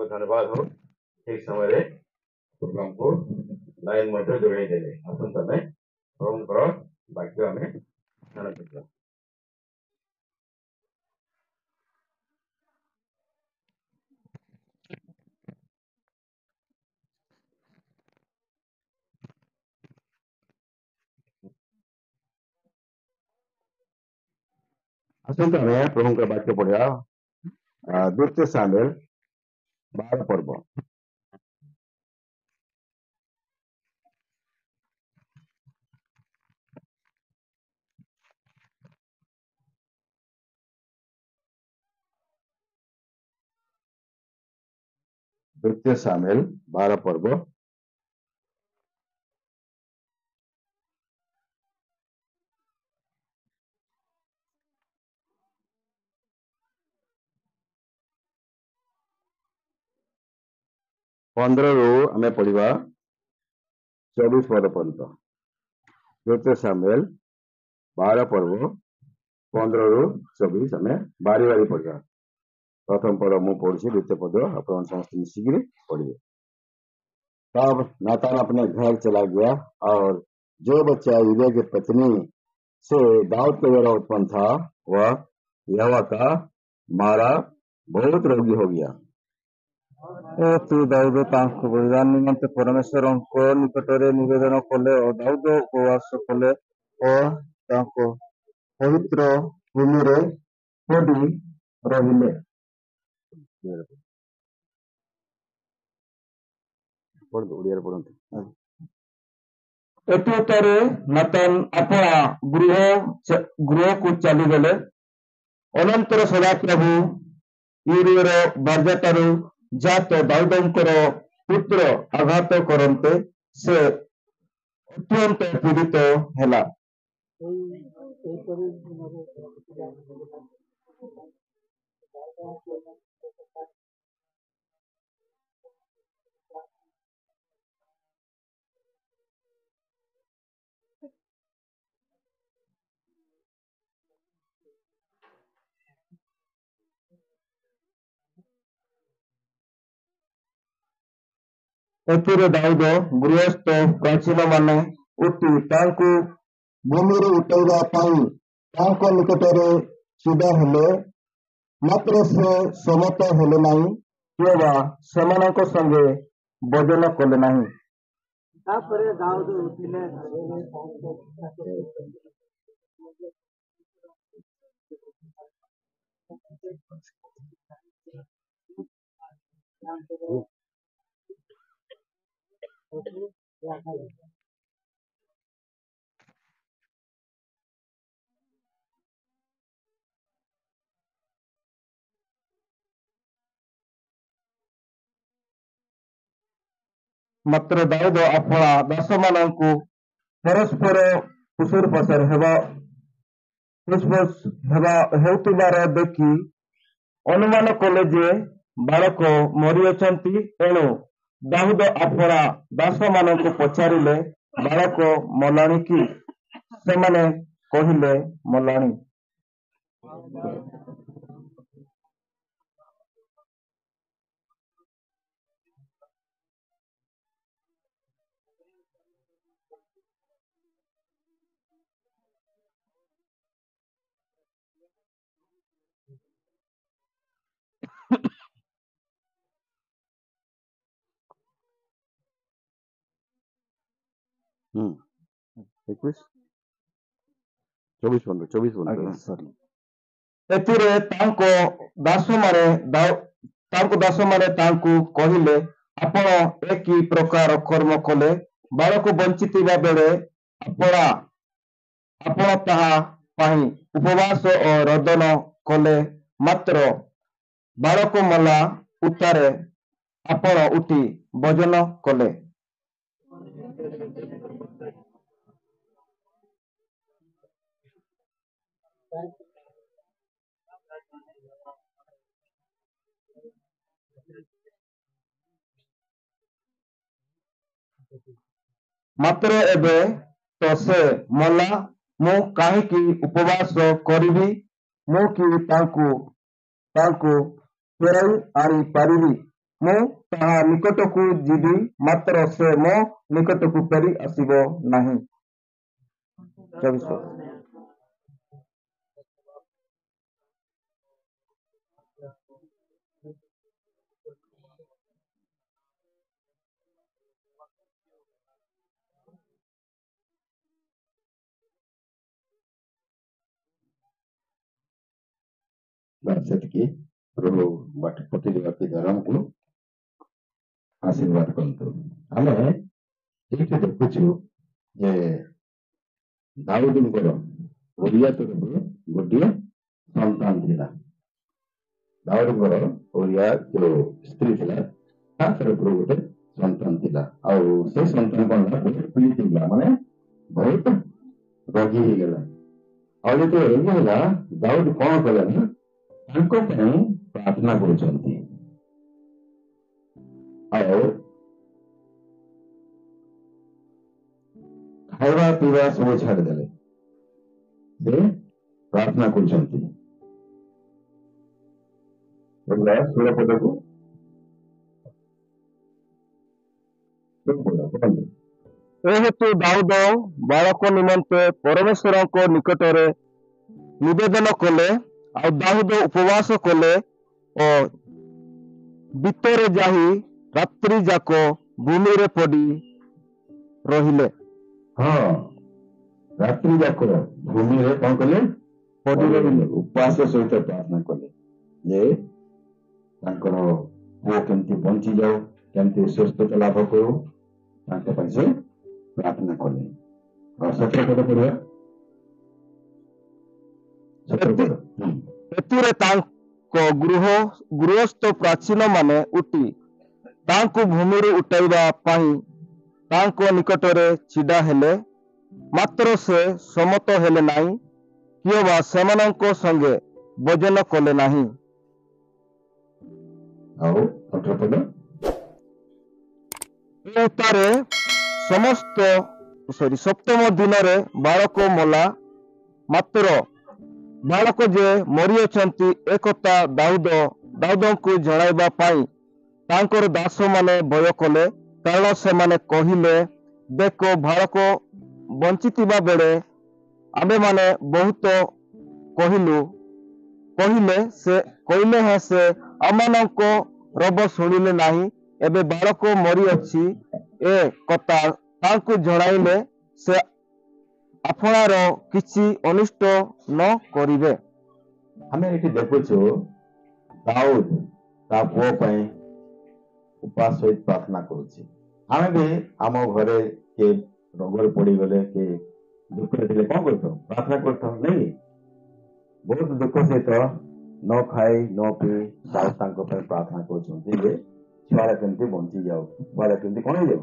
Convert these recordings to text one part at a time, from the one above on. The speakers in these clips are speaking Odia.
आपको धन्यवाद हो ठीक समय प्रोग्राम को लाइन मध्य जोड़े देले आसन तमें प्रभुंकर वाक्य आम ध्यान रखा। आसन तमें प्रभुंकर वाक्य पढ़िया द्वितीय सामुएल 12 पर्व। द्वितीय सामुएल 12 पर्व 15 ରୁ ଆମେ ପଢିବା 24 ପଦ ପର୍ଯ୍ୟନ୍ତ। ଦ୍ୱିତୀୟ ସାମୁଏଲ 12 पर्व 15 ରୁ 24 ଆମେ बारी बारी पढ़िया। प्रथम पद मुझे पढ़ी, द्वितीय पद अपन समस्त मिसिक पढ़िए। तब नातान अपने घर चला गया और जो बच्चा यूरिया की पत्नी से दाऊद के द्वारा उत्पन्न था वह यहोवा का मारा बहुत रोगी हो गया। तू दाऊद तांको बलिदान निमंते परमेश्वर को निकटरे निवेदन कले और दाऊद उपवास कले और तांको पवित्र भूमि रे पड़ी रहिले। एतुतरे नातान अपना गृह को चली गले। अनंतर सदाप्रभु यूरियर बारजातारू जात दाऊदंकर पुत्र आघात करते से अत्यंत पीड़ित हैला। एथिरे दाऊद गृहस्थ प्राचीन माने उठी तांको भूमि रे उठाइबा पाई तांको निकटरे छुड़ा हेले, मात्र से समत हेले नहीं किंवा सेमानक संगे भोजन कले नहीं। तापरे दाऊद उठिले मात्र दाऊद अपना दास मानू परस्पर कुसुर पसर हेउतिबार देखी अनुमान कले जे बालक मरी अछंती। एणु दाऊद अपना दास मानू पचारिले बालक मलाणी कि? सेमाने कहिले मलाणी। एथिरे तांको दास माने तांको कहिले आपण एक प्रकार कर्म कले बालक बंचितिबा बेले आपण ताहा पाई उपवास और रोदन कले, मात्र बालक मला उतारे आपण उठी भोजन कले। मात्र एबे तो से मला मु काहीकि उपवास करिबी, मु कि तांको फेराई आनी पारिबी ମୁଁ ତାହା ନିକଟକୁ ଯିବି, ମାତ୍ର ସେ ମୋ ନିକଟକୁ ଫେରି ଆସିବ ନାହିଁ। 24 ସେତିକି ପ୍ରଭୁ ବାଟ ପ୍ରତିଦିବାକି ଧରମକୁ ଆଶୀର୍ବାଦ କରନ୍ତୁ। ଆମେ ଏଇଠି ଦେଖୁଛୁ ଯେ ଦାଉଦଙ୍କର ଓରିଆ ତରଫରୁ ଗୋଟିଏ ସନ୍ତାନ ଥିଲା। ଦାଉଦଙ୍କର ଓରିଆ ଯୋଉ ସ୍ତ୍ରୀ ଥିଲା ତା ତରଫରୁ ଗୋଟେ ସନ୍ତାନ ଥିଲା। ଆଉ ସେ ସନ୍ତାନ କଣ ହେଲା, ବହୁତ ପୀଡ଼ିତ ଥିଲା, ମାନେ ବହୁତ ରୋଗୀ ହେଇଗଲା। ଆଉ ଯେତେବେଳେ ରୋଗୀ ହେଲା, ଦାଉଦ କଣ କଲେ ନା ତାଙ୍କ ପାଇଁ ପ୍ରାର୍ଥନା କରୁଛନ୍ତି। ଆଉ ଖାଇବା ପିଇବା ସବୁ ଛାଡ଼ିଦେଲେ, ସେ ପ୍ରାର୍ଥନା କରୁଛନ୍ତି। ଷୋଳପଦକୁ ଏ ହେତୁ ଦାଉଦ ବାଳକ ନିମନ୍ତେ ପରମେଶ୍ୱରଙ୍କ ନିକଟରେ ନିବେଦନ କଲେ। ଆଉ ଦାଉଦ ଉପବାସ କଲେ ଓ ଭିତରେ ଯାଇ ରାତ୍ରି ଯାକ ଭୂମିରେ ପଡ଼ି ରହିଲେ। ହଁ, ରାତ୍ରି ଯାକ ଭୂମିରେ କଣ କଲେ, ପଡ଼ି ରହିଲେ, ଉପବାସ ସହିତ ପ୍ରାର୍ଥନା କଲେ ଯେ ତାଙ୍କର ପୁଅ କେମିତି ବଞ୍ଚିଯାଉ, କେମିତି ସୁସ୍ଥତା ଲାଭ କରୁ, ତାଙ୍କ ପାଇଁ ସେ ପ୍ରାର୍ଥନା କଲେ। ଆଉ 17 ପଦ ପଢିବା। 17 ପଦ। ଏଥିରେ ତାଙ୍କ ଗୃହସ୍ଥ ପ୍ରାଚୀନ ମାନେ ଉଠି ତାଙ୍କୁ ଭୂମିରୁ ଉଠାଇବା ପାଇଁ ତାଙ୍କ ନିକଟରେ ଛିଡ଼ା ହେଲେ, ମାତ୍ର ସେ ସମ୍ମତ ହେଲେ ନାହିଁ, କିମ୍ବା ସେମାନଙ୍କ ସଙ୍ଗେ ଭୋଜନ କଲେ ନାହିଁ। ଆଉ 18 ପଦ। ଏ ଉତ୍ତାରେ ସପ୍ତମ ଦିନରେ ବାଳକ ମଲା, ମାତ୍ର ବାଳକ ଯେ ମରିଅଛନ୍ତି ଏକଥା ଦାଉଦଙ୍କୁ ଜଣାଇବା ପାଇଁ ତାଙ୍କର ଦାସମାନେ ଭୟ କଲେ। କାରଣ ସେମାନେ କହିଲେ, ଦେଖ, ବାଳକ ବଞ୍ଚିଥିବା ବେଳେ ଆମ୍ଭେମାନେ ବହୁତ କହିଲେ ହେଁ ସେ ଆମମାନଙ୍କ ରବ ଶୁଣିଲେ ନାହିଁ। ଏବେ ବାଳକ ମରିଅଛି, ଏ କଥା ତାଙ୍କୁ ଜଣାଇଲେ ସେ ଆପଣାର କିଛି ଅନିଷ୍ଟ ନ କରିବେ। ଆମେ ଏଠି ଦେଖୁଛୁ ଦାଉଦ ତା ପୁଅ ପାଇଁ ଉପବାସ ସହିତ ପ୍ରାର୍ଥନା କରୁଛି। ଆମେ ବି ଆମ ଘରେ କିଏ ରୋଗରେ ପଡିଗଲେ, କିଏ ଦୁଃଖରେ ଥିଲେ କଣ କରିଥାଉ, ପ୍ରାର୍ଥନା କରିଥାଉ, ନାଇଁ? ବହୁତ ଦୁଃଖ ସହିତ ନ ଖାଇ ନ ପିଇ ଦାଉଦ ତାଙ୍କ ପାଇଁ ପ୍ରାର୍ଥନା କରୁଛନ୍ତି ଯେ ଛୁଆଟା କେମିତି ବଞ୍ଚିଯାଉ, ଛୁଆଟା କେମିତି କଣ ହେଇଯାଉ,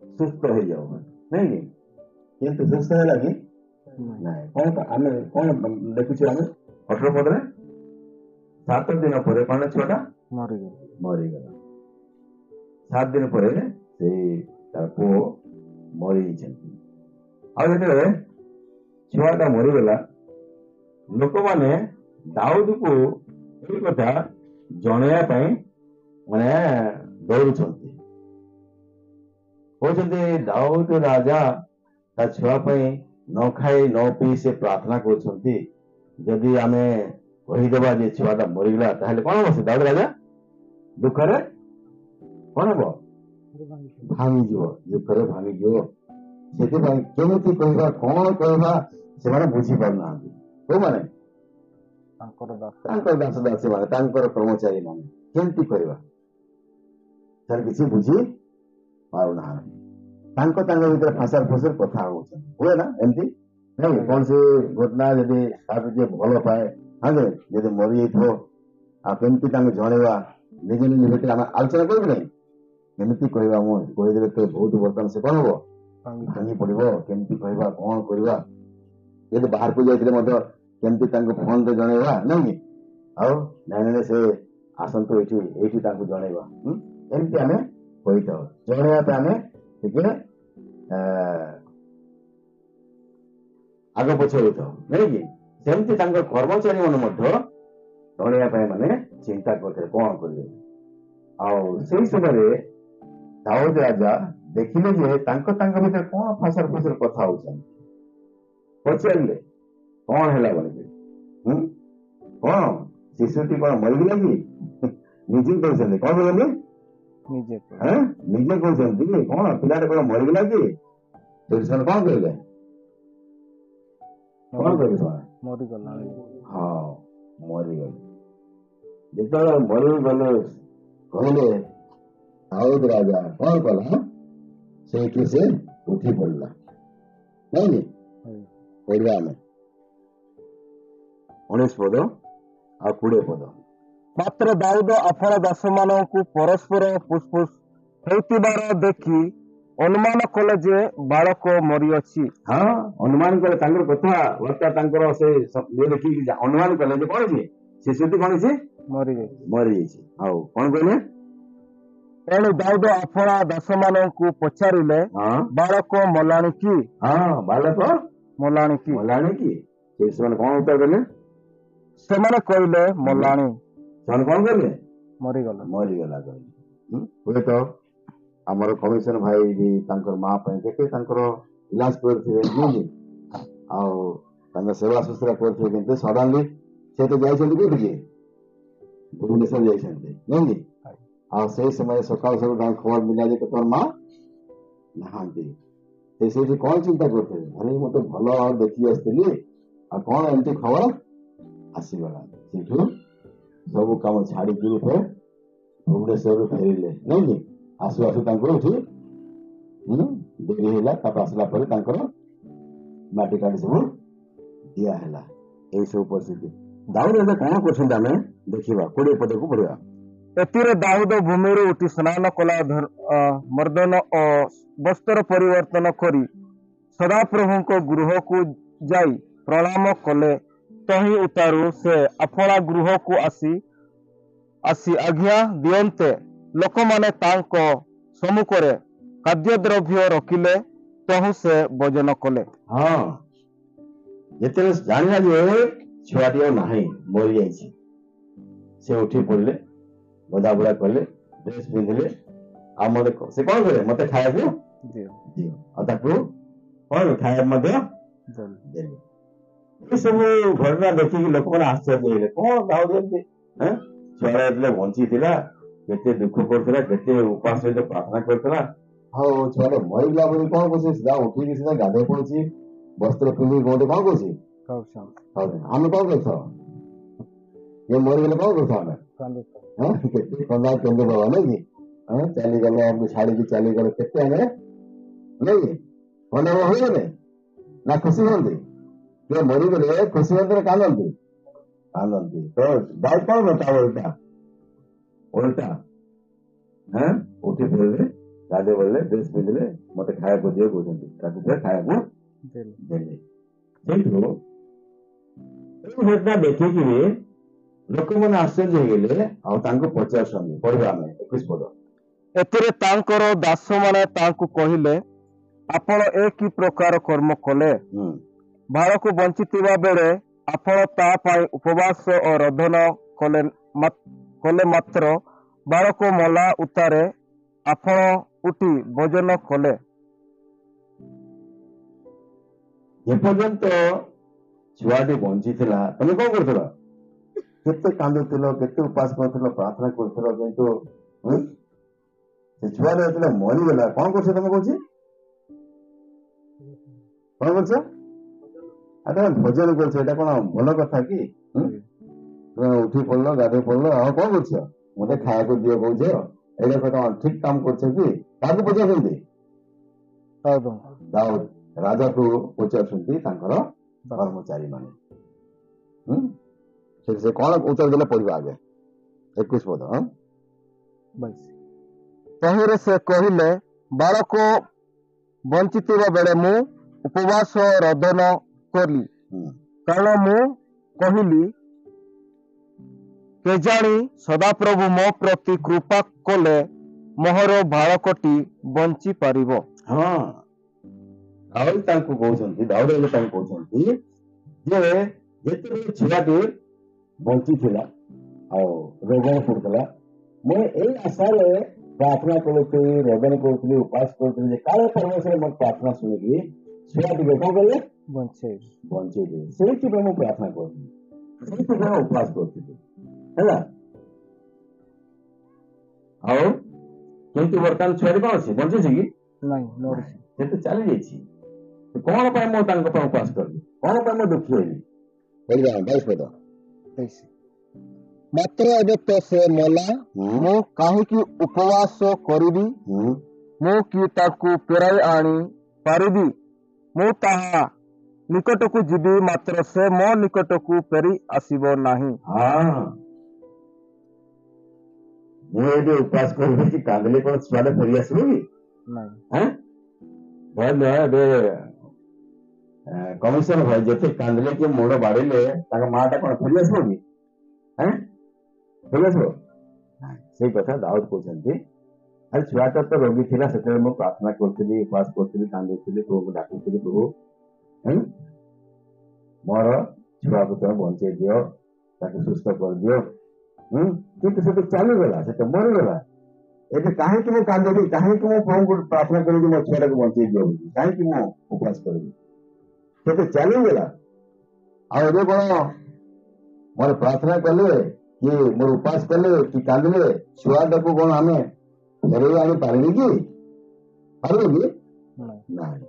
ସୁସ୍ଥ ହେଇଯାଉ, ନାଇଁ କି? କିନ୍ତୁ ସୁସ୍ଥ ହେଲା କି ନାଇଁ? କଣ ଆମେ କଣ ଦେଖୁଛୁ, ଆମେ 18 ପଦରେ 7 ଦିନ ପରେ କଣ ଛୁଆଟା ମରିଗଲା। 7 ଦିନ ପରେ ସେଇ ତାର ପୁଅ ମରିଯାଇଛନ୍ତି। ଆଉ ଯେତେବେଳେ ଛୁଆଟା ମରିଗଲା, ଲୋକମାନେ ଦାଉଦକୁ ଏଇ କଥା ଜଣେଇବା ପାଇଁ ମାନେ ଦୌଡୁଛନ୍ତି, କହୁଛନ୍ତି ଦାଉଦ ରାଜା ତା ଛୁଆ ପାଇଁ ନ ଖାଇ ନ ପିଇ ସେ ପ୍ରାର୍ଥନା କରୁଛନ୍ତି। ଯଦି ଆମେ କହିଦେବା ଯେ ଛୁଆଟା ମରିଗଲା, ତାହେଲେ କଣ ହବ? ସେ ଦାଉଦ ରାଜା ଦୁଃଖରେ କଣ ହବ? ଭାଙ୍ଗିଯିବ, ଦୁଃଖରେ ଭାଙ୍ଗିଯିବ। ସେଥିପାଇଁ କେମିତି କହିବା, କଣ କହିବା, ସେମାନେ ବୁଝିପାରୁନାହାନ୍ତି। କୋଉମାନେ? ତାଙ୍କର ଦାସ ଦାସୀ ମାନେ, ତାଙ୍କର କର୍ମଚାରୀ ମାନେ କେମିତି କରିବା, ସେମାନେ କିଛି ବୁଝି ପାରୁନାହାନ୍ତି। ତାଙ୍କ ଭିତରେ ଫସର କଥା ହଉଛନ୍ତି, ହୁଏ ନା ଏମିତି? ନାଇଁ, କୌଣସି ଘଟଣା ଯଦି ତାକୁ ଯିଏ ଭଲ ପାଏ, ଯଦି ମରିଯାଇଥିବ, ଆଉ କେମିତି ତାଙ୍କୁ ଜଣେଇବା, ନିଜ ଭିତରେ ଆମେ ଆଲୋଚନା କରିବୁ ନାହିଁ, କେମିତି କହିବା? ମୁଁ କହିଦେଲେ ତ ବହୁତ ବର୍ତ୍ତମାନ ସେ କଣ ହବ, ଭାଙ୍ଗି ପଡିବ, କେମିତି କହିବା, କଣ କରିବା? ଯଦି ବାହାରକୁ ଯାଇଥିଲେ ମଧ୍ୟ କେମିତି ତାଙ୍କୁ ଫୋନରେ ଜଣେଇବା, ନାଇଁ? ଆଉ ନାଇଁ ସେ ଆସନ୍ତୁ ଏଇଠି ତାଙ୍କୁ ଜଣେଇବା, ଏମିତି ଆମେ କହିଥାଉ। ଜଣେଇବା ପାଇଁ ଆମେ ଟିକେ ଆଗ ପଛ ହୋଇଥାଉ, ନାଇଁ କି? ସେମିତି ତାଙ୍କର କର୍ମଚାରୀ ମାନେ ମଧ୍ୟ ଜଣେଇବା ପାଇଁ ମାନେ ଚିନ୍ତା କରିଥିଲେ କଣ କରିବେ। ଆଉ ସେଇ ସମୟରେ ଦାଉଦ ରାଜା ଦେଖିଲେ ଯେ ତାଙ୍କ ଭିତରେ କଣ ଫସର ଫସର କଥା ହଉଛନ୍ତି। ପଚାରିଲେ କଣ ହେଲା ବୋଲିକି, କଣ ଶିଶୁଟି କଣ ମରିଗଲା କି? ନିଜେ କହୁଛନ୍ତି କଣ କହୁଛନ୍ତି, ନିଜେ କହୁଛନ୍ତି କଣ ପିଲାଟା କଣ ମରିଗଲା କି? ସେମାନେ କଣ କହିଲେ, କଣ କହିଲେ ସେମାନେ? ହଁ, ମରିଗଲେ। ଯେତେବେଳେ ମରିଗଲେ କହିଲେ ଦାଉଦ ରାଜା କଣ କଲା, ସେଇଠି ସେ ଉଠି ପଡିଲା। ନାଇଁ କି ପଢିବା ଆମେ 19 ପଦ ଆଉ 20 ପଦ। ମାତ୍ର ଦାଉଦ ଆପଣା ଦାସମାନଙ୍କୁ ପରସ୍ପର ଫୁସଫୁସ ହେଉଥିବାର ଦେଖି ଅନୁମାନ କଲେ ଯେ ବାଳକ ମରିଅଛି। ହଁ, ଅନୁମାନ କଲେ, ତାଙ୍କର କଥାବାର୍ତ୍ତା ତାଙ୍କର ସେ ଇଏ ଦେଖିକି ଅନୁମାନ କଲେ ଯେ କଣ ଅଛି, ଶିଶୁଟି କଣ ଅଛି, ମରିଯାଇଛି। ଆଉ କଣ କହିଲେ, ତେଣୁ ଦାଉଦ ଆପଣା ଦାସମାନଙ୍କୁ ପଚାରିଲେ, ବାଳକ ମଲାଣି କି? ହଁ, ବାଳକ ମଲାଣି କି? ସେମାନେ କଣ ଉତ୍ତର ଦେଲେ, ସେମାନେ କହିଲେ ମଲାଣି। ସେମାନେ କଣ କହିଲେ, ମରିଗଲା କହିଲେ। ହୁଏତ ଆମର କମିଶନ ଭାଇ ବି ତାଙ୍କର ମା ପାଇଁ କେତେ ତାଙ୍କର ଇଲାଜ କରିଥିବେ, ଆଉ ତାଙ୍କ ସେବା ଶୁଶ୍ରୂଷା କରିଥିବେ, କିନ୍ତୁ ସଡନଲି ସେ ତ ଯାଇଛନ୍ତି କୋଉଠିକି, ଭୁବନେଶ୍ୱର ଯାଇଛନ୍ତି, ନାଇଁ କି? ଆଉ ସେଇ ସମୟରେ ସକାଳୁ ତାଙ୍କୁ ଖବର ମିଳିଲା ଯେ ତୋର ମା ନାହାନ୍ତି। ସେ ସେଇଠି କଣ ଚିନ୍ତା କରୁଥିଲେ, ଆରେ ମତେ ଭଲ ଦେଖି ଆସିଥିଲି, ଆଉ କଣ ଏମିତି ଖବର ଆସିଗଲା। ସେଇଠୁ ସବୁ କାମ ଛାଡିକି ଭୁବନେଶ୍ୱରରୁ ଫେରିଲେ, ନାଇଁ କି? ଆସୁ ଆସୁ ତାଙ୍କୁ ଏଠି ଡେରି ହେଲା। ତାପରେ ଆସିଲା ପରେ ତାଙ୍କର ମାଟି କାଟି ସବୁ ଦିଆ ହେଲା। ଏଇ ସବୁ ପରିସ୍ଥିତି ଦାଉଦ ଏବେ କଣ କରୁଛନ୍ତି ଆମେ ଦେଖିବା, 20 ପଦକୁ ପଢିବା। ଏଥିରେ ଦାଉଦ ଭୂମିରୁ ଉଠି ସ୍ନାନ କଲା, ମର୍ଦ୍ଦନ ଓ ବସ୍ତ୍ର ପରିବର୍ତ୍ତନ କରି ସଦାପ୍ରଭୁଙ୍କ ଗୃହକୁ ଯାଇ ପ୍ରଣାମ କଲେ। ତହିଁ ଉତ୍ତାରୁ ସେ ଆପଣା ଗୃହକୁ ଆସି ଆଜ୍ଞା ଦିଅନ୍ତେ ଲୋକମାନେ ତାଙ୍କ ସମ୍ମୁଖରେ ଖାଦ୍ୟଦ୍ରବ୍ୟ ରଖିଲେ, ତହୁ ସେ ଭୋଜନ କଲେ। ହଁ, ଯେତେବେଳେ ଜାଣିଲା ଯେ ଛୁଆଟି ଆଉ ନାହିଁ, ମରିଯାଇଛି, ସେ ଉଠି ପଡିଲେ, ଗଦାବୁଡ଼ା କଲେ, ଡ୍ରେସ ପିନ୍ଧିଲେ, ଆଉ ସେ କଣ କଲେ, ମତେ ଖାଇବାକୁ ଦିଅ, ଆଉ ତାକୁ କଣ ଖାଇବା ମଧ୍ୟ ଦେଲେ। ଏ ସବୁ ଘଟଣା ଦେଖିକି ଲୋକମାନେ ଆଶ୍ଚର୍ଯ୍ୟ ହେଲେ, କଣ ଦାଉଦ ଏମିତି, ଛୁଆଟା ଯେତେବେଳେ ବଞ୍ଚିଥିଲା କେତେ ଦୁଃଖ କରୁଥିଲା, କେତେ ଉପାସ ସହିତ ପ୍ରାର୍ଥନା କରୁଥିଲା, ଆଉ ଛୁଆଟା ମରିଗଲା ବୋଲି କଣ କରୁଛି, ସିଧା ଉଠିକି ସିଧା ଗାଧୋଇ ପଡୁଛି, ବସ୍ତ୍ର ପିନ୍ଧିକି ଗୋଟେ କଣ କରୁଛି, ଆମେ କଣ କରିଥାଉ, ଇଏ ମରିଗଲେ କଣ କରିଥାଉ ଆମେ, କେତେ କନ୍ଦା କେନ୍ଦ୍ର ବାବା ନାଇଁ କି, ଚାଲିଗଲେ, ଆମକୁ ଛାଡିକି ଚାଲିଗଲେ, କେତେ ଆମେ ନାଇଁ କି କନ୍ଦା ହୁଏନି ନା ଖୁସି ହୁଅନ୍ତି? କିଏ ମରିଗଲେ ଖୁସି ହୁଅନ୍ତି ନା କାନ୍ଦନ୍ତି? ତ ଦାଉଦ କଣ କରିଥାଉ, ଓଲଟା ଉଠି ପଡିଲେ, ଗାଧୋଇ ପଡିଲେ, ଡ୍ରେସ ପିନ୍ଧିଲେ, ମତେ ଖାଇବାକୁ ଦିଅ କହୁଛନ୍ତି, ତାକୁ ଖାଇବାକୁ ଦେଲେ। ସେଇଠୁ ଏଇ ଘଟଣା ଦେଖିକିରି ଲୋକମାନେ ଆଶ୍ଚର୍ଯ୍ୟ ହେଇଗଲେ, ଆଉ ତାଙ୍କୁ ପଚାରୁଛନ୍ତି। ପଢିବା ଆମେ 21 ପଦ। ଏଥିରେ ତାଙ୍କର ଦାସମାନେ ତାଙ୍କୁ କହିଲେ, ଆପଣ ଏ କି ପ୍ରକାର କର୍ମ କଲେ? ବାଳକ ବଞ୍ଚିଥିବା ବେଳେ ଆପଣ ତା ପାଇଁ ଉପବାସ ଓ ରୋଦନ କଲେ, ମାତ୍ର ବାଳକ ମଲା ଉତ୍ତାରେ ଆପଣ ଉଠି ଭୋଜନ କଲେ। ଯେପର୍ଯ୍ୟନ୍ତ ଛୁଆଟି ବଞ୍ଚିଥିଲା ତମେ କଣ କରୁଥିଲ? କେତେ କାନ୍ଦୁଥିଲ, କେତେ ଉପାସ କରୁଥିଲ, ପ୍ରାର୍ଥନା କରୁଥିଲ, କିନ୍ତୁ ସେ ଛୁଆଟା ଯେତେବେଳେ ମରିଗଲା କଣ କରୁଛ ତମେ? କହୁଛି କଣ କରୁଛ? ଆରେ ଭୋଜନ କରୁଛ, ଏଇଟା କଣ ଭଲ କଥା କି? ଉଠି ପଡିଲ, ଗାଧୋଇ ପଡିଲ, ଆଉ କଣ କରୁଛ? ମତେ ଖାଇବାକୁ ଦିଅ କହୁଛ, ଏଇଟା କଣ ଠିକ କାମ କରୁଛ କି? କାହାକୁ ପଚାରୁଛନ୍ତି? ଦାଉଦ ରାଜାକୁ ପଚାରୁଛନ୍ତି, ତାଙ୍କର କର୍ମଚାରୀ ମାନେ। ସେ କଣ ଉତ୍ତର ଦେଲେ ପଢିବା ଆଗେ 21 ପଦ। ତହିଁରେ ସେ କହିଲେ, ବାଳକ ବଞ୍ଚିଥିବା ବେଳେ ମୁଁ ଉପବାସ ରୋଦନ କଲି, କାରଣ ମୁଁ କହିଲି, କେଜାଣି ସଦାପ୍ରଭୁ ମୋ ପ୍ରତି କୃପା କଲେ ମୋହର ବାଳକଟି ବଞ୍ଚି ପାରିବ। ହଁ, ଦାଉଦ ତାଙ୍କୁ କହୁଛନ୍ତି ଯେ ଯେତେବେଳେ ଛୁଆଟି ବଞ୍ଚିଥିଲା ଆଉ ରୋଗରେ ପଡୁଥିଲା, ମୁଁ ଏଇ ଆଶାରେ ପ୍ରାର୍ଥନା କରୁଥିଲି, ରୋଦନ କରୁଥିଲି, ଉପାସ କରୁଥିଲି ଯେ କାଳେ ପରମେଶ୍ୱର ମୋ ପ୍ରାର୍ଥନା ଶୁଣିକି ଛୁଆ ଟିକେ କଣ କଲେ ବଞ୍ଚେଇ ଦେବେ। ସେଇଥିପାଇଁ ମୁଁ ପ୍ରାର୍ଥନା କରୁଥିଲି, ସେଇଥିପାଇଁ ମୁଁ ଉପାସ କରୁଥିଲି ହେଲା। ଆଉ କିନ୍ତୁ ବର୍ତ୍ତମାନ ଛୁଆଟି କଣ ଅଛି, ବଞ୍ଚିଛି କି? ସେ ତ ଚାଲି ଯାଇଛି। କଣ ପାଇଁ ମୁଁ ତାଙ୍କ ପାଇଁ ଉପାସ କରିବି, କଣ ପାଇଁ ମୁଁ ଦୁଃଖୀ ହେବି? କହିବା 22 ପଦ। ମାତ୍ର ଏବେ ତ ସେ ମଲା, ମୁଁ କାହିଁକି ଉପବାସ କରିବି? ମୁଁ କି ତାକୁ ଫେରାଇ ଆଣି ପାରିବି? ମୁଁ ତାହା ନିକଟକୁ ଯିବି, ମାତ୍ର ସେ ମୋ ନିକଟକୁ ଫେରି ଆସିବ ନାହିଁ। ମୁଁ ଏବେ ଉପାସ କରିବି, କାନ୍ଦିଲେ କଣ ଛୁଆଟା ଫେରି ଆସିବ କି? ଏବେ କମିଶନ ଭାଇ ଯେତେ କାନ୍ଦିଲେ କି ମୁଣ୍ଡ ବାଡିଲେ ତାଙ୍କ ମା ଟା କଣ ଫେରି ଆସିବ କି? ଫେରି ଆସିବ? ସେଇ କଥା ଦାଉଦ କହୁଛନ୍ତି। ଆରେ ଛୁଆଟା ତ ରୋଗୀ ଥିଲା, ସେତେବେଳେ ମୁଁ ପ୍ରାର୍ଥନା କରୁଥିଲି, ଉପାସ କରୁଥିଲି, କାନ୍ଦୁଥିଲି, ପ୍ରଭୁକୁ ଡାକୁଥିଲି, ପ୍ରଭୁ ମୋର ଛୁଆକୁ ତମେ ବଞ୍ଚେଇ ଦିଅ, ତାକୁ ସୁସ୍ଥ କରିଦିଅ। କିନ୍ତୁ ସେ ତ ଚାଲିଗଲା, ସେ ତ ମରିଗଲା। ଏବେ କାହିଁକି ମୁଁ କାନ୍ଦିବି, କାହିଁକି ମୁଁ ପ୍ରଭୁଙ୍କୁ ପ୍ରାର୍ଥନା କରିବି ମୋ ଛୁଆଟାକୁ ବଞ୍ଚେଇ ଦିଅ, କାହିଁକି ମୁଁ ଉପାସ କରିବି? ସେ ତ ଚାଲିଗଲା। ଆଉ ଏବେ କଣ ମୋର ପ୍ରାର୍ଥନା କଲେ କି ମୋର ଉପାସ କଲେ କି କାନ୍ଦିଲେ ଛୁଆଟାକୁ କଣ ଆମେ ଫେରେଇ ଆଣି ପାରିବି କି? ପାରିବେ କି? ନାହିଁ।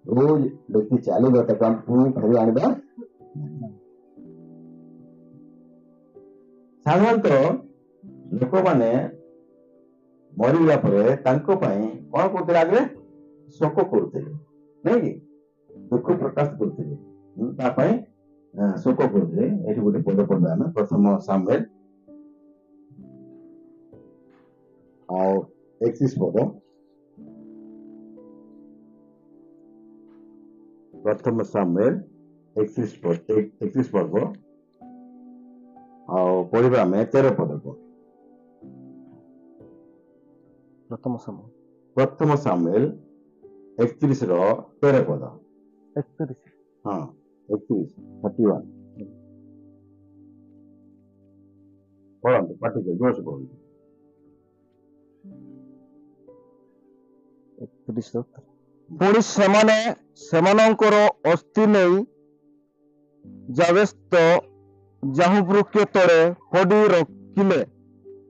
ରୋଜ ବ୍ୟକ୍ତି ଚାଲିବ, ତାକୁ ଆମେ ପୁଣି ଫେରେଇ ଆଣିବା। ସାଧାରଣତଃ ଲୋକମାନେ ମରିଗଲା ପରେ ତାଙ୍କ ପାଇଁ କଣ କରୁଥିଲେ, ଆଗରେ ଶୋକ କରୁଥିଲେ, ନାଇଁ କି? ଦୁଃଖ ପ୍ରକାଶ କରୁଥିଲେ, ତା ପାଇଁ ଶୋକ କରୁଥିଲେ। ଏଠି ଗୋଟେ ପଦ ପଢିବା ଆମେ, ପ୍ରଥମ ସାମୁଏଲ ଆଉ 31 ପଦ। ପ୍ରଥମ ସାମୁଏଲ 31 ପର୍ବ ଆଉ ପଢିବା ଆମେ 13 ପଦକୁ। ପ୍ରଥମ ସାମୁଏଲ 31 ର 13 ପଦ। 31 ପଢନ୍ତୁ, ପାଟିକୁ ଜୋରସେ ପଢନ୍ତୁ। ପୁଣି ସେମାନେ ସେମାନଙ୍କର ଅସ୍ଥି ନେଇ ଯାବେସ୍ତ ଜାହୁ ବୃକ୍ଷ ତଳେ ପୋଡ଼ି ରଖିଲେ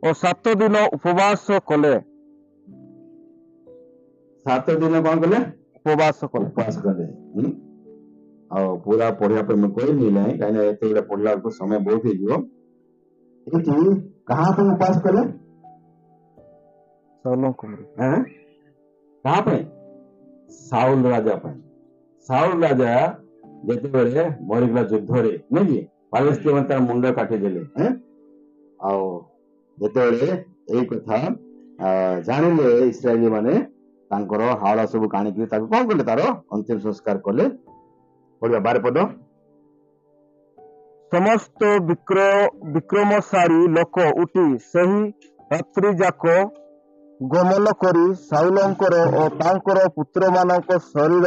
ଓ 7 ଦିନ ଉପବାସ କଲେ। 7 ଦିନ କଣ କଲେ? ଉପବାସ କଲେ। ଆଉ ପୁରା ପଢିବା ପାଇଁ ମୁଁ କହିଲି ନାହିଁ, କାହିଁକିନା ଏତେ ଗୁଡା ପଢିଲା ବେଳକୁ ସମୟ ବହୁତ ହେଇଯିବ। ଏଠି କାହା ପାଇଁ ଉପାସ କଲେ? କାହା ପାଇଁ? ସାଉଲ ରାଜା ପାଇଁ। ସାଉଲ ରାଜା ଯେତେବେଳେ ମରିଗଲା ଯୁଦ୍ଧରେ, ନାଇଁ କି, ପାଲେଷ୍ଟିନ ତାର ମୁଣ୍ଡ କାଟିଦେଲେ। ଆଉ ଯେତେବେଳେ ଏଇ କଥା ଜାଣିଲେ ଇସ୍ରାଏଲୀ ମାନେ, ତାଙ୍କର ହାଳ ସବୁ କାଣିକି ତାକୁ କଣ କଲେ, ତାର ଅନ୍ତିମ ସଂସ୍କାର କଲେ। ପଢିବା 12 ପଦ। ସମସ୍ତ ବିକ୍ରମଶାଳୀ ଲୋକ ଉଠି ସେହି ରାତ୍ରି ଯାକ ଗମନ କରି ସାଉଲଙ୍କର ଓ ତାଙ୍କର ପୁତ୍ରମାନଙ୍କ ଶରୀର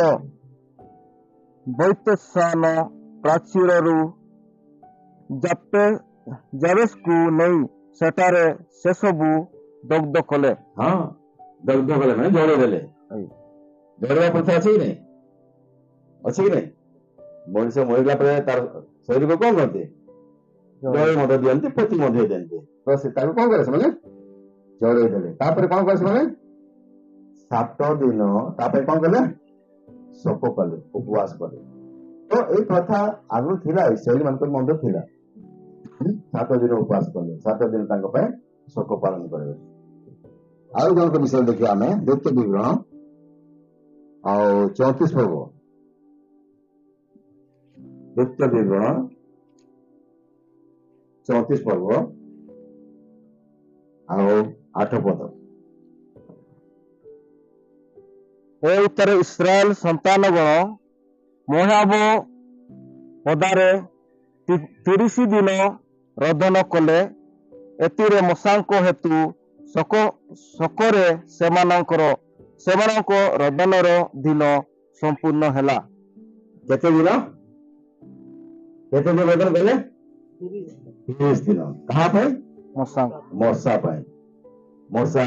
ବୈତଶାନ ପ୍ରାଚୀରରୁ ଯାବେସକୁ ନେଇ ସେଠାରେ ସେସବୁ ଦଗ୍ଧ କଲେ। ଦଗ୍ଧ କଲେ ମାନେ ଜଳେଇ ଦେଲେ। ଜଳେଇବା ପ୍ରଥା ଅଛି କି ନାଇଁ? ଅଛି କି ନାଇଁ? ମଣିଷ ମରିଲା ପରେ ତାର ଶରୀରକୁ କଣ କରନ୍ତି? ଜଳେଇ ମଧ୍ୟ ଦିଅନ୍ତି, ପୋତି ମଧ୍ୟ ଦିଅନ୍ତି। ତ ସେ ତାକୁ କଣ କରେ, ସେମାନେ ଜଳେଇ ଦେଲେ। ତାପରେ କଣ କଲେ ସେମାନେ? 7 ଦିନ ତାପରେ କଣ କଲେ? ଶୋକ କଲେ, ଉପବାସ କଲେ। ତ ଏଇ ପ୍ରଥା ଆଗରୁ ଥିଲା, ଇସ୍ରାଏଲୀ ମାନଙ୍କର ମଧ୍ୟ ଥିଲା। 7 ଦିନ ଉପବାସ କଲେ, 7 ଦିନ ତାଙ୍କ ପାଇଁ ଶୋକ ପାଳନ କରିବେ। ଆଉ ଜଣଙ୍କ ବିଷୟରେ ଦେଖିବା ଆମେ, ଦ୍ୱିତୀୟ ବିବରଣ ଆଉ 34 ପର୍ବ। ଦ୍ୱିତୀୟ ବିବରଣ 34 ପର୍ବ ଆଉ 8 ପଦ। ଏ ଉତ୍ତରେ ଇସ୍ରାଏଲ ସନ୍ତାନଗଣ ମୋଆବ ପଦାରେ 30 ଦିନ ରୋଦନ କଲେ। ଏଥିରେ ମୂଷାଙ୍କ ହେତୁ ଶୋକରେ ସେମାନଙ୍କ ରୋଦନର ଦିନ ସମ୍ପୂର୍ଣ୍ଣ ହେଲା। କେତେ ଦିନ ରୋଦନ କଲେ? 30 ଦିନ। କାହା ପାଇଁ? ମଶା ପାଇଁ। ମଶା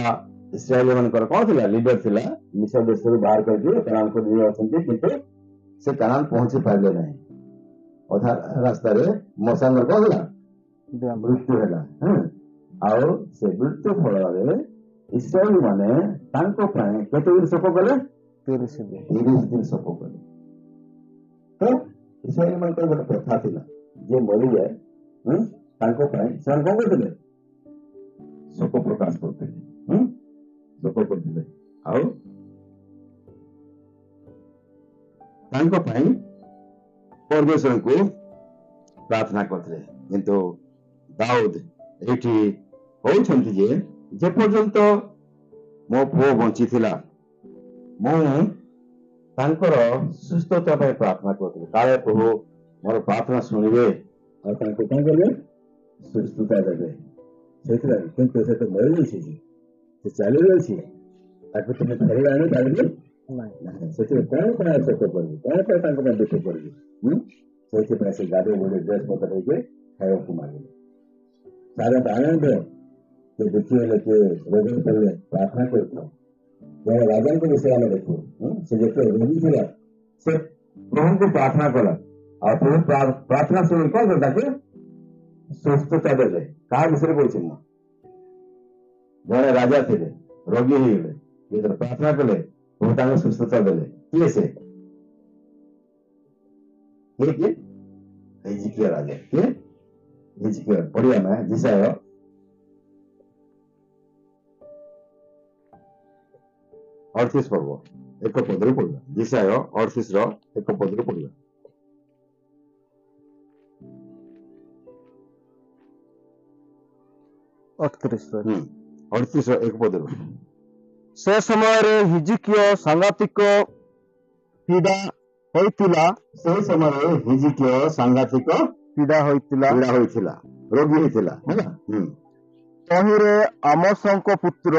ଇସ୍ରାଏଲ ମାନଙ୍କର କଣ ଥିଲା? ଲିଡର ଥିଲା। ମିଶର ଦେଶରୁ ବାହାର କରିକି କାନାନକୁ ନେଇ ଅଛନ୍ତି, କିନ୍ତୁ ସେ କାନାନ ପହଞ୍ଚି ପାରିଲେ ନାହିଁ। ଅଧା ରାସ୍ତାରେ ମଶାଙ୍କର କଣ ହେଲା? ମୃତ୍ୟୁ ହେଲା। ଆଉ ସେ ମୃତ୍ୟୁ ଫଳରେ ଇସ୍ରାଏଲ ମାନେ ତାଙ୍କ ପାଇଁ କେତେ ଦିନ ଶୋକ କଲେ? 30 ଦିନ ଶୋକ କଲେ। ତ ଇସ୍ରାଏଲ ମାନଙ୍କର ଗୋଟେ ପ୍ରଥା ଥିଲା, ଯିଏ ମରିଯାଏ ତାଙ୍କ ପାଇଁ ସେମାନେ କଣ କରୁଥିଲେ? ଶୋକ ପ୍ରକାଶ କରୁଥିଲେ। ଶୋକ କରୁଥିଲେ ଆଉ ତାଙ୍କ ପାଇଁ ପରମେଶ୍ୱରଙ୍କୁ ପ୍ରାର୍ଥନା କରୁଥିଲେ। କିନ୍ତୁ ଦାଉଦ ଏଇଠି କହୁଛନ୍ତି ଯେ ଯେପର୍ଯ୍ୟନ୍ତ ମୋ ପୁଅ ବଞ୍ଚିଥିଲା ମୁଁ ତାଙ୍କର ସୁସ୍ଥତା ପାଇଁ ପ୍ରାର୍ଥନା କରୁଥିଲି, କାଳେ ପ୍ରଭୁ ମୋର ପ୍ରାର୍ଥନା ଶୁଣିବେ ଆଉ ତାଙ୍କୁ କଣ କରିବେ? ସୁସ୍ଥତା ଦେବେ। ସେଥିପାଇଁ କିନ୍ତୁ ସେ ତ ମରିଯାଇଛି, ସେ ଚାଲିଯାଇଛି, ତାକୁ ତୁମେ ଫେରି ଆଣିପାରିବେ ନାହିଁ। ସେଥିରେ କଣ କଣ ଶୋକ କରିବି, କଣ କଣ ତାଙ୍କ ପାଇଁ ଦୁଃଖ କରିବି? ସେଥିପାଇଁ ସେ ଗାଧୋଇ ବୋଧେ ଡ୍ରେସ୍ ପତ୍ର ହେଇକି ଖାଇବାକୁ ମାଗିଲେ। ସାଧାରଣତଃ ଆନନ୍ଦ କିଏ ଦୁଃଖୀ ହେଲେ, କିଏ ରୋଗୀ ପଡ଼ିଲେ ପ୍ରାର୍ଥନା କରିଥାଉ। ଜଣେ ରାଜାଙ୍କ ବିଷୟ ଆମେ ଦେଖୁ, ସେ ଯେତେବେଳେ ରୋଗୀ ଥିଲା ସେ ପ୍ରଭୁଙ୍କୁ ପ୍ରାର୍ଥନା କଲା, ଆଉ ପ୍ରଭୁ ପ୍ରାର୍ଥନା ଶୁଣି କଣ କଲେ? ତାକୁ ସୁସ୍ଥତା ଦେଲେ। କାହା ବିଷୟରେ କହୁଛି ମୁଁ? ଜଣେ ରାଜା ଥିଲେ, ରୋଗୀ ହେଇଗଲେ, ଯେତେବେଳେ ପ୍ରାର୍ଥନା କଲେ ପ୍ରଭୁ ତାଙ୍କୁ ସୁସ୍ଥତା ଦେଲେ। କିଏ ସେ? କିଏ? ହିଜକିୟା ରାଜା। କିଏ? ହିଜକିୟା। ପଢିବା ନା ଜିସାୟ 38 ପର୍ବ 1 ପଦରୁ ପଢିବା। ଜିସାୟ 38 ର 1 ପଦରୁ ପଢିବା। ଅଠତିରିଶ 38 ର 1 ପଦରୁ। ସେ ସମୟରେ ହିଜକିୟ ସାଂଘାତିକ ପୀଡା ହୋଇଥିଲା। ସେ ସମୟରେ ହିଜକିୟ ସାଂଘାତିକ ପୀଡା ହୋଇଥିଲା, ରୋଗୀ ହେଇଥିଲା ହେଲା। ତହିଁରେ ଆମୋସଙ୍କ ପୁତ୍ର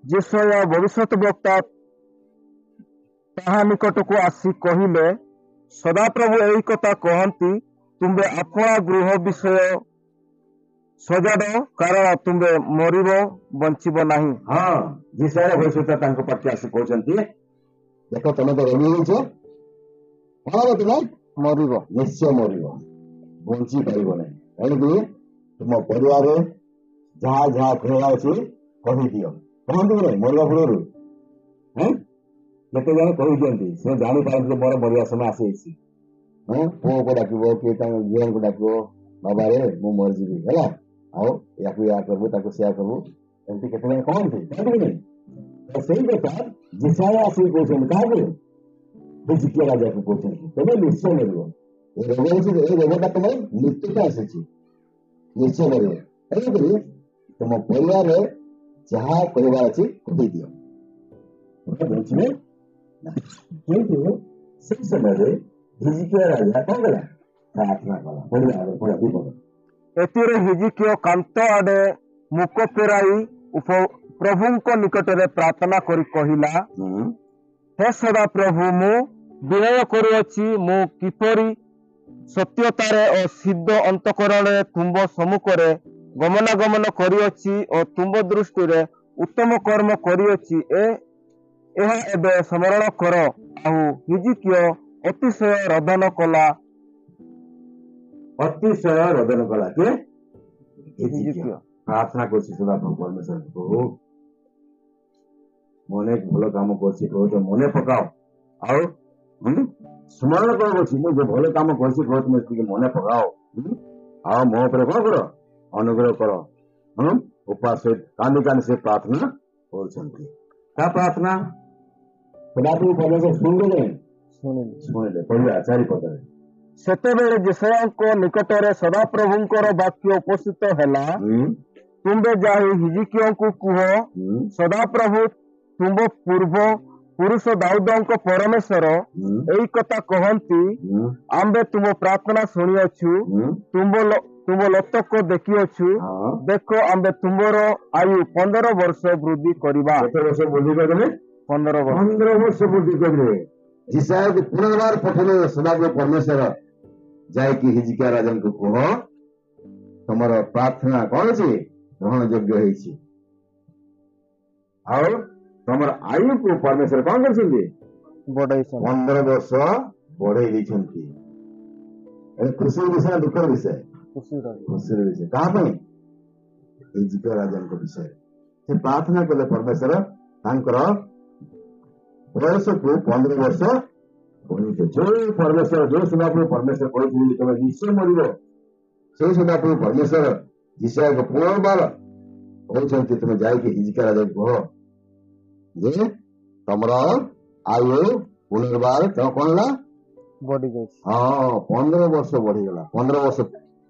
ଯେଶାୟା ଭବିଷ୍ୟତ ବକ୍ତା ତାହା ନିକଟକୁ ଆସି କହିଲେ, ସଦାପ୍ରଭୁ ଏହି କଥା କହନ୍ତି, ତୁମ୍ଭେ ଆପଣା ଗୃହ ବିଷୟ ସଜାଡ, କାରଣ ତୁମ୍ଭେ ମରିବ, ବଞ୍ଚିବ ନାହିଁ। ହଁ, ଜିସାୟ ଭବିଷ୍ୟତ ତାଙ୍କ ପାଖରେ ଆସି କହୁଛନ୍ତି, ଦେଖ ତମେ ତ ରୋଗୀ ହେଇଛ, କଣ ହବ? ତୁମେ ମରିବ, ନିଶ୍ଚୟ ମରିବ, ବଞ୍ଚି ପାରିବ ନାହିଁ। କାହିଁକି? ତୁମ ପରିବାରରେ ଯାହା ଯାହା କହିବା ଅଛି କହିଦିଅ। କହନ୍ତି କି ନାହିଁ ମରିବା ପୂର୍ବରୁ? କେତେ ଜଣ କହିଦିଅନ୍ତି, ସେ ଜାଣିପାରନ୍ତି ମୋର ମରିବା ସମୟ ଆସିଯାଇଛି। ପୁଅକୁ ଡାକିବ, କିଏ ତାଙ୍କ ଝିଅଙ୍କୁ ଡାକିବ, ବାବାରେ ମୁଁ ମରିଯିବି ହେଲା, ଆଉ ୟାକୁ ୟା କରିବୁ, ତାକୁ ସେୟା କରିବୁ, ଏମିତି କେତେ ଜଣ କହନ୍ତି, କହନ୍ତି କି ନାହିଁ? ସେଇ କଥା ଜିସାୟ ଆସିକି କହୁଛନ୍ତି କାହାକୁ? ହିଜକିୟା ରାଜାକୁ କହୁଛନ୍ତି, ତମେ ନିଶ୍ଚୟ ମରିବ। ଏ ରୋଗଟା ତମେ ମୃତ୍ୟୁଟା ଆସିଛି, ନିଶ୍ଚୟ ମରିବ। ତେଣୁକରି ତମ ପରିବାରରେ ଯାହା କହିବାର ଅଛି କହିଦିଅ, ବଞ୍ଚିବେ। କିନ୍ତୁ ସେଇ ସମୟରେ ହିଜକିୟା ରାଜା କଣ କଲା? ପ୍ରାର୍ଥନା କଲା। ଏଥିରେ ହିଜକିୟ କାନ୍ଥ ଆଡେ ମୁଖ ଫେରାଇ ପ୍ରଭୁଙ୍କ ନିକଟରେ ପ୍ରାର୍ଥନା କରି କହିଲା, ହେ ସଦା ପ୍ରଭୁ, ମୁଁ ବିନୟ କରୁଅଛି, ମୁଁ କିପରି ସତ୍ୟତାରେ ଓ ସିଦ୍ଧ ଅନ୍ତଃକରଣରେ ତୁମ୍ଭ ସମ୍ମୁଖରେ ଗମନାଗମନ କରିଅଛି ଓ ତୁମ୍ଭ ଦୃଷ୍ଟିରେ ଉତ୍ତମ କର୍ମ କରିଅଛି, ଏହା ଏବେ ସ୍ମରଣ କର। ଆଉ ହିଜକିୟ ଅତିଶୟ ରୋଦନ କଲା। କିଏ? ହିଜକିୟ ପ୍ରାର୍ଥନା କରୁଛି ସଦାପ୍ରଭୁ ପରମେଶ୍ୱର, ପ୍ରଭୁ ମୁଁ ଅନେକ ଭଲ କାମ କରୁଛି, ପ୍ରଭୁ ତ ମନେ ପକାଅ, ଆଉ ସ୍ମରଣ କରୁଅଛି, ମୁଁ ଯେ ଭଲ କାମ କରିଛି ପ୍ରଭୁ ତୁମେ ଟିକେ ମନେ ପକାଅ, ଆଉ ମୋ ଉପରେ କଣ କର? ଅନୁଗ୍ରହ କର। ଉପାସ କାନ୍ଦି କାନ୍ଦି ସେ ପ୍ରାର୍ଥନା କରୁଛନ୍ତି। ତା ପ୍ରାର୍ଥନା ସଦାପ୍ରଭୁ ପରମେଶ୍ୱର ଶୁଣିଲେ। ପଢିବା 4 ପଦରେ। ସେତେବେଳେ ଯେଶାୟାଙ୍କ ନିକଟରେ ସଦାପ୍ରଭୁଙ୍କର ବାକ୍ୟ ଉପସ୍ଥିତ ହେଲା, ତୁମ୍ଭେ ଯାଇ ହିଜକିୟଙ୍କୁ କୁହ, ସଦାପ୍ରଭୁ ତୁମ୍ଭ ପୂର୍ବ ପୁରୁଷ ଦାଉଦଙ୍କ ପରମେଶ୍ୱର ଏହି କଥା କହନ୍ତି, ଆମ୍ଭେ ତୁମ ପ୍ରାର୍ଥନା ଶୁଣିଅଛୁ, ତୁମ୍ଭ ଲୋତକ ଦେଖିଅଛୁ, ଦେଖ ଆମ୍ଭେ ତୁମ୍ଭର ଆୟୁ 15 ବର୍ଷ ବୃଦ୍ଧି କରିବା। 15 ବର୍ଷ ବୃଦ୍ଧି କରିବେ। ଜିସାୟକୁ ପୁନର୍ବାର ପଠେଇଲେ ସଦାପ୍ରଭୁ ପରମେଶ୍ୱର, ଯାଇକି ହିଜକିୟା ରାଜାଙ୍କୁ କୁହ, ତମର ପ୍ରାର୍ଥନା କଣ ଅଛି? ଗ୍ରହଣ ଯୋଗ୍ୟ ହେଇଛି। ଆଉ ତମର ଆୟୁକୁ ପରମେଶ୍ୱର କଣ କରିଛନ୍ତି? ବଢେଇଛନ୍ତି। 15 ବର୍ଷ ବଢେଇ ଦେଇଛନ୍ତି। ଖୁସିର ବିଷୟ ନା ଦୁଃଖର ବିଷୟ? ଖୁସିର ବିଷୟ। କାହା ପାଇଁ? ହିଜକିୟା ରାଜାଙ୍କ ବିଷୟରେ ସେ ପ୍ରାର୍ଥନା କଲେ ପରମେଶ୍ୱର ତାଙ୍କର ବୟସକୁ 15 ବର୍ଷ ବଢେଇছে। ଯୋଉ ପରମେଶ୍ୱର ଯୋଉ ସଦାପ୍ରଭୁ ପରମେଶ୍ୱର କହିଥିଲେ ତମେ ନିଶ୍ଚୟ ମରିବ, ସେଇ ସଦାପ୍ରଭୁ ପରମେଶ୍ୱର ଇସାୟାକୁ ପୁନର୍ବାର କହୁଛନ୍ତି ତୁମେ ଯାଇକି ହିଜକିୟା ରାଜାକୁ କୁହ ଯେ ତମର ଆୟୁ ପୁନର୍ବାର କଣ ହେଲା? ବଢି ଯାଇଛି। ହଁ, 15 ବର୍ଷ ବଢିଗଲା। 15 ବର୍ଷ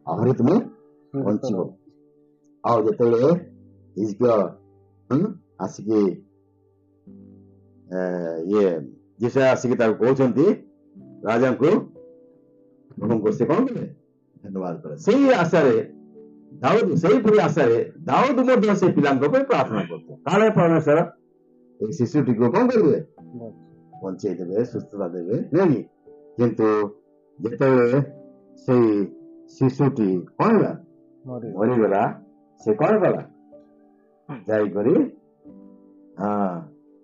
ଆହୁରି ତୁମେ ବଞ୍ଚିବ। ଆଉ ଯେତେବେଳେ ହିଜକିୟା ଆସିକି ଇସାୟା ଆସିକି ତାକୁ କହୁଛନ୍ତି ରାଜାଙ୍କୁ, ପ୍ରଭୁଙ୍କୁ ସେ କଣ କଲେ? ଧନ୍ୟବାଦ କଲେ। ସେଇ ଆଶାରେ ଦାଉଦ, ସେଇପରି ଆଶାରେ ଦାଉଦ ମଧ୍ୟ ସେ ପିଲାଙ୍କ ପାଇଁ ପ୍ରାର୍ଥନା କରୁଥିଲେ। କାଳେ ପରମେଶ୍ୱର ଏଇ ଶିଶୁଟିକୁ କଣ କରିବେ? ବଞ୍ଚେଇ ଦେବେ, ସୁସ୍ଥତା ଦେବେ, ନୁହେଁ କି? କିନ୍ତୁ ଯେତେବେଳେ ସେଇ ଶିଶୁଟି କଣ ହେଲା? ମରିଗଲା। ସେ କଣ କଲା? ଯାଇକରି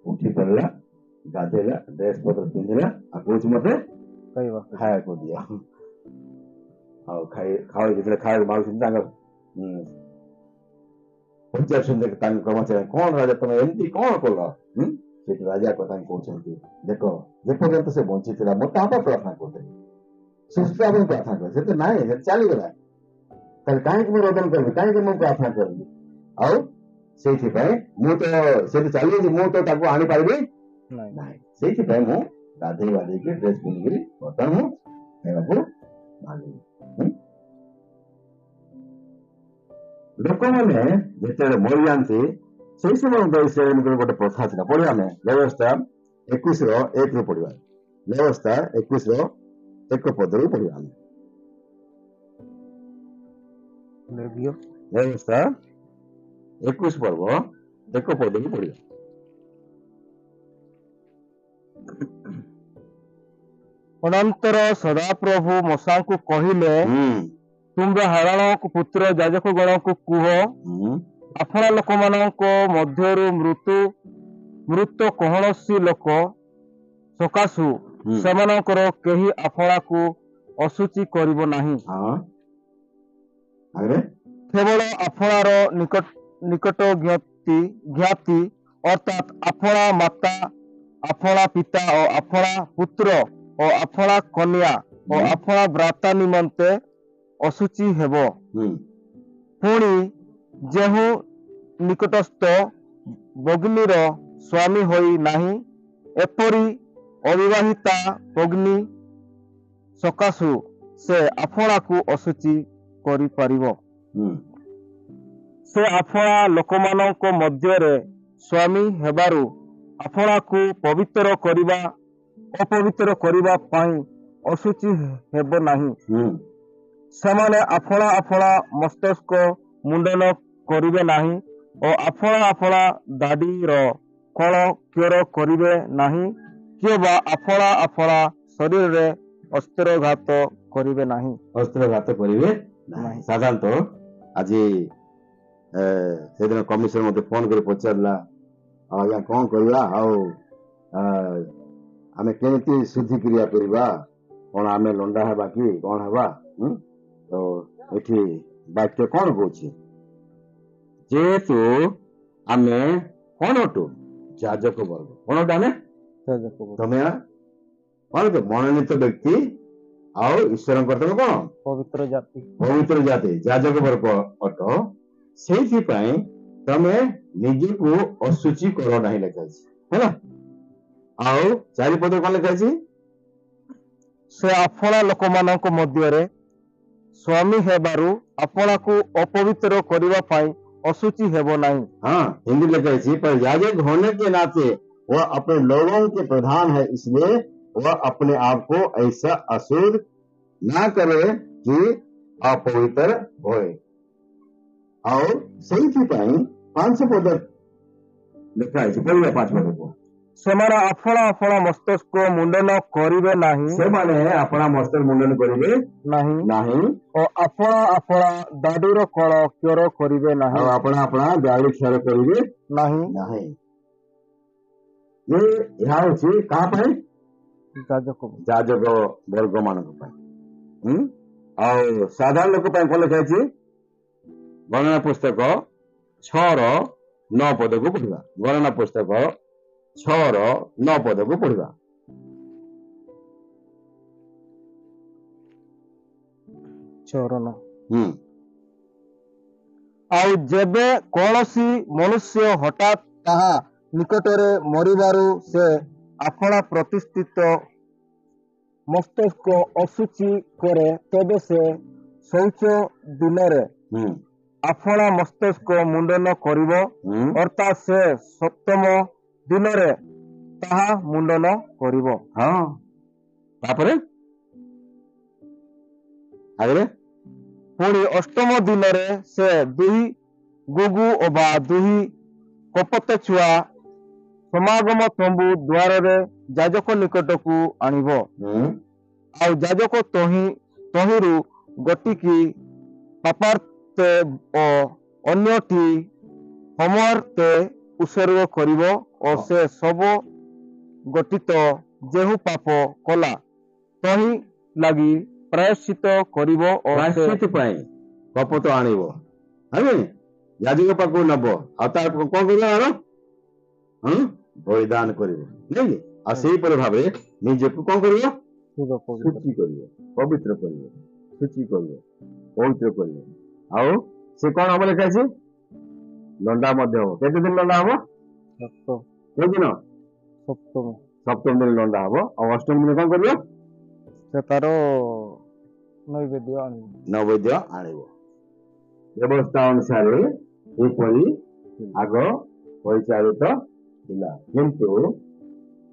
ଉଠି ପାରିଲା, ଗାଧେଇଲା, ଡ୍ରେସ ପତ୍ର ପିନ୍ଧିଲା, ଆଉ କହୁଛି ମତେ ଖାଇବାକୁ ଦିଅ। ଆଉ ଯେତେବେଳେ ଖାଇବାକୁ ମାଗୁଛନ୍ତି ତାଙ୍କ ପଚାରୁଛନ୍ତି ତାଙ୍କ କର୍ମଚାରୀ, କଣ ରାଜା ତମେ ଏମିତି କଣ କଲ? ସେଠି ରାଜା କଥା କହୁଛନ୍ତି, ଦେଖ ଯେପର୍ଯ୍ୟନ୍ତ ସେ ବଞ୍ଚିଥିଲା ମୁଁ ତା ପାଇଁ ପ୍ରାର୍ଥନା କରୁଥିଲି, ସୁସ୍ଥ ପାଇଁ ପ୍ରାର୍ଥନା କରେ, ସେତେ ନାହିଁ, ସେତେ ଚାଲିଗଲା, ତାହେଲେ କାହିଁକି ମୁଁ ରୋଦନ କରିବି, କାହିଁକି ମୁଁ ପ୍ରାର୍ଥନା କରିବି? ଆଉ ସେଇଥିପାଇଁ ମୁଁ ତ ସେଠି ଚାଲିଯାଇଛି, ମୁଁ ତ ତାକୁ ଆଣିପାରିବି ନାହିଁ। ସେଇଥିପାଇଁ ମୁଁ ଗାଧେଇ ବାଧେଇକି ଡ୍ରେସ ପିନ୍ଧିକିରି ବର୍ତ୍ତମାନ ମୁଁ ଖାଇବାକୁ ମାଗିଲି। ଲୋକମାନେ ଯେତେବେଳେ ମରିଯାଆନ୍ତି ସେଇ ସମୟ ଇସ୍ରାଏଲଙ୍କର ଗୋଟେ ପ୍ରଥା ଥିଲା। ପଢିବା ଆମେ ବ୍ୟବସ୍ଥା 21:1 ପଢିବା। ବ୍ୟବସ୍ଥା 21:1 ପଢିବା ଆମେ। ବ୍ୟବସ୍ଥା 21 ପର୍ବ 1 ପଢିବା। ଅନନ୍ତର ସଦାପ୍ରଭୁ ମୂଷାଙ୍କୁ କହିଲେ, ତୁମ୍ଭେ ହାରାଣଙ୍କ ପୁତ୍ର ଯାଜକଗଣଙ୍କୁ କୁହ, ଆପଣା ଲୋକମାନଙ୍କ ମଧ୍ୟରୁ ମୃତ କୌଣସି ଲୋକ ସକାଶୁ ସେମାନଙ୍କର କେହି ଆପଣାକୁ ଅଶୁଚି କରିବ ନାହିଁ। କେବଳ ଆପଣାର ନିକଟ ଜ୍ଞାତି ଅର୍ଥାତ୍ ଆପଣା ମାତା, ଆପଣା ପିତା ଓ ଆପଣା ପୁତ୍ର ଓ ଆପଣା କନ୍ୟା ଓ ଆପଣା ଭ୍ରାତା ନିମନ୍ତେ ଅଶୁଚି ହେବ। ପୁଣି ଯେଉଁ ନିକଟସ୍ଥ ଭଗ୍ନୀର ସ୍ୱାମୀ ହୋଇ ନାହିଁ, ଏପରି ଅବିବାହିତା ଭଗ୍ନୀ ସକାଶୁ ସେ ଆପଣାକୁ ଅଶୁଚି କରିପାରିବ। ସେ ଆପଣା ଲୋକମାନଙ୍କ ମଧ୍ୟରେ ସ୍ୱାମୀ ହେବାରୁ ଆପଣାକୁ ଅପବିତ୍ର କରିବା ପାଇଁ ଅଶୁଚି ହେବ ନାହିଁ। ସେମାନେ ଆପଣା ମସ୍ତକ ମୁଣ୍ଡନ କରିବେ ନାହିଁ ଓ ଆପଣା ଦାଢ଼ିର କଳ କ୍ଷୌର କରିବେ ନାହିଁ, କିମ୍ବା ଆପଣା ଶରୀରରେ ଅସ୍ତ୍ରଘାତ କରିବେ ନାହିଁ। ଅସ୍ତ୍ରଘାତ କରିବେ ନାହିଁ। ସାଧାରଣତଃ ଆଜି ସେଦିନ କମିଶନ ମତେ ଫୋନ କରି ପଚାରିଲା, ଆଜ୍ଞା କଣ କରିବା, ଆଉ ଆମେ କେମିତି ଶୁଦ୍ଧି କ୍ରିୟା କରିବା, କଣ ଆମେ ଲଣ୍ଡା ହେବା କି କଣ ହେବା? ତ ଏଠି ବାକ୍ୟ କଣ କହୁଛି? ଯେହେତୁ ଆମେ କଣ ଅଟୁ? ଯାଜକ ବର୍ଗ। କଣ ଅଟୁ ଆମେ? ତମେ କଣ ମନୋନୀତ ବ୍ୟକ୍ତି ଆଉ ଈଶ୍ୱରଙ୍କର ତମେ କଣ? ପବିତ୍ର ଜାତି ଯାଜକ ବର୍ଗ ଅଟ। ସେଇଥିପାଇଁ ତମେ ନିଜକୁ ଅଶୁଚି କର ନାହିଁ ଲେଖାଛି ହେଲା। ଆଉ 4 ପଦ କଣ ଲେଖାଛି? ସେ ଆପଣା ଲୋକମାନଙ୍କ ମଧ୍ୟରେ ସ୍ୱାମୀ ହେବାରୁ ଆପଣାକୁ ଅପବିତ୍ର କରିବା ପାଇଁ अशुचि है नहीं। हाँ, हिंदी में कैसी, पर याजक होने के नाते वह अपने लोगों के प्रधान है, इसलिए वह अपने आप को ऐसा अशुद्ध ना करे कि अपवित्र होए। और सही थी पाई 500 पद लिखा है, पढ़िए 5 पद को। ସେମାନେ ଆପଣା ଆପଣା ମସ୍ତିଷ୍କ ମୁଣ୍ଡନ କରିବେ ନାହିଁ ସେମାନେ ଆପଣା ମସ୍ତକ ମୁଣ୍ଡନ କରିବେ ନାହିଁ ନାହିଁ ଓ ଆପଣା ଆପଣା ଦାଢିର କଳ କ୍ଷର କରିବେ ନାହିଁ ଆଉ ଆପଣା ଆପଣା ଦାଢ଼ି କ୍ଷୟ କରିବେ ନାହିଁ ନାହିଁ। ଏହା ହଉଛି କାହା ପାଇଁ? ଯାଜକ ଯାଜକ ବର୍ଗ ମାନଙ୍କ ପାଇଁ। ଆଉ ସାଧାରଣ ଲୋକ ପାଇଁ କଣ ଲେଖାଯାଇଛି? ଗଣନା ପୁସ୍ତକ 6:9 ପଦକୁ ପଢିବା। ଗଣନା ପୁସ୍ତକ 6:9 ପଦକୁ ପଢିବା। ଚରଣ। ହୁଁ ଆଉ ଯେବେ କୌଣସି ମନୁଷ୍ୟ ହଠାତ୍ ତାହା ନିକଟରେ ମରିବାରୁ ସେ ଆପଣା ପ୍ରତିଷ୍ଠିତ ମସ୍ତିଷ୍କ ଅଶୁଚି କରେ, ତେବେ ସେ ଶୌଚ ଦିନରେ ହୁଁ ଆପଣା ମସ୍ତିଷ୍କ ମୁଣ୍ଡନ କରିବ, ହୁଁ ଅର୍ଥାତ୍ ସେ ସପ୍ତମ ଦିନରେ ତାହା ମୁଣ୍ଡନ କରିବ। ହଁ ତାପରେ ଆଗରେ ପୁଣି ଅଷ୍ଟମ ଦିନରେ ସେ ଦୁଇ ଗୁଗୁ ଅବା ଦୁଇ କପଟ ଛୁଆ ସମାଗମ ତମ୍ବୁ ଦ୍ୱାରରେ ଯାଜକ ନିକଟକୁ ଆଣିବ। ଆଉ ଯାଜକ ତହିଁରୁ ଗୋଟିକି ପାପାର୍ତେ ଓ ଅନ୍ୟଟି ହୋମାର୍ତେ ଉତ୍ସର୍ଗ କରିବ ଓ ସେ ସବୁ ଗଠିତ ଯେହୁ ପାପ କଲା ତହିଁ ଲାଗି ପ୍ରାୟଶ୍ଚିତ କରିବ ଓ ସେ ପ୍ରାୟଶ୍ଚିତ ପାଇଁ କପଟ ଆଣିବ, ଯାଜକ ପାଖକୁ ନବ, ଆଉ ତାର କଣ କରିବ? ବଳିଦାନ କରିବ, ନାଇଁ କି? ଆଉ ସେଇପରି ଭାବେ ନିଜକୁ କଣ କରିବ? ଶୁଚି କରିବ, ପବିତ୍ର କରିବ, ଶୁଚି କରିବ, ପବିତ୍ର କରିବ। ଆଉ ସେ କଣ ହବ ଲେଖାଛି? ଲଣ୍ଡା ମଧ୍ୟ ହବ। କେତେ ଦିନ ଲଣ୍ଡା ହବ? କେତେ ଦିନ? ସପ୍ତମ। ସପ୍ତମ ଦିନ ଲଣ୍ଡା ହବ। ଆଉ ଅଷ୍ଟମ ଦିନ କଣ କରିବ? ସେ ତାର ନୈବେଦ୍ୟ ଆଣିବ। ନୈବେଦ୍ୟ ଆଣିବ। ବ୍ୟବସ୍ଥା ଅନୁସାରେ ଏପରି ଆଗ ପରିଚାଳିତ ଥିଲା। କିନ୍ତୁ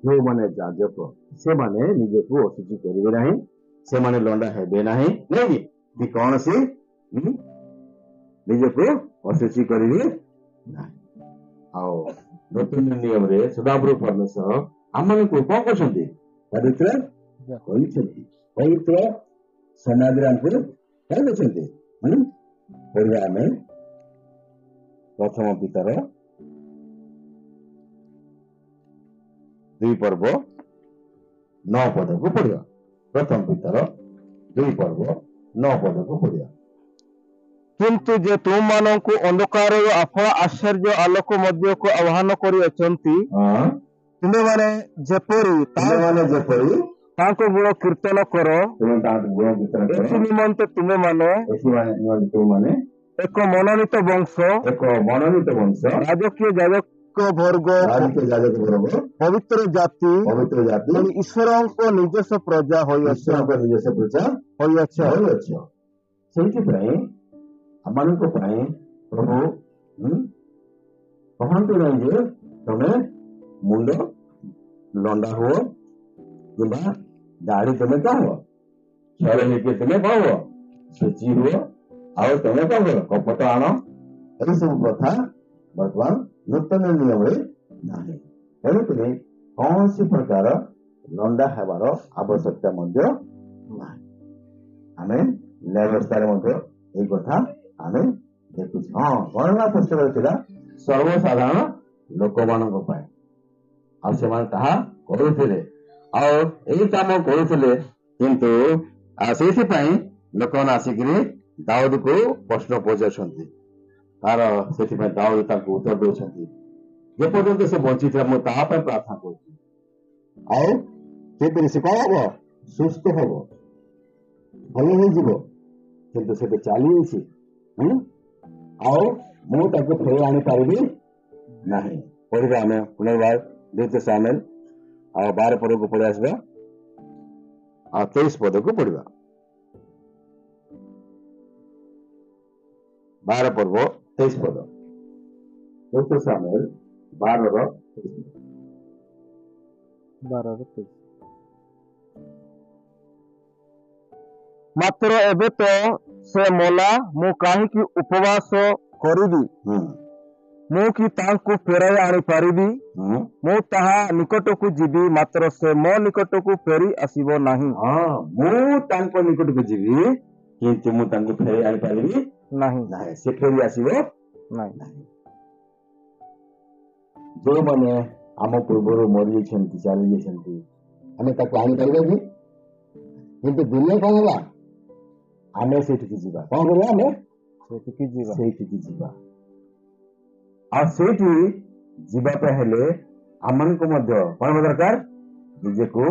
ଯେଉଁମାନେ ଯାଜକ ସେମାନେ ନିଜକୁ ଅଶୁଚି କରିବେ ନାହିଁ, ସେମାନେ ଲଣ୍ଡା ହେବେ ନାହିଁ, ନାଇଁ କି କୌଣସି ନିଜକୁ ଅଶୁଚି କରିବେ ନାହିଁ। ଆଉ ନୂତନ ନିୟମରେ ସଦାପ୍ରଭୁ ପରମେଶ୍ୱର ଆମମାନଙ୍କୁ କଣ କରୁଛନ୍ତି? ପବିତ୍ର କରିଛନ୍ତି। ପବିତ୍ର ସମାଜରେ ଆମକୁ କଣ କରୁଛନ୍ତି? ପଢିବା ଆମେ ପ୍ରଥମ ପିତର 2:9 ପଦକୁ ପଢିବା। ପ୍ରଥମ ପିତର 2:9 ପଦକୁ ପଢିବା। କିନ୍ତୁ ଯେ ତୁମମାନଙ୍କୁ ଅନ୍ଧକାରରୁ ଆପଣା ଆଶ୍ଚର୍ଯ୍ୟ ଆଲୋକ ମଧ୍ୟକୁ ଆହ୍ୱାନ କରିଅଛନ୍ତି, ତୁମେମାନେ ଯେପରି ତାଙ୍କ ଗୁଣ କୀର୍ତ୍ତନ କର, ଏଥି ନିମନ୍ତେ ତୁମେମାନେ ଏକ ମନୋନୀତ ବଂଶ, ରାଜକୀୟ ଯାଜକ ବର୍ଗ, ପବିତ୍ର ଜାତି, ଈଶ୍ୱରଙ୍କ ନିଜସ୍ୱ ପ୍ରଜା ହୋଇଅଛ। ସେଇଥିପାଇଁ ଆମମାନଙ୍କ ପାଇଁ ପ୍ରଭୁ କହନ୍ତୁ ନାହିଁ ଯେ ତମେ ମୁଣ୍ଡ ଲଣ୍ଡା ହୁଅ କିମ୍ବା ଦାଢି ତମେ କଣ ହୁଅ, କ୍ଷୟ ହେଇକି ତମେ କଣ ହୁଅ, ଶୁଚି ହୁଅ, ଆଉ ତମେ କଣ କର, କପଟ ଆଣ। ଏସବୁ କଥା ବର୍ତ୍ତମାନ ନୂତନ ନିୟମରେ ନାହିଁ। ତେଣୁକରି କୌଣସି ପ୍ରକାର ଲଣ୍ଡା ହେବାର ଆବଶ୍ୟକତା ମଧ୍ୟ ନାହିଁ। ଆମେ ନ୍ୟାୟ ବ୍ୟବସ୍ଥାରେ ମଧ୍ୟ ଏଇ କଥା ଆମେ ଦେଖୁଛୁ। ଗଣନା ପୁସ୍ତକରେ ଥିଲା ସର୍ବସାଧାରଣ ଲୋକମାନଙ୍କ ପାଇଁ, ଆଉ ସେମାନେ ତାହା କରୁଥିଲେ, ଆଉ ଏଇ କାମ କରୁଥିଲେ। କିନ୍ତୁ ସେଇଥିପାଇଁ ଲୋକମାନେ ଆସିକିରି ଦାଉଦକୁ ପ୍ରଶ୍ନ ପଚାରୁଛନ୍ତି। ତାର ସେଥିପାଇଁ ଦାଉଦ ତାଙ୍କୁ ଉତ୍ତର ଦଉଛନ୍ତି, ଯେପର୍ଯ୍ୟନ୍ତ ସେ ବଞ୍ଚିଥିଲା ମୁଁ ତାହା ପାଇଁ ପ୍ରାର୍ଥନା କରୁଛି। ଆଉ ସେପରି ସେ କଣ ହବ? ସୁସ୍ଥ ହବ, ଭଲ ହେଇଯିବ। କିନ୍ତୁ ସେଠି ଚାଲିଯାଇଛି, ଆଉ ମୁଁ ତାକୁ ଫେରି ଆଣିପାରିବି ନାହିଁ। ପଢିବା ଆମେ ପୁନର୍ବାର 2 ସାମୁଏଲ 12 ପଦକୁ ପଢି ଆସିବା, ଆଉ 23 ପଦକୁ ପଢିବା। 12 ପର୍ବ 23 ପଦ। 2 ସାମୁଏଲ 12:23। ମାତ୍ର ଏବେ ତ ସେ ମଲା, ମୁଁ କାହିଁକି ଉପବାସ କରିବି? ମୁଁ କି ତାଙ୍କୁ ଫେରାଇ ଆଣିପାରିବି? ହଁ ମୁଁ ତାହା ନିକଟକୁ ଯିବି, ମାତ୍ର ସେ ମୋ ନିକଟକୁ ଫେରି ଆସିବ ନାହିଁ। ହଁ ମୁଁ ତାଙ୍କ ନିକଟକୁ ଯିବି କିନ୍ତୁ ମୁଁ ତାଙ୍କୁ ଫେରି ଆଣିପାରିବି ନାହିଁ ନାହିଁ, ସେ ଫେରି ଆସିବ ନାହିଁ। ନାହିଁ। ଯେଉଁମାନେ ଆମ ପୂର୍ବରୁ ମରିଯାଇଛନ୍ତି, ଚାଲିଯାଇଛନ୍ତି, ଆମେ ତାକୁ ଆଣିପାରିବା କି? କିନ୍ତୁ ଦିନେ କଣ ହେଲା, ଆମେ ସେଇଠିକି ଯିବା। କଣ କରିବା? ଆମେ ସେଠିକି ଯିବା। ସେଇଠିକି ଯିବା। ଆଉ ସେଇଠି ଯିବା ପାଇଁ ହେଲେ ଆମମାନଙ୍କୁ ମଧ୍ୟ କଣ ହେବା ଦରକାର? ନିଜକୁ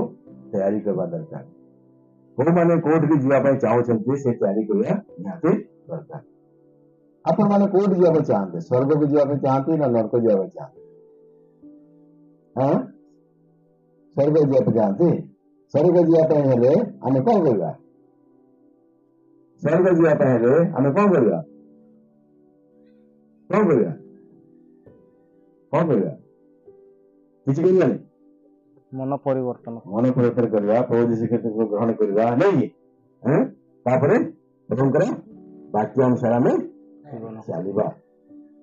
ତୟାରୀ କରିବା ଦରକାର। କୋଉମାନେ କୋଉଠିକି ଯିବା ପାଇଁ ଚାହୁଁଛନ୍ତି, ସେ ତୟାରୀ କରିବା ନିହାତି ଦରକାର। ଆପଣମାନେ କୋଉଠି ଯିବା ପାଇଁ ଚାହାନ୍ତି? ସ୍ୱର୍ଗକୁ ଯିବା ପାଇଁ ଚାହାନ୍ତି ନା ନରକ ଯିବା ପାଇଁ ଚାହାନ୍ତି? ସ୍ୱର୍ଗ ଯିବା ପାଇଁ ଚାହାନ୍ତି? ସ୍ୱର୍ଗ ଯିବା ପାଇଁ ହେଲେ ଆମେ କଣ କରିବା? ସ୍ୱର୍ଗ ଯିବା ପାଇଁ ହେଲେ ଆମେ କଣ କରିବା? କଣ କରିବା? କଣ କରିବା? କିଛି କରିବାନି। ମନ ପରିବର୍ତ୍ତନ ମନ ପରିବର୍ତ୍ତନ କରିବା, ପ୍ରଭୁ ଯୀଶୁ ଖ୍ରୀଷ୍ଟଙ୍କୁ ଗ୍ରହଣ କରିବା, ନାଇଁ କି? ତାପରେ ପ୍ରଭୁଙ୍କର ବାକ୍ୟ ଅନୁସାରେ ଆମେ ଜୀବନ। ଚାଲିବା।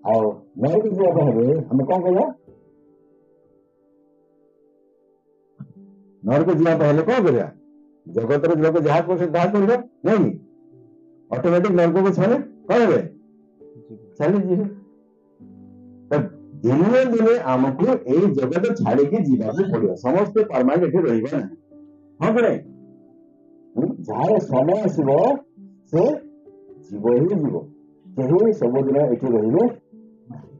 ଆଉ ନରକ ଯିବା ପାଇଁ ହେଲେ ଆମେ କଣ କରିବା? ନରକ ଯିବା ପାଇଁ ହେଲେ କଣ କରିବା? ଜଗତର ଲୋକ ଯାହା କରୁଛନ୍ତି ତାହା କରିବା, ନାଇଁ କି? ଅଟୋମେଟିକ ନରକକୁ ଛାଡେ କଣ ହେବେ? ଚାଲିଯିବେ। ଦିନେ ନା ଦିନେ ଆମକୁ ଏଇ ଜଗତ ଛାଡିକି ଯିବାକୁ ପଡିବ। ସମସ୍ତେ ପରମାନେଣ୍ଟ ଏଠି ରହିବେ ନାହିଁ, ହଁ କି ନାଇଁ? ଯାହାର ସମୟ ଆସିବ ସେ ଯିବ ହିଁ ଯିବ, କେହି ସବୁଦିନ ଏଠି ରହିବେ ନାହିଁ।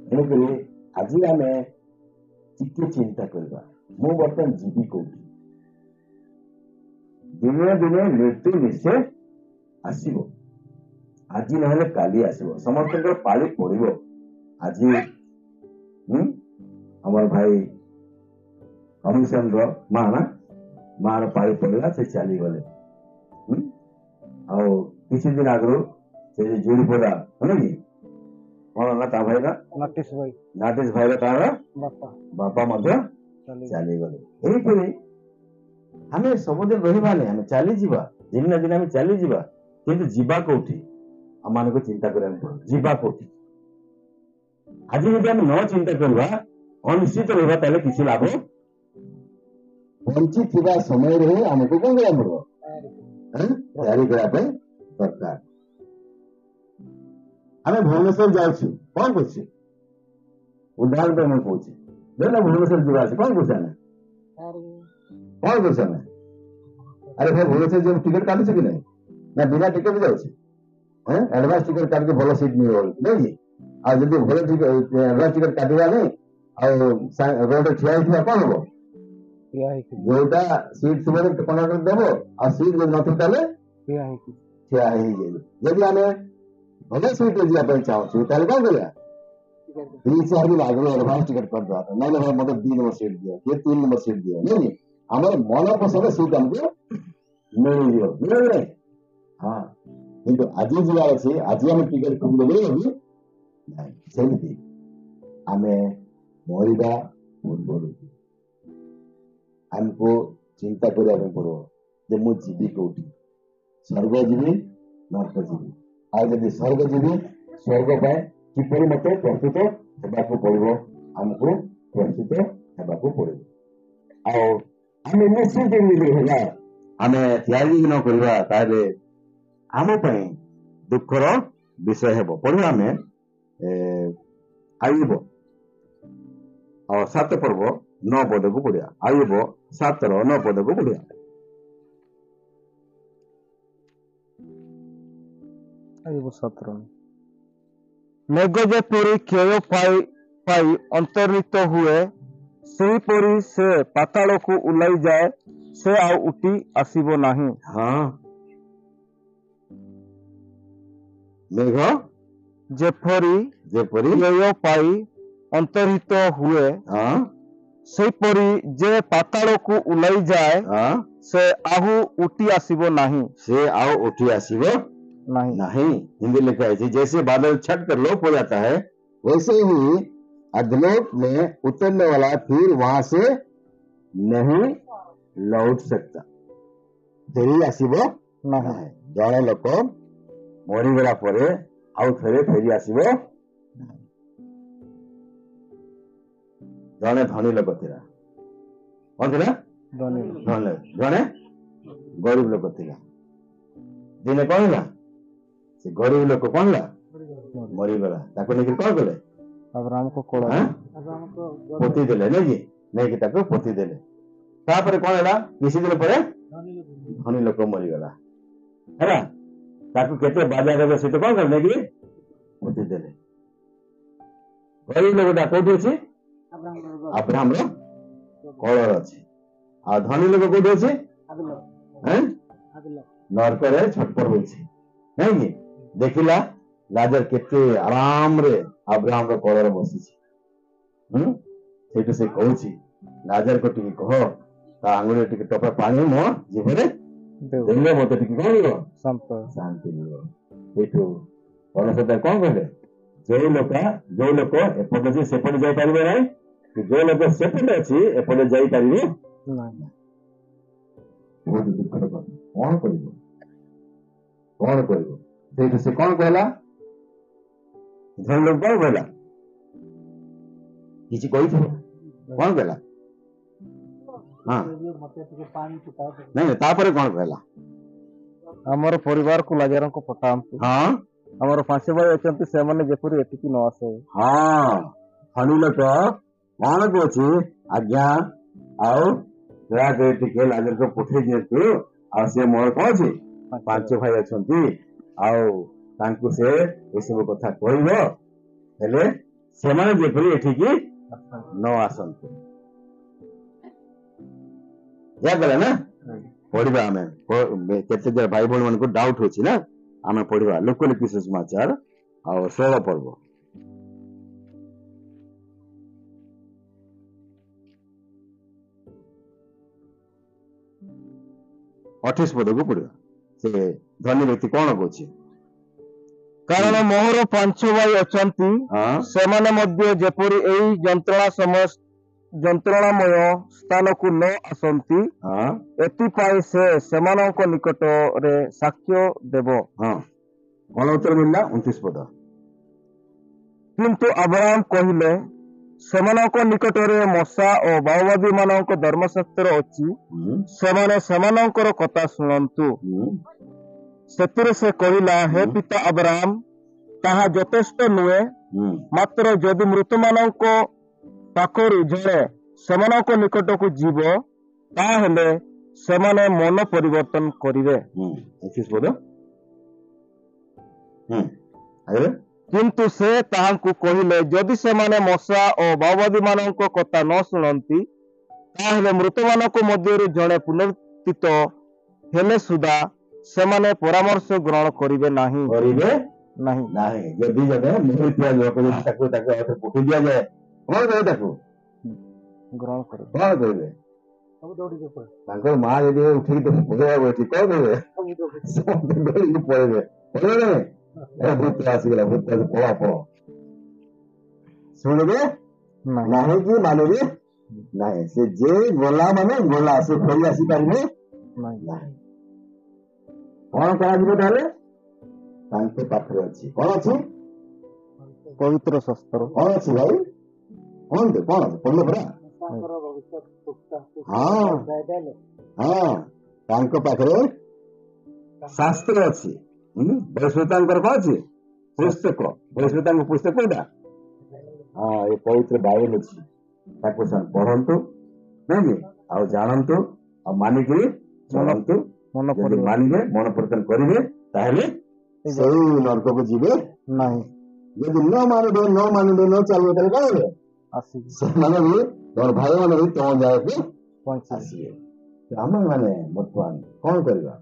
ତେଣୁକରି ଆଜି ଆମେ ଟିକେ ଚିନ୍ତା କରିବା, ମୁଁ ବର୍ତ୍ତମାନ ଯିବି କୋଉଠି? ଦିନେ ନା ଦିନେ ମୃତ୍ୟୁ ନିଶ୍ଚୟ ଆସିବ। ଆଜି ନହେଲେ କାଲି ଆସିବ, ସମସ୍ତଙ୍କର ପାଳି ପଡିବ। ଆଜି ଆମର ଭାଇ କମିଶନର ମାର ପାଳି ପଡିଲା, ସେ ଚାଲିଗଲେ। ଆଉ କିଛି ଦିନ ଆଗରୁ ସେ ଯୋଡି ପଡା କି କଣ ହେଲା ତା ଭାଇର ନାଟିଶ ଭାଇର ତାର ବାପା ମଧ୍ୟ ଚାଲିଗଲେ। ଏହିପରି ଆମେ ସବୁଦିନ ରହିବାନି, ଆମେ ଚାଲିଯିବା, ଦିନେ ନା ଦିନେ ଆମେ ଚାଲିଯିବା। କିନ୍ତୁ ଯିବା କୋଉଠି ଆମମାନଙ୍କୁ ଚିନ୍ତା କରିବାକୁ ପଡିବ। ଯିବା କୋଉଠି? ଆଜି ଯଦି ଆମେ ନ ଚିନ୍ତା କରିବା, ଅନିଶ୍ଚିତ ରହିବା, ତାହେଲେ କିଛି ଲାଭ। ବଞ୍ଚିଥିବା ସମୟରେ ହିଁ ଆମକୁ କଣ କରିବାକୁ ପଡିବ? ତୟାରୀ କରିବା ପାଇଁ ଦରକାର। ଆମେ ଭୁବନେଶ୍ୱର ଯାଉଛୁ, କଣ କରୁଛୁ? ଉଦାହରଣ ପାଇଁ ମୁଁ କହୁଛି, ଦେଖ ଭୁବନେଶ୍ୱର ଯିବା ଅଛି, କଣ କରୁଛୁ ଆମେ? କଣ କରୁଛୁ ଆମେ? ଆରେ ଭାଇ ଭୁବନେଶ୍ୱର ଯିବାକୁ ଟିକେଟ କାଟୁଛୁ କି ନାହିଁ? ନା ବିନା ଟିକେଟ ଯାଉଛି? ଆଡଭାନ୍ସ ଟିକେଟ କାଟିକି ଭଲ ସିଟ୍ ମିଳିବ ନାଇଁ କି? ଆଉ ଯଦି ଭଲ ଆଡଭାନ୍ସ ଟିକେଟ କାଟିବା ନାହିଁ ଆଉ ରୋଡରେ ଠିଆ ହେଇଥିବା କଣ ହବ? ଯୋଉଟା ସିଟ୍ ଥିବ କଣ୍ଡକ୍ଟର ଦେବ, ଆଉ ସିଟ୍ ଯଦି ନଥିବ ତାହେଲେ ଠିଆ ହେଇଯିବ। ଯଦି ଆମେ ଭଲ ସିଟ୍ରେ ଯିବା ପାଇଁ ଚାହୁଁଛୁ ତାହେଲେ କଣ କରିବା? 3-4 ଦିନ ଆଗରୁ ଆଡଭାନ୍ସ ଟିକେଟ କରିଦେବା। ନାଇଁ ଭାଇ ମତେ 2 ନମ୍ବର ସିଟ୍ ଦିଅ, କିଏ 3 ନମ୍ବର ସିଟ୍ ଦିଅ, ନାଇଁ ଆମର ମନ ପସନ୍ଦ ସିଟ୍ ଆମକୁ ମିଳିଯିବ, ମିଳିବ ନାହିଁ? ହଁ, କିନ୍ତୁ ଆଜି ଯିବାର ଅଛି, ଆଜି ଆମେ ଟିକେଟ ମିଳିବ କି ନାହିଁ? ସେମିତି ଆମେ ମରିବା ପୂର୍ବରୁ ଆମକୁ ଚିନ୍ତା କରିବା ପାଇଁ ପଡିବ ଯେ ମୁଁ ଯିବି କୋଉଠି? ସ୍ୱର୍ଗ ଯିବି, ନରକ ଯିବି। ଆଉ ଯଦି ସ୍ୱର୍ଗ ଯିବି, ସ୍ୱର୍ଗ ପାଇଁ କିପରି ମତେ ପ୍ରସ୍ତୁତ ହେବାକୁ ପଡିବ? ଆମକୁ ପ୍ରସ୍ତୁତ ହେବାକୁ ପଡିବ। ଆଉ ଆମେ ନିଶ୍ଚିତ ହେଲା ଆମେ ତିଆରି ନ କରିବା ତାହେଲେ ଆମ ପାଇଁ ଦୁଃଖର ବିଷୟ ହେବ। ପଢିବା ଆମେ ଆୟୁବ 7 ପର୍ବ 9 ପଦକୁ ପଢିବା। ଆୟୁବ 7:9 ପଦକୁ ପଢିବା। ମେଘ ଯେପରି କ୍ଷୟ ପାଇ ଅନ୍ତର୍ହିତ ହୁଏ, ସେହିପରି ସେ ପାତାଳକୁ ଓହ୍ଲାଇ ଯାଏ, ସେ ଆଉ ଉଠି ଆସିବ ନାହିଁ। ମେଘ ଯେପରି କ୍ଷୟ ପାଇ ଅନ୍ତର୍ହିତ ହୁଏ, ସେହିପରି ଯେ ପାତାଳକୁ ଓହ୍ଲାଇ ଯାଏ, ସେ ଆଉ ଉଠି ଆସିବ ନାହିଁ। ସେ ଆଉ उठी ଆସିବ नहीं। हिंदी लिखा है जैसे बादल छट कर लोप हो जाता है, वैसे ही अधलोक में उतरने वाला फिर वहां से नहीं लौट सकता। फेरी आसिब नहीं। जड़े लोक मरीगला परे आउ थे फेरी आसिब नहीं। ଜଣେ ଧନୀ ଲୋକ ଥିଲା। କଣ ଥିଲା? ଧନୀ ଧନୀ। ଜଣେ ଗରିବ ଲୋକ ଥିଲା। ଦିନେ କଣ ହେଲା? ସେ ଗରିବ ଲୋକ କଣ ହେଲା? ମରିଗଲା। ତାକୁ ନେଇକି କଣ କଲେ? अब्राहम को कोड़ा ଆଁ? ଆବ୍ରାହମଙ୍କ ପୋତି ଦେଲେ ନାଇଁ କି? ନେଇକି ତାକୁ ପୋତି ଦେଲେ। ତାପରେ କଣ ହେଲା? କିଛି ଦିନ ପରେ ଧନୀ ଲୋକ ମରିଗଲା ହେଲା। ତାକୁ କେତେ ବାଜା ଦେବେ ସେଠି କଣ କଲେ? ନେଇକି ପୋତି ଦେଲେ। ଗରିବ ଲୋକଟା କୋଉଠି ଅଛି? ଆବ୍ରାହମଙ୍କ ଆବ୍ରାହମର କଳରେ ଅଛି। ଆଉ ଧନୀ ଲୋକ କୋଉଠି ଅଛି? ଆଦିଲ ଆଁ? ଆଦିଲ ନରକରେ ଛଟପଟ ହଉଛି ନାଇଁ କି? ଦେଖିଲା ଲାଜର କେତେ ଆରାମରେ ଆବ୍ରାହମର କଳରେ ବସିଛି। ସେଇଠୁ ସେ କହୁଛି ଲାଜରକୁ ଟିକେ କହ ତା ଆଙ୍ଗୁଳିରେ ଟିକେ ଟୋପା ପାଣି ମୋ ଜିଭରେ ଦେଲେ ମତେ ଟିକେ କଣ ମିଳିବ? ଶାନ୍ତି ମିଳିବ। ସେଇଠୁ ପରସେତା କଣ କହିଲେ? ଯୋଉ ଲୋକ ଏପଟେ ଅଛି ସେପଟେ ଯାଇପାରିବେ ନାହିଁ, କି ଯୋଉ ଲୋକ ସେପଟେ ଅଛି ଏପଟେ ଯାଇପାରିବେ ବହୁତ ଦୁଃଖର କଥା। କଣ କରିବ? କଣ କରିବ? ସେଇଠୁ ସେ କଣ କହିଲା? ଧନୀ ଲୋକ କଣ କହିଲା? କିଛି କହିଥିବ। କଣ କହିଲା? ହଁ ମତେ ଟିକେ ପାଣି ଫୁଟାଅ। ନାଇଁ ତାପରେ କଣ କହିଲା? ଆମର ପରିବାରକୁ ଲାଜାରଙ୍କୁ ପଠାନ୍ତୁ। ହଁ ଆମର 5 ଭାଇ ଅଛନ୍ତି, ସେମାନେ ଯେପରି ଏଠିକି ନ ଆସେ। ହଁ ଧନୀ ଲୋକ କଣ କହୁଛି? ଆଜ୍ଞା ଆଉ ଦୟାକରି ଟିକେ ଲାଜରକୁ ପଠେଇ ଦିଅନ୍ତୁ। ଆଉ ସେ ମୋର କଣ ଅଛି? 5 ଭାଇ ଅଛନ୍ତି, ଆଉ ତାଙ୍କୁ ସେ ଏସବୁ କଥା କହିବ, ହେଲେ ସେମାନେ ଯେପରି ଏଠିକି ନ ଆସନ୍ତୁ। ଯାହା କଲେ ନା ପଢିବା ଆମେ କେତେ ଭାଇ ଭଉଣୀ ମାନଙ୍କୁ ଡାଉଟ ଅଛି ନା, ଆମେ ପଢିବା ଲୋକଲିପି ସୁସମାଚାର ଆଉ 16 ପର୍ବ। ଅଠେଇଶ ପଦକୁ ପଢିବା। ସେ ଧନୀ ବ୍ୟକ୍ତି କଣ କହୁଛି? କାରଣ ମୋର 5 ଭାଇ ଅଛନ୍ତି, ହଁ ସେମାନେ ମଧ୍ୟ ଯେପରି ଏହି ଯନ୍ତ୍ରଣାମୟ ସ୍ଥାନକୁ ନ ଆସନ୍ତି, ହଁ ଏଥିପାଇଁ ସେ ସେମାନଙ୍କ ନିକଟରେ ସାକ୍ଷ୍ୟ ଦେବ। ହଁ କଣ ଉତ୍ତର ମିଳିଲା? 29 ପଦ। କିନ୍ତୁ ଆବ୍ରାହମ କହିଲେ, ସେମାନଙ୍କ ନିକଟରେ ମୂଷା ଓ ମାଓବାଦୀ ମାନଙ୍କ ଧର୍ମଶାସ୍ତ୍ର ଅଛି, ସେମାନେ ସେମାନଙ୍କର କଥା ଶୁଣନ୍ତୁ। ସେଥିରେ ସେ କହିଲା, ହେ ପିତା ଆବ୍ରାହମ, ତାହା ଯଥେଷ୍ଟ ନୁହେଁ, ମାତ୍ର ଯଦି ମୃତମାନଙ୍କ ପାଖରୁ ଜଣେ ସେମାନଙ୍କ ନିକଟକୁ ଯିବ, ତାହେଲେ ସେମାନେ ମନ ପରିବର୍ତ୍ତନ କରିବେ। 21 ପଦ। କିନ୍ତୁ ସେ ତାହାଙ୍କୁ କହିଲେ, ଯଦି ସେମାନେ ମୂଷା ଓ ମାଓବାଦୀ ମାନଙ୍କ କଥା ନ ଶୁଣନ୍ତି, ତାହେଲେ ମୃତମାନଙ୍କ ମଧ୍ୟରୁ ଜଣେ ପୁନରୁତ୍ଥିତ ହେଲେ ସୁଦ୍ଧା ସେମାନେ ପରାମର୍ଶ ଗ୍ରହଣ କରିବେ ନାହିଁ। ଯଦି ଜଣେ ମରିଥିବା ଲୋକ ଯଦି ତାକୁ ପଠେଇ ଦିଆଯାଏ, କଣ କହିବେ? ତାକୁ ଗ୍ରହଣ କରିବେ। କଣ କହିବେ? ତାଙ୍କର ମା ଯଦି ଉଠିକି ପକେଇବାକୁ ଅଛି, କଣ କହିବେ? ସମସ୍ତେ ଦୌଡ଼ିକି ପଳେଇବେ। ଭୂତ ଆସିଗଲା, ଭୂତ ପଳା ପଳ। ଶୁଣିବେ ନାହିଁ କି ମାନିବେ ନାହିଁ। ସେ ଯେ ଗଲା ମାନେ ଗଲା, ସେ ଫେରି ଆସିପାରିବେ ନାହିଁ। କଣ କରାଯିବ ତାହେଲେ? ତାଙ୍କ ପାଖରେ ଅଛି କଣ ଅଛି? ପବିତ୍ର ଶାସ୍ତ୍ର। କଣ ଅଛି ଭାଇ? କଣ ଅଛି? ପଢିଲେ ପରା। ହଁ ତାଙ୍କ ପାଖରେ ଶାସ୍ତ୍ର ଅଛି। ବୈଶ୍ୱତାଙ୍କର କଣ ଅଛି? ପୁସ୍ତକ। ବୈଶ୍ୱତାଙ୍କ ପୁସ୍ତକ କୋଉଟା? ହଁ ଏ ପବିତ୍ର ବାଇବେଲ ଅଛି। ତାକୁ ସେମାନେ ପଢନ୍ତୁ ନାଇଁ କି? ଆଉ ଜାଣନ୍ତୁ, ଆଉ ମାନିକିରି ଚଳନ୍ତୁ। ଯଦି ମାନିବେ, ମନ ପରିବର୍ତ୍ତନ କରିବେ, ତାହେଲେ ସେଇ ନର୍କକୁ ଯିବେ ନାହିଁ। ଯଦି ନ ମାନିବେ, ନ ଚାଲିବେ, ତାହେଲେ କଣ ହେବେ? ସେମାନେ ବି ତମ ଭାଇ ମାନେ ବି ତମ ଜାଗାକୁ ଆସିବେ। ଆମେ ମାନେ ବର୍ତ୍ତମାନ କଣ କରିବା?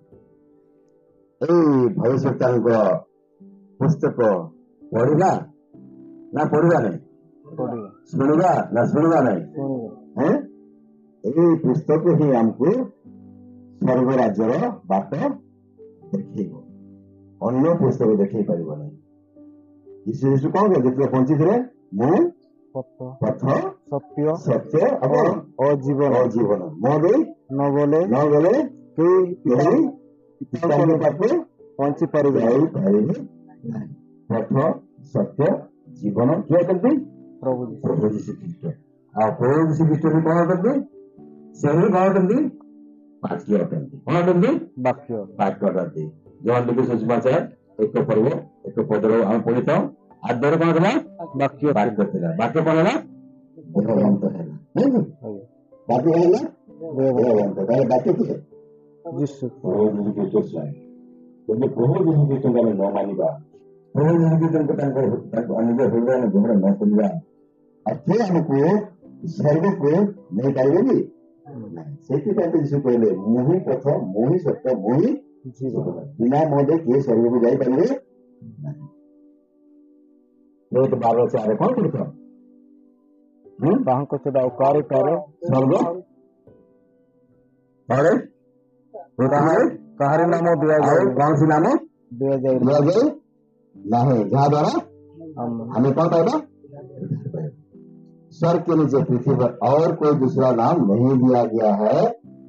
ଏଇ ଭବିଷ୍ୟତାଙ୍କ ପୁସ୍ତକ ପଢିବା ନା ପଢିବା ନାହିଁ? ଶୁଣିବା ନା ଶୁଣିବା ନାହିଁ? ଏଇ ପୁସ୍ତକ ହିଁ ଆମକୁ ସ୍ୱର୍ଗ ରାଜ୍ୟର ବାଟ ଦେଖେଇବ। ଅନ୍ୟ ପୁସ୍ତକ ଦେଖେଇ ପାରିବ ନାହିଁ। ଯୀଶୁ କଣ କହିଲେ? ଯେତେବେଳେ ପହଞ୍ଚିଥିଲେ, ମୁଁ ପଥ ସତ୍ୟ ଏବଂ ଜୀବନ, ମୋ ଦେଇ ନ ଗଲେ କେହି ପିତାଙ୍କ ପାଖକୁ ପହଞ୍ଚି ପାରିବେ ନାହିଁ। ପଥ ସତ୍ୟ ଜୀବନ କିଏ ଅଛନ୍ତି? ପ୍ରଭୁ ଯୀଶୁ ଖ୍ରୀଷ୍ଟ। ଆଉ ପ୍ରଭୁ ଯୀଶୁଖ୍ରୀଷ୍ଟ ବି କଣ ଅଟନ୍ତି? ସେ ହିଁ କଣ ଅଟନ୍ତି? ବାକ୍ୟ ଅଟନ୍ତି। କଣ ଅଟନ୍ତି? ବାକ୍ୟ ବାକ୍ୟ ଅଟନ୍ତି। ଜଣ ଟିକେ ସୁଷମାଚାର ଏକ ପର୍ବ ଏକ ପଦର ଆମେ ପଢିଥାଉ। ଆଦ୍ୟରେ କଣ ଥିଲା? ବାକ୍ୟ ବାକ୍ୟ ଥିଲା। ବାକ୍ୟ କଣ ହେଲା? ଦେହବନ୍ତ ହେଲା। ନାଇଁ? ବାକ୍ୟ ହେଲା ଦେହବନ୍ତ। ତାହେଲେ ବାକ୍ୟ କିଏ? ଯୀଶୁ ପ୍ରଭୁ ଯୀଶୁଖ୍ରୀଷ୍ଟ ସ୍ୱୟଂ। ଯଦି ପ୍ରଭୁ ଯୀଶୁଖ୍ରୀଷ୍ଟଙ୍କୁ ଆମେ ନ ମାନିବା, ପ୍ରଭୁ ଯୀଶୁଖ୍ରୀଷ୍ଟଙ୍କୁ ତାଙ୍କ ନିଜ ହୃଦୟରେ ଗ୍ରହଣ ନ କରିବା, ଆଉ ସେ ଆମକୁ ସ୍ୱର୍ଗକୁ ନେଇପାରିବେ କି? ନାହିଁ। ସେଇଥିପାଇଁ ତ ଯୀଶୁ କହିଲେ ମୁଁ ହିଁ ପଥ, ମୁଁ ହିଁ ସତ୍ୟ, ମୁଁ ହିଁ ଜୀବନ। ବିନା ମୋତେ କିଏ ସ୍ୱର୍ଗକୁ ଯାଇପାରିବେ ନାହିଁ। ବହୁତ 12:4 କଣ କରୁଛ? ତାହାଙ୍କ ଛଡ଼ା ଆଉ କାହାରିଠାରେ ସ୍ୱର୍ଗ ତଳେ ପୃଥିବୀରେ କାହାରି ନାମ ଆଉ ଦିଆଯାଏ କୌଣସି ନାମ ଦିଆଯାଏ ଦିଆଯାଏ नहीं, जहाँ द्वारा हमें कौन पाएगा? स्वर्ग के नीचे पृथ्वी पर और कोई दूसरा नाम नहीं दिया गया है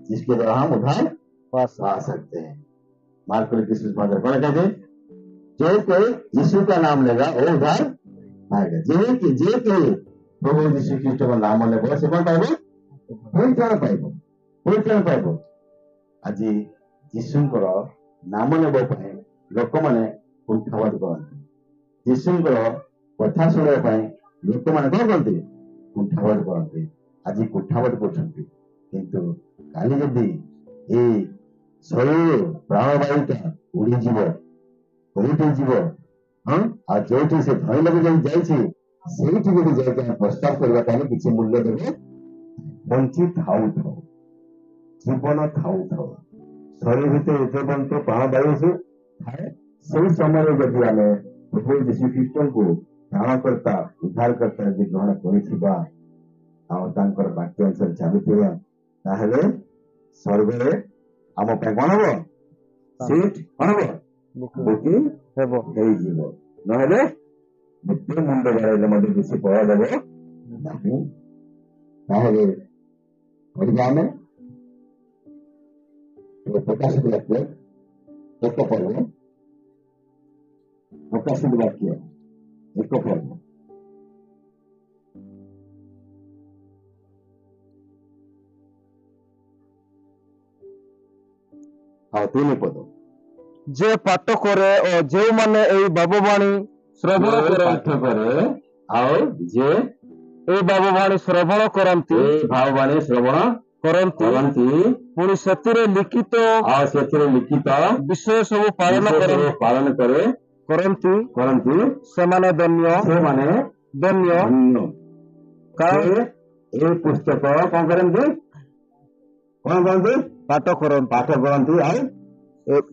जिसके द्वारा हम उद्धार पा सकते हैं। मार्क की सुसमाचार कौन कहते हैं? जो कोई यीशु का नाम लेगा वो उद्धार पाएगा। जे के प्रभु यीशु ख्रीष्ट का नाम लेगा से कौन पाएगा? परित्राण पाएगा। परित्राण पाएगा। आज यीशुଙ୍କର नाम ନେବା ପାଇଁ ଲୋକମାନେ କୁଣ୍ଠାବୋଧ କରନ୍ତି। ଯୀଶୁଙ୍କର କଥା ଶୁଣିବା ପାଇଁ ଲୋକମାନେ କଣ କରନ୍ତି? କୁଣ୍ଠାବୋଧ କରନ୍ତି। ଆଜି କୁଣ୍ଠାବୋଧ କରୁଛନ୍ତି। କିନ୍ତୁ କାଲି ଯଦି ଏଇ ଶରୀର ପ୍ରାଣବାୟୁଟା ଉଡିଯିବ, କୋଉଠି ଯିବ, ହଁ, ଆଉ ଯୋଉଠି ସେ ଧଇବାକୁ ଯାଇଛି ସେଇଠି ଯଦି ଯାଇକି ଆମେ ପ୍ରସ୍ତାବ କରିବା ତାହେଲେ କିଛି ମୂଲ୍ୟ ଦେବେ। ବଞ୍ଚି ଥାଉ ଥାଉ, ଜୀବନ ଥାଉ ଥାଉ, ଶରୀର ଭିତରେ ଯେପର୍ଯ୍ୟନ୍ତ ପ୍ରାଣବାୟୁ ଥାଏ ସେଇ ସମୟରେ ଯଦି ଆମେ ପ୍ରଭୁ ଯୀଶୁଖ୍ରୀଷ୍ଟଙ୍କୁ ପ୍ରାଣକର୍ତ୍ତା ଉଦ୍ଧାରକର୍ତ୍ତା ଯଦି ଗ୍ରହଣ କରିଥିବା ଆଉ ତାଙ୍କର ବାକ୍ୟ ଅନୁସାରେ ଚାଲୁଥିବା ତାହେଲେ ସ୍ୱର୍ଗରେ ଆମ ପାଇଁ କଣ ହବ? ସିଟ୍ କଣ ହବ? ବୁକିଂ ହେଇଯିବ। ନହେଲେ ଯେତେ ମୁଣ୍ଡ ବାଡେଇଲେ ମଧ୍ୟ କିଛି ପଳାଦେବ ନାହିଁ। ତାହେଲେ ପଢିବା ଆମେ ପ୍ରକାଶିତ ବାକ୍ୟ ଏକ ପର୍ବ, ପ୍ରକାଶିତ ବାକ୍ୟ ଏକ ପର୍ବ ଆଉ 3 ପଦ। ଯେ ପାଠ କରେ ଓ ଯେଉଁମାନେ ଏଇ ବାବବାଣୀ ଶ୍ରବଣ ପାଠ କରେ ଆଉ ଯେ ଏଇ ବାବବାଣୀ ଶ୍ରବଣ କରନ୍ତି ଭାବବାଣୀ ଶ୍ରବଣ କରନ୍ତି ପୁଣି ସେଥିରେ ଲିଖିତ ଆଉ ସେଥିରେ ଲିଖିତ ବିଷୟ ସବୁ ପାଳନ କରନ୍ତି ସେମାନେ ଧନ୍ୟ କାରଣ ଏ ପୁସ୍ତକ କଣ କରନ୍ତି? କଣ କରନ୍ତି? ପାଠ କରନ୍ତି ଆଉ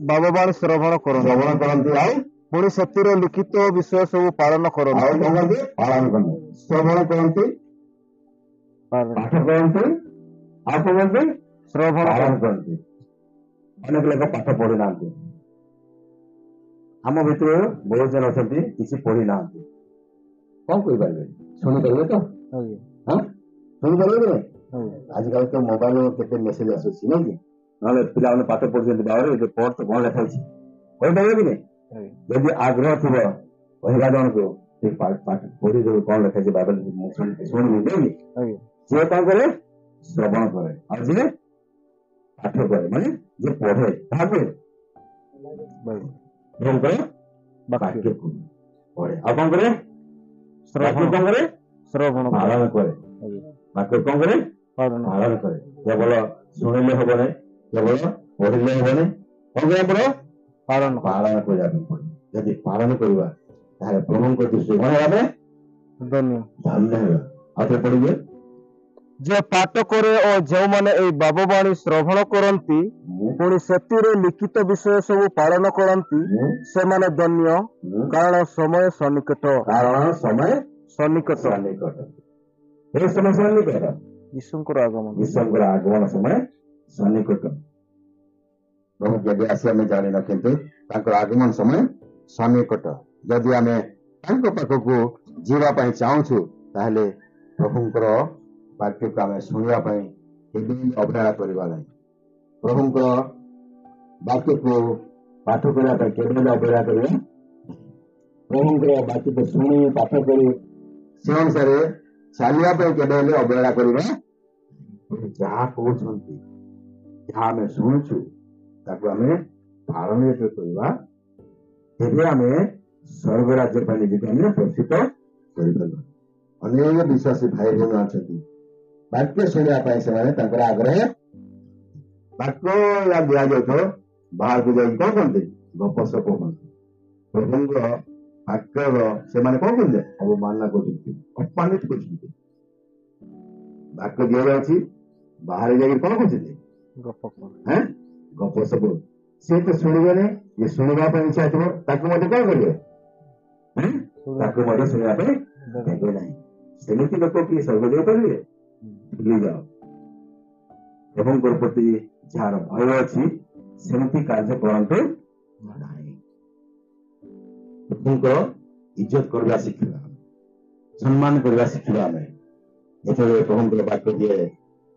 ବାବବାଣୀ ଶ୍ରବଣ କରନ୍ତି ଆଉ ପୁଣି ସେଥିରେ ଲିଖିତ ବିଷୟ ସବୁ ପାଳନ କରନ୍ତି। ଆଉ କଣ କରନ୍ତି? ପାଳନ କରନ୍ତି। ଶ୍ରବଣ କରନ୍ତି, ପାଠ କରନ୍ତି, ଆଉ କଣ କରନ୍ତି? ଶ୍ରବଣ ପାଳନ କରନ୍ତି। ଅନେକ ଲୋକ ପାଠ ପଢି ନାହାନ୍ତି। ଆମ ଭିତରୁ ବହୁତ ଜଣ ଅଛନ୍ତି କିଛି ପଢି ନାହାନ୍ତି। କଣ କହିପାରିବେ? ଶୁଣିପାରିବେ ତ? ଶୁଣିପାରିବେ କି ନାହିଁ? ଆଜିକାଲି ତ ମୋବାଇଲ କେତେ ମେସେଜ ଆସୁଛି ନାଇଁ କି? ନହେଲେ ପିଲାମାନେ ପାଠ ପଢୁଛନ୍ତି ବାହାରେ ପଢ ତ କଣ ଲେଖା ହେଇଛି କହିପାରିବେ କି ନାହିଁ? ଯଦି ଆଗ୍ରହ ଥିବ କହିବା ଜଣକୁ ପାଠ ପଢିଦେବୁ କଣ ଲେଖା ହେଇଛି ବାଇବେଲ ଶୁଣିବି ନାଇଁ କି? ଯିଏ କଣ କରେ? ଶ୍ରବଣ କରେ। ଆଉ ଯିଏ ପାଠ କରେ ମାନେ ଯିଏ ପଢେ ତାହାକୁ ବାକ୍ୟ ପଢେ। ଆଉ କଣ କରେ? ବାକ୍ୟ କଣ କରେ? ଶ୍ରବଣ ପାଳନ କରେ। ବାକ୍ୟ କଣ କରେ? ପାଳନ କରେ। କେବଳ ଶୁଣିଲେ ହବ ନାହିଁ, କେବଳ ପଢିଲେ ହବ ନାହିଁ, କଣ କରିବାକୁ ପଡିବ? ପାଳନ କରିବା ପାଇଁ ପଡିବ। ଯଦି ପାଳନ କରିବା ତାହେଲେ ପ୍ରଭୁଙ୍କ ଦୃଷ୍ଟି କଣ ହେବା? ଧନ୍ୟ ହେବା। ଆଉ ଥରେ ପଢିବେ। ଯେ ପାଠ କରେ ଓ ଯେଉଁମାନେ ଏଇ ବାବବାଣୀ ଶ୍ରବଣ କରନ୍ତି ପୁଣି ସେଥିରେ ଲିଖିତ ବିଷୟ ସବୁ ପାଳନ କରନ୍ତି ସେମାନେ ଧନ୍ୟ କାରଣ ସମୟ ସନ୍ନିକଟ। ଏ ସମୟ ସନ୍ନିକଟ। ଯୀଶୁଙ୍କର ଆଗମନ ସମୟ ସନ୍ନିକଟ। ପ୍ରଭୁ କେବେ ଆସି ଆମେ ଜାଣିନ, କିନ୍ତୁ ତାଙ୍କର ଆଗମନ ସମୟ ସନ୍ନିକଟ। ଯଦି ଆମେ ତାଙ୍କ ପାଖକୁ ଯିବା ପାଇଁ ଚାହୁଁଛୁ ତାହେଲେ ପ୍ରଭୁଙ୍କର ବାକ୍ୟକୁ ଆମେ ଶୁଣିବା ପାଇଁ କେବେ ଅବହେଳା କରିବା ନାହିଁ। ପ୍ରଭୁଙ୍କର ବାକ୍ୟକୁ ପାଠ କରିବା ପାଇଁ କେବେ ଅବହେଳା କରିବା। ପ୍ରଭୁଙ୍କର ବାକ୍ୟକୁ ଶୁଣି ପାଠ କରି ସେ ଅନୁସାରେ ଚାଲିବା ପାଇଁ କେବେ ହେଲେ ଅବହେଳା କରିବା ଯାହା କହୁଛନ୍ତି ଯାହା ଆମେ ଶୁଣୁଛୁ ତାକୁ ଆମେ ପାଳନ ଯେତେବେଳେ କରିବା ତେବେ ଆମେ ସ୍ୱର୍ଗ ରାଜ୍ୟ ପାଇଁ ନିଜକୁ ଆମେ ପ୍ରସ୍ତୁତ କରିପାରିବା। ଅନେକ ବିଶ୍ୱାସୀ ଭାଇ ଭଉଣୀ ଅଛନ୍ତି ବାକ୍ୟ ଶୁଣିବା ପାଇଁ ସେମାନେ ତାଙ୍କର ଆଗ୍ରହ ବାକ୍ୟ ଦିଆଯାଉଥିବ ବାହାରକୁ ଯାଇକି କଣ କରନ୍ତି ଗପସପ ହୁଅନ୍ତି ପ୍ରଭୁଙ୍କ ବାକ୍ୟର ସେମାନେ କଣ କରୁଛନ୍ତି ଅବମାନନା କରୁଛନ୍ତି ଅପମାନିତ କରୁଛନ୍ତି। ବାକ୍ୟ ଦିଆଯାଉଛି ବାହାରେ ଯାଇକି କଣ କରୁଛନ୍ତି ଗପସପ ସେ ତ ଶୁଣିବେନି ଯେ ଶୁଣିବା ପାଇଁ ଇଚ୍ଛା ଥିବ ତାକୁ ମଧ୍ୟ କଣ କରିବେ ତାକୁ ମଧ୍ୟ ଶୁଣିବା ପାଇଁ ଦେବେ ନାହିଁ। ସେମିତି ଲୋକ କି ସ୍ୱର୍ଗ ଯାଇପାରିବେ ଭୁଲି ଯାଅ। ପ୍ରଭୁଙ୍କର ପ୍ରତି ଯାହାର ଭୟ ଅଛି ସେମିତି କାର୍ଯ୍ୟ କରନ୍ତୁ ନାହିଁ। ପ୍ରଭୁଙ୍କର ଇଜ୍ଜତ କରିବା ଶିଖିବା ସମ୍ମାନ କରିବା ଶିଖିବା ଆମେ ଯେତେବେଳେ ପ୍ରଭୁଙ୍କର ବାକ୍ୟ ଦିଏ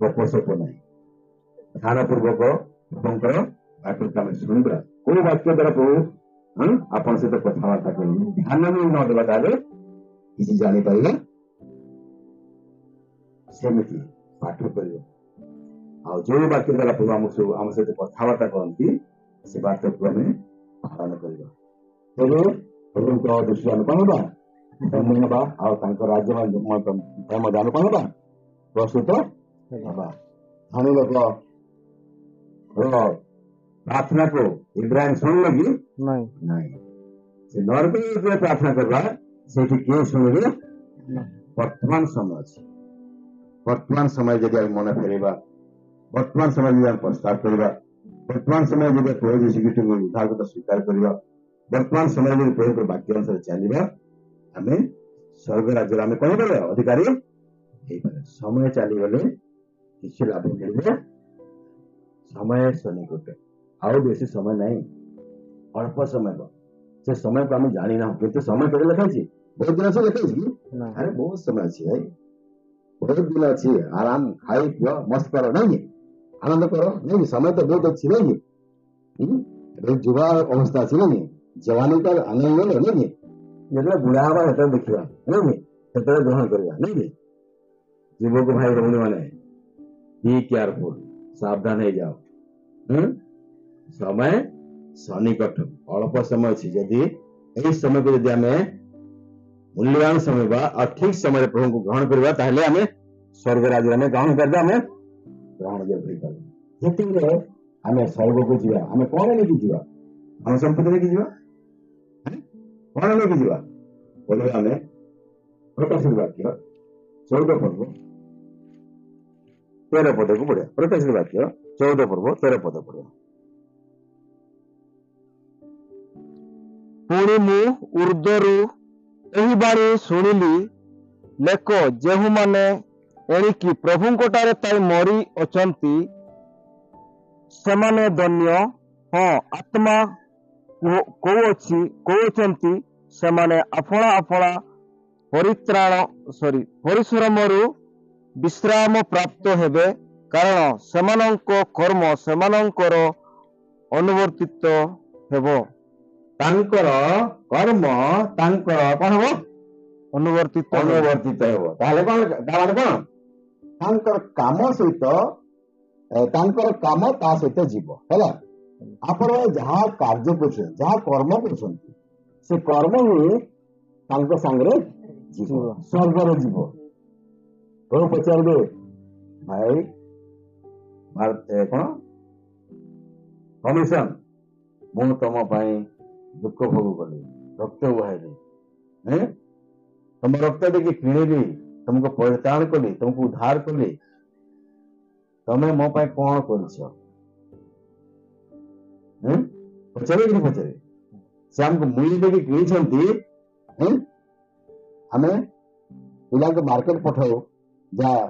ଗପସପ ନାହିଁ ଧ୍ୟାନ ପୂର୍ବକ ପ୍ରଭୁଙ୍କର ବାକ୍ୟକୁ ଆମେ ଶୁଣିବା। କୋଉ ବାକ୍ୟ ଦ୍ୱାରା ପ୍ରଭୁ ଆପଣଙ୍କ ସହିତ କଥାବାର୍ତ୍ତା କରିବେ ଧ୍ୟାନ ବି ନ ଦେବା ତାହେଲେ କିଛି ଜାଣିପାରିବେ ସେମିତି ପାଠ କରିବ। ଆଉ ଯୋଉ ବାକ୍ୟ ଦ୍ୱାରା ପ୍ରଭୁ ଆମ ସହିତ କଥାବାର୍ତ୍ତା କରନ୍ତି ସେ ବାକ୍ୟକୁ ଆମେ ପାଳନ କରିବା। ତେବେ ପ୍ରଭୁଙ୍କ ଦୃଷ୍ଟିରେ ଆମେ କଣ ହେବା ହେବା ଆଉ ତାଙ୍କ ରାଜ୍ୟ ମଧ୍ୟ ଆମେ କଣ ହେବା ପ୍ରସ୍ତୁତ ହେବା। ଧନୀ ଲୋକ ପ୍ରାର୍ଥନାକୁ ଇବ୍ରାହିମ ଶୁଣିଲେ କି ନାଇଁ ସେ ନର୍କ ପ୍ରାର୍ଥନା କରିବା ସେଇଠି କିଏ ଶୁଣିବେ ବର୍ତ୍ତମାନ ସମୟ ଅଛି। ବର୍ତ୍ତମାନ ସମୟ ଯଦି ଆମେ ମନେ ଫେରିବା ବର୍ତ୍ତମାନ ସମୟ ଯଦି ଆମେ ପ୍ରସ୍ତାବ କରିବା ବର୍ତ୍ତମାନ ସମୟ ଯଦି ପ୍ରଭୁ ଯୀଶୁ ଖ୍ରୀଷ୍ଟଙ୍କୁ ଉଦ୍ଧାରକର୍ତ୍ତା ସ୍ୱୀକାର କରିବା ବର୍ତ୍ତମାନ ସମୟ ଯଦି ପ୍ରଭୁଙ୍କର ବାକ୍ୟ ଅନୁସାରେ ଚାଲିବା ଆମେ ସ୍ୱର୍ଗ ରାଜ୍ୟରେ ଆମେ କଣ କରିବା ଅଧିକାରୀ ହେଇପାରିବା। ସମୟ ଚାଲିଗଲେ କିଛି ଲାଭ ମିଳିବ ସମୟ ସନ୍ନିକଟ ଆଉ ବେଶୀ ସମୟ ନାହିଁ ଅଳ୍ପ ସମୟ ସେ ସମୟକୁ ଆମେ ଜାଣିନାହୁଁ କିନ୍ତୁ ସମୟ କେତେ ଲେଖାଇଛି ବହୁତ ଦିନ ଅଛି ଲେଖାଇଛି ଆରେ ବହୁତ ସମୟ ଅଛି ଭାଇ ବହୁତ ଦିନ ଅଛି ଆରାମ ଖାଇ ପିଅ ମସ୍ତ କର ନାଇଁ ଆନନ୍ଦ କର ନାଇଁ ସମୟ ତ ବହୁତ ଅଛି ନାଇଁ ଏବେ ଯୁବା ଅବସ୍ଥା ଅଛି ନାଇଁ ଯବାନୀ ତ ଆନନ୍ଦ ନେଲେ ନାଇଁ ଯେତେବେଳେ ବୁଢା ହବା ସେତେବେଳେ ଦେଖିବା ନାଇଁ ସେତେବେଳେ ଗ୍ରହଣ କରିବା ନାଇଁ ଯୁବକ ଭାଇ ଭଉଣୀ ମାନେ ବି କେୟାରଫୁଲ ସାବଧାନ ହେଇଯାଅ ସମୟ ସନ୍ନିକଟ ଅଳ୍ପ ସମୟ ଅଛି ଯଦି ଏହି ସମୟକୁ ଯଦି ଆମେ ମୂଲ୍ୟବାନ ସମୟ ବା ଆଉ ଠିକ ସମୟରେ ପ୍ରଭୁଙ୍କୁ ଗ୍ରହଣ କରିବା ତାହେଲେ ଆମେ ସ୍ୱର୍ଗ ରାଜ୍ୟରେ ଆମେ ଗ୍ରହଣ କରିବା ଆମେ ଗ୍ରହଣ ହେଇପାରିବା। ଯେତେବେଳେ ଆମେ ସ୍ୱର୍ଗକୁ ଯିବା ଆମେ କଣ ନେଇକି ଯିବା ଆମ ସମ୍ପତ୍ତି ନେଇକି ଯିବା କଣ ନେଇକି ଯିବା ବୋଲେ ଆମେ ପ୍ରକାଶିତ ବାକ୍ୟ 14 ପର୍ବ 13 ପଦକୁ ପଢିବା। ପ୍ରକାଶିତ ବାକ୍ୟ 14 ପର୍ବ 13 ପଦ ପଢିବା। ପୁଣି ମୁଁ ଉର୍ଦ୍ଦରୁ ଏହି ବାଣୀ ଶୁଣିଲି ଲେଖ ଯେଉଁମାନେ ଏଣିକି ପ୍ରଭୁଙ୍କଠାରେ ଥାଇ ମରି ଅଛନ୍ତି ସେମାନେ ଧନ୍ୟ। ହଁ ଆତ୍ମା କହୁଅଛନ୍ତି ସେମାନେ ଆପଣା ଆପଣା ପରିଶ୍ରମରୁ ବିଶ୍ରାମ ପ୍ରାପ୍ତ ହେବେ କାରଣ ସେମାନଙ୍କ କର୍ମ ସେମାନଙ୍କର ଅନୁବର୍ତ୍ତିତ ହେବ। ତାଙ୍କର କର୍ମ ତାଙ୍କର କଣ ହବ ଅନୁବର୍ତ୍ତିତ ହେବ। ତାହେଲେ କଣ ତାଙ୍କର କାମ ସହିତ ତାଙ୍କର କାମ ତା ସହିତ ଯିବ ହେଲା। ଆପଣ ଯାହା କାର୍ଯ୍ୟ କରୁଛନ୍ତି ଯାହା କର୍ମ କରୁଛନ୍ତି ସେ କର୍ମ ହିଁ ତାଙ୍କ ସାଙ୍ଗରେ ଯିବ ସ୍ୱର୍ଗରେ ଯିବ। କଣ ପଚାରିବେ ଭାଇ କଣ କମିଶନ ମୁଁ ତମ ପାଇଁ ଦୁଃଖ ଭୋଗ କଲି ରକ୍ତ ବୁହାଇଲି ତମ ରକ୍ତ ଦେଇକି କିଣିଲି ତମକୁ ପରିତ୍ରାଣ କଲି ତମକୁ ଉଦ୍ଧାର କଲି ତମେ ମୋ ପାଇଁ କଣ କରିଛ ପଚାରିବେ କି ପଚାରେ ସେ ଆମକୁ ମୂଲ୍ୟ ଦେଇକି କିଣିଛନ୍ତି। ଆମେ ପିଲାଙ୍କୁ ମାର୍କେଟ ପଠାଉ ଯାହା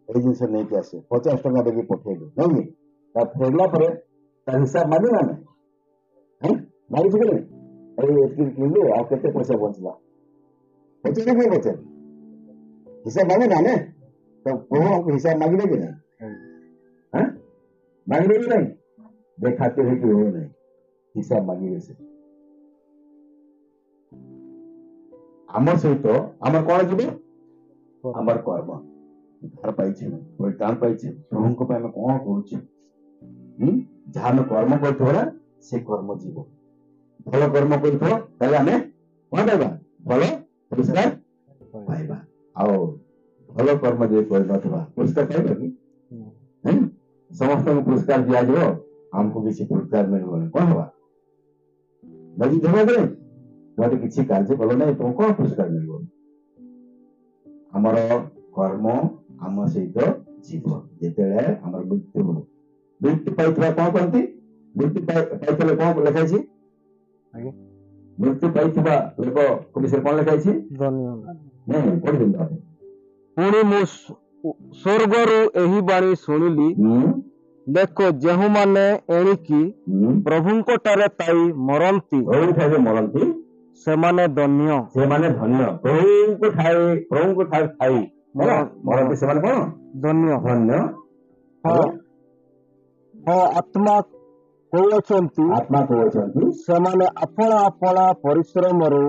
ଏଇ ଜିନିଷ ନେଇକି ଆସେ 50 ଟଙ୍କା ଦେଇକି ପଠେଇଲୁ ନାଇଁ ତା ଫେରିଲା ପରେ ତାର ହିସାବ ମାଗିବୁ ଆମେ ମାଗିଛୁ କି ଏଇ ଏତିକି କିଣିଲୁ ଆଉ କେତେ ପଇସା ବଞ୍ଚିଲା ପଚାରିବେ ପଚାରେ ହିସାବ ମାଗେ ନା ଆମେ ତ ପ୍ରଭୁ ଆମକୁ ହିସାବ ମାଗିବେ କି ନାହିଁ ମାଗିବେ କି ନାହିଁ ଦେଖାତେ ହେଇକି ହୁଏ ନାହିଁ ହିସାବ ମାଗିବେ ସେ ଆମ ସହିତ ଆମର କଣ ଯିବେ ଆମର କର୍ମ ଧାର ପାଇଛେ ପରିତ୍ରାଣ ପାଇଛେ ପ୍ରଭୁଙ୍କ ପାଇଁ ଆମେ କଣ କରୁଛେ ଯାହା ଆମେ କର୍ମ କରୁଥିବ ନା ସେ କର୍ମ ଯିବ ଭଲ କର୍ମ କରୁଥିବ ତାହେଲେ ଆମେ କଣ ପାଇବା ଭଲ ପୁରସ୍କାର ପାଇବା ଆଉ ଭଲ କର୍ମ ଯଦି କରିନଥିବା ପୁରସ୍କାର ପାଇବା କି ସମସ୍ତଙ୍କୁ ପୁରସ୍କାର ଦିଆଯିବ ଆମକୁ କିଛି ପୁରସ୍କାର ମିଳିବନି କଣ ହବା ଯଦି ଦେବେ ଗୋଟେ କିଛି କାର୍ଯ୍ୟ କଲ ନାହିଁ ତୁମକୁ କଣ ପୁରସ୍କାର ମିଳିବ ଆମର କର୍ମ ଆମ ସହିତ ଯିବ ଯେତେବେଳେ ଆମର ମୃତ୍ୟୁ ହବ ମୃତ୍ୟୁ ପାଇଥିବା କଣ କରନ୍ତି ମୃତ୍ୟୁ ପାଇଥିଲେ କଣ ଲେଖାଇଛି ମୃତ୍ୟୁ ପାଇଥିବା ଲୋକ ବିଷୟରେ କଣ ଲେଖାଇଛି ପଢିଦିଅନ୍ତୁ ପୁଣି ମୁଁ ସ୍ୱର୍ଗରୁ ଏହି ବାଣୀ ଶୁଣିଲି ଦେଖ ଯେଉଁମାନେ ଏଣିକି ପ୍ରଭୁଙ୍କଠାରେ ଥାଇ ମରନ୍ତି ମରନ୍ତି ସେମାନେ ଧନ୍ୟ ସେମାନେ ଧନ୍ୟ ପ୍ରଭୁଙ୍କ ଠାରେ ଥାଇ ମରନ୍ତି ସେମାନେ କଣ ଧନ୍ୟ ଧନ୍ୟ ଆତ୍ମା କହୁଛନ୍ତି ସେମାନେ ଆପଣା ଆପଣା ପରିଶ୍ରମରୁ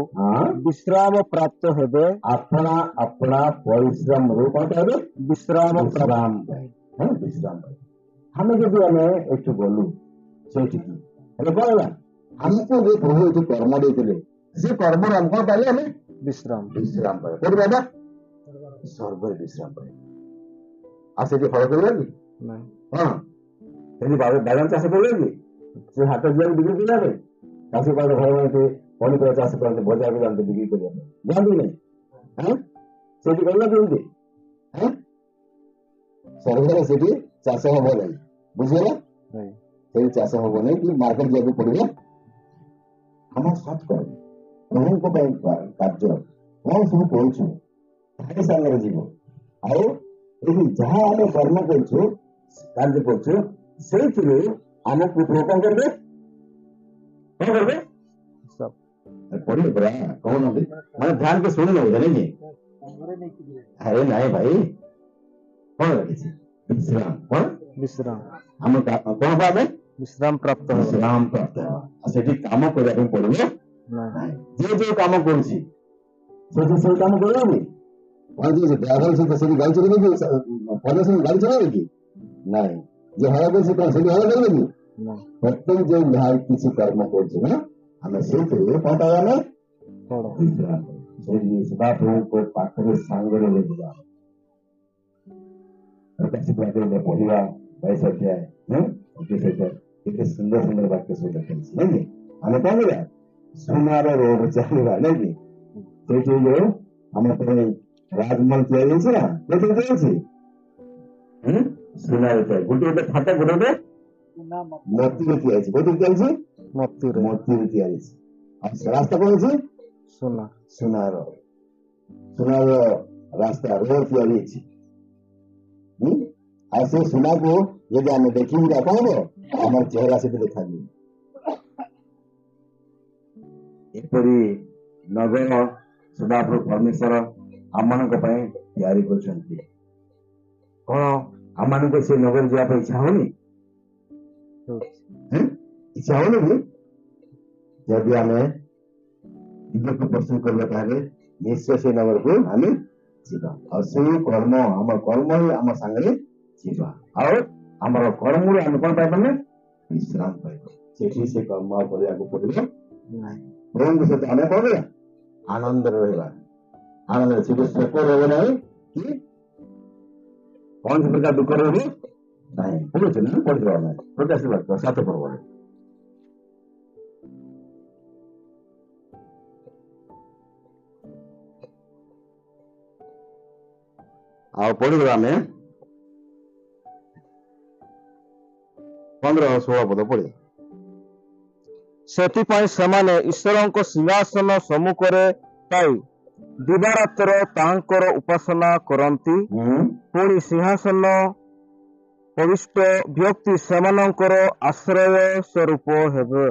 ବିଶ୍ରାମ ପ୍ରାପ୍ତ ହେବେ ଆପଣା ଆପଣା ପରିଶ୍ରମରୁ କଣ ପାଇବେ ବିଶ୍ରାମ ବିଶ୍ରାମ ପାଇବେ ଆମେ ଯଦି ଆମେ ଏଠୁ ଗଲୁ ସେଇଠିକି ହେଲେ କଣ ହେଲା ଆମକୁ ଯେ ପ୍ରଭୁ ଏଠୁ କର୍ମ ଦେଇଥିଲେ ସେ କର୍ମରୁ ଆମେ କଣ ପାଇଲେ ଆମେ ବିଶ୍ରାମ ପାଇବେ କୋଉଠି ପାଇବା ସ୍ୱର୍ଗରେ ବିଶ୍ରାମ ପାଇବେ ଆଉ ସେଠି ଫଳ କରିବା କି ହଁ ସେଠି ବାଦାମ ଚାଷ କରିବା କି ସେ ହାଟ ଯିବାକୁ ବିକ୍ରି କରିବା ପାଇଁ ଚାଷୀ ପାଖ ଘର ମାନେ ପନିପରିବା ଚାଷ କରନ୍ତି ବଜାରକୁ ଯାଆନ୍ତି ବିକ୍ରି କରିବା ପାଇଁ ଯାଆନ୍ତି ନାହିଁ ସେଠି କରିବା କେମିତି ସ୍ୱର୍ଗରେ ସେଠି ଚାଷ ହବ ନାହିଁ ବୁଝିଗଲା ସେଠି ଚାଷ ହବ ନାହିଁ କି ମାର୍କେଟ ଯିବାକୁ ପଡିବ ଆମ ସତ କର୍ମ ପ୍ରଭୁଙ୍କ ପାଇଁ କାର୍ଯ୍ୟ କଣ ସବୁ କରୁଛୁ ତାହାରି ସାଙ୍ଗରେ ଯିବ ଆଉ ଏଠି ଯାହା ଆମେ କର୍ମ କରୁଛୁ କାର୍ଯ୍ୟ କରୁଛୁ ସେଇଥିରୁ ଆମକୁ କଣ କରିବେ ପଢିବେ ପରା କହୁନାହାନ୍ତି ମାନେ ଧ୍ୟାନ କୁ ଶୁଣି ନେବେ ଜାଣିନି ଆରେ ନାଇଁ ଭାଇ କଣ ଲାଗିଛି ବିଶ୍ରାମ କଣ ବିଶ୍ରାମ ଆମେ କଣ ପାବେ ବିଶ୍ରାମ ପ୍ରାପ୍ତ ବିଶ୍ରାମ ପ୍ରାପ୍ତ ହେବା ଆଉ ସେଠି କାମ କରିବା ପାଇଁ ପଡିବ ଯିଏ ଯୋଉ କାମ କରୁଛି ସେଠି ସେଇ କାମ କରିବ କି ଡ୍ରାଇଭର ସହିତ ସେଠି ଗାଡି ଚଲେଇବେ କି ଗାଡି ଚଲେଇବେ କି ନାଇଁ ଯେ ହଳ କରୁଛି କଣ ସେଠି ହଳ କରିବେ କି ପ୍ରତ୍ୟେକ ଯୋଉ ଯାହା କିଛି କର୍ମ କରୁଛି ନା ଆମେ ସେଇଥିରେ କଣ ପାଇବା ଆମେ ସେଇଠି ସଦାପ୍ରଭୁଙ୍କ ପାଖରେ ସାଙ୍ଗରେ ଯିବା ପଢିବା 22 ଅଧ୍ୟାୟ କେତେ ସୁନ୍ଦର ସୁନ୍ଦର ବାକ୍ୟ ସବୁ ଲେଖିଛି ନାଇଁ ଆମେ କଣ କରିବା ସୁନାର ରୋଡ ଚାଲିବା ନାଇଁ କି ସେଇଠି ଯୋଉ ଆମ ପାଇଁ ରାଜମହଲ ତିଆରି ହେଇଛି ନା କେତେ ଅଛି ସୁନାରେ ତିଆରି ଗୋଟେ ଖାତା ଗୋଟେ ମୋତିରେ ତିଆରି କୋଉଥିରେ ତିଆରି ମୋତିରେ ତିଆରି ଆଉ ରାସ୍ତା କଣ ଅଛି ସୁନାର ରାସ୍ତା ରୋଡ ତିଆରି ହେଇଛି ଆଉ ସେ ସୁନାକୁ ଯଦି ଆମେ ଦେଖିବୁ କଣ ହବ ଆମର ଚେହେରା ସେଠି ଦେଖାଯିବ ଏପରି ନଗର ସଦାପ୍ରଭୁ ପରମେଶ୍ୱର ଆମମାନଙ୍କ ପାଇଁ ତିଆରି କରୁଛନ୍ତି କଣ ଆମମାନଙ୍କୁ ସେ ନଗର ଯିବା ପାଇଁ ଇଚ୍ଛା ହଉନି ଇଚ୍ଛା ହଉନି କି ଯଦି ଆମେ ନିଜକୁ ପସନ୍ଦ କରିବା ତାହେଲେ ନିଶ୍ଚୟ ସେ ନଗରକୁ ଆମେ ଯିବା ଆଉ ସେଇ କର୍ମ ଆମ କର୍ମ ହିଁ ଆମ ସାଙ୍ଗରେ ଯିବା ଆଉ ଆମର କର୍ମରୁ ଆମେ କଣ ପାଇପାରିଲେ ବିଶ୍ରାମ ପାଇବା ସେଠି ସେ କର୍ମ କରିବାକୁ ପଡିବ ନାହିଁ ପ୍ରଭୁଙ୍କ ସହିତ ଆମେ କଣ କରିବା ଆନନ୍ଦରେ ରହିବା ଆନନ୍ଦରେ ସେଠି ଶୋକ ରହିବ ନାହିଁ କି କୌଣସି ପ୍ରକାର ଦୁଃଖ ରହିବ ନାହିଁ ପଢୁଛୁ ନା ପଢିବା ଆମେ ପ୍ରକାଶ ବାକ୍ୟ 7 ପର୍ବରେ ଆଉ ପଢିବା ଆମେ 15-16 ପଦ ପଢିବା ସେଥିପାଇଁ ସେମାନେ ଈଶ୍ୱରଙ୍କ ସିଂହାସନ ସମ୍ମୁଖରେ ଥାଇ ଦିବାରାତ୍ର ତାହାଙ୍କର ଉପାସନା କରନ୍ତି ପୁଣି ସିଂହାସନ ପବିଷ୍ଟ ବ୍ୟକ୍ତି ସେମାନଙ୍କର ଆଶ୍ରୟ ସ୍ୱରୂପ ହେବେ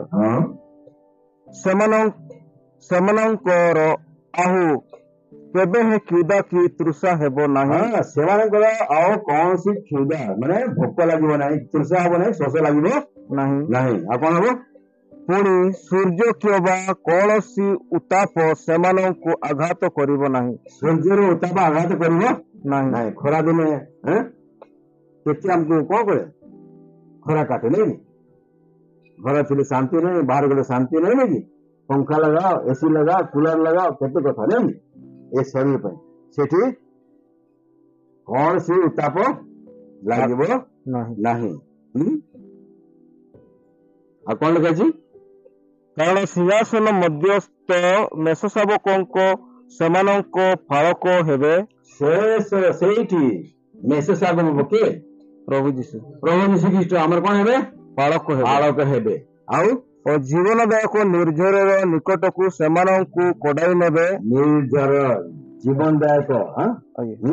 ସେମାନଙ୍କର ଆଉ କେବେ ହେ କ୍ଷୁଧା କି ତୃଷା ହେବ ନାହିଁ ସେମାନଙ୍କର ଆଉ କୌଣସି କ୍ଷୁଧା ମାନେ ଭୋକ ଲାଗିବ ନାହିଁ ତୃଷା ହବ ନାହିଁ ଶୋଷ ଲାଗିବ ନାହିଁ ଆଉ କଣ ହବ ପୁଣି ସୂର୍ଯ୍ୟ କିମ୍ବା କୌଣସି ଉତ୍ତାପ ସେମାନଙ୍କୁ ଆଘାତ କରିବ ନାହିଁ। ସୂର୍ଯ୍ୟର ଉତ୍ତାପ ଆଘାତ କରିବ ନାହିଁ। ନାଇଁ। ଖରା ଦିନେ କେତେ ଆମକୁ କଣ କରେ? ଖରା କାଟେ ନାଇଁ କି? ଘର ଥିଲେ ଶାନ୍ତି ନାହିଁ, ବାହାର ଗଲେ ଶାନ୍ତି ନାହିଁ ନାଇଁ କି? ପଙ୍ଖା ଲଗାଅ, ଏସି ଲଗାଅ, କୁଲର ଲଗାଅ, କେତେ କଥା ନାଇଁ କି? ଏ ଶରୀର ପାଇଁ ସେଠି କୌଣସି ଉତ୍ତାପ ଲାଗିବ ନାହିଁ। ନାହିଁ। ଆଉ କଣ ଲେଖାଛି? କାରଣ ସିଂହାସନ ମଧ୍ୟସ୍ଥ ମେଷଶାବକଙ୍କ ସେମାନଙ୍କ ଫାଳକ ହେବେ। ସେଇଠି ମେଷ ଶାବକ କିଏ? ପ୍ରଭୁ ଯୀଶୁ ପ୍ରଭୁ ଯୀଶୁ ଖ୍ରୀଷ୍ଟ ଆମର କଣ ହେବେ? ଫାଳକ ହେବେ। ବାଳକ ହେବେ। ଆଉ ଓ ଜୀବନଦାୟକ ନିର୍ଝରର ନିକଟକୁ ସେମାନଙ୍କୁ କଢାଇ ନେବେ। ନିର୍ଜର ଜୀବନଦାୟକ ଆଜ୍ଞା।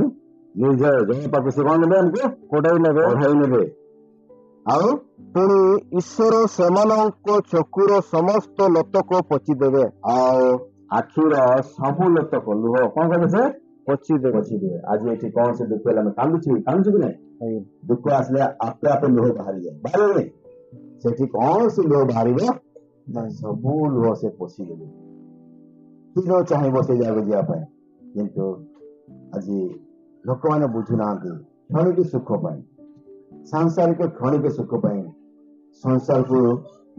ନିର୍ଜର ଜଳ ପାଖକୁ ସେ କଣ ନେବେ? ଆମକୁ କଢାଇ ନେବେ। କଢାଇ ନେବେ। ଆଉ ପୁଣି ଈଶ୍ୱର ସେମାନଙ୍କ ଚକ୍ଷୁର ସମସ୍ତ ଲୋତକ ପୋଛିଦେବେ। ଆଉ ଆଖିର ସବୁ ଲୋତକ ଲୁହ କଣ କରିବେ? ସେ ପୋଛିଦେବେ। ପୋଛିଦେବେ। ଆଜି ଏଠି କଣ ସେ ଦୁଃଖ ହେଲେ ଆମେ କାନ୍ଦୁଛୁ କି ନାଇଁ? ଆଜ୍ଞା। ଦୁଃଖ ଆସିଲେ ଆପେ ଆପେ ଲୁହ ବାହାରିଯାଏ, ବାହାରିବନି? ସେଠି କଣ ସେ ଲୁହ ବାହାରିବ? ସବୁ ଲୁହ ସେ ପୋଛିଦେବେ। କିଏ ଚାହିଁବ ସେ ଜାଗାକୁ ଯିବା ପାଇଁ? କିନ୍ତୁ ଆଜି ଲୋକମାନେ ବୁଝୁନାହାନ୍ତି। କ୍ଷଣିକ ସୁଖ ପାଇଁ, ସାଂସାରିକ କ୍ଷଣିକ ସୁଖ ପାଇଁ ସଂସାରକୁ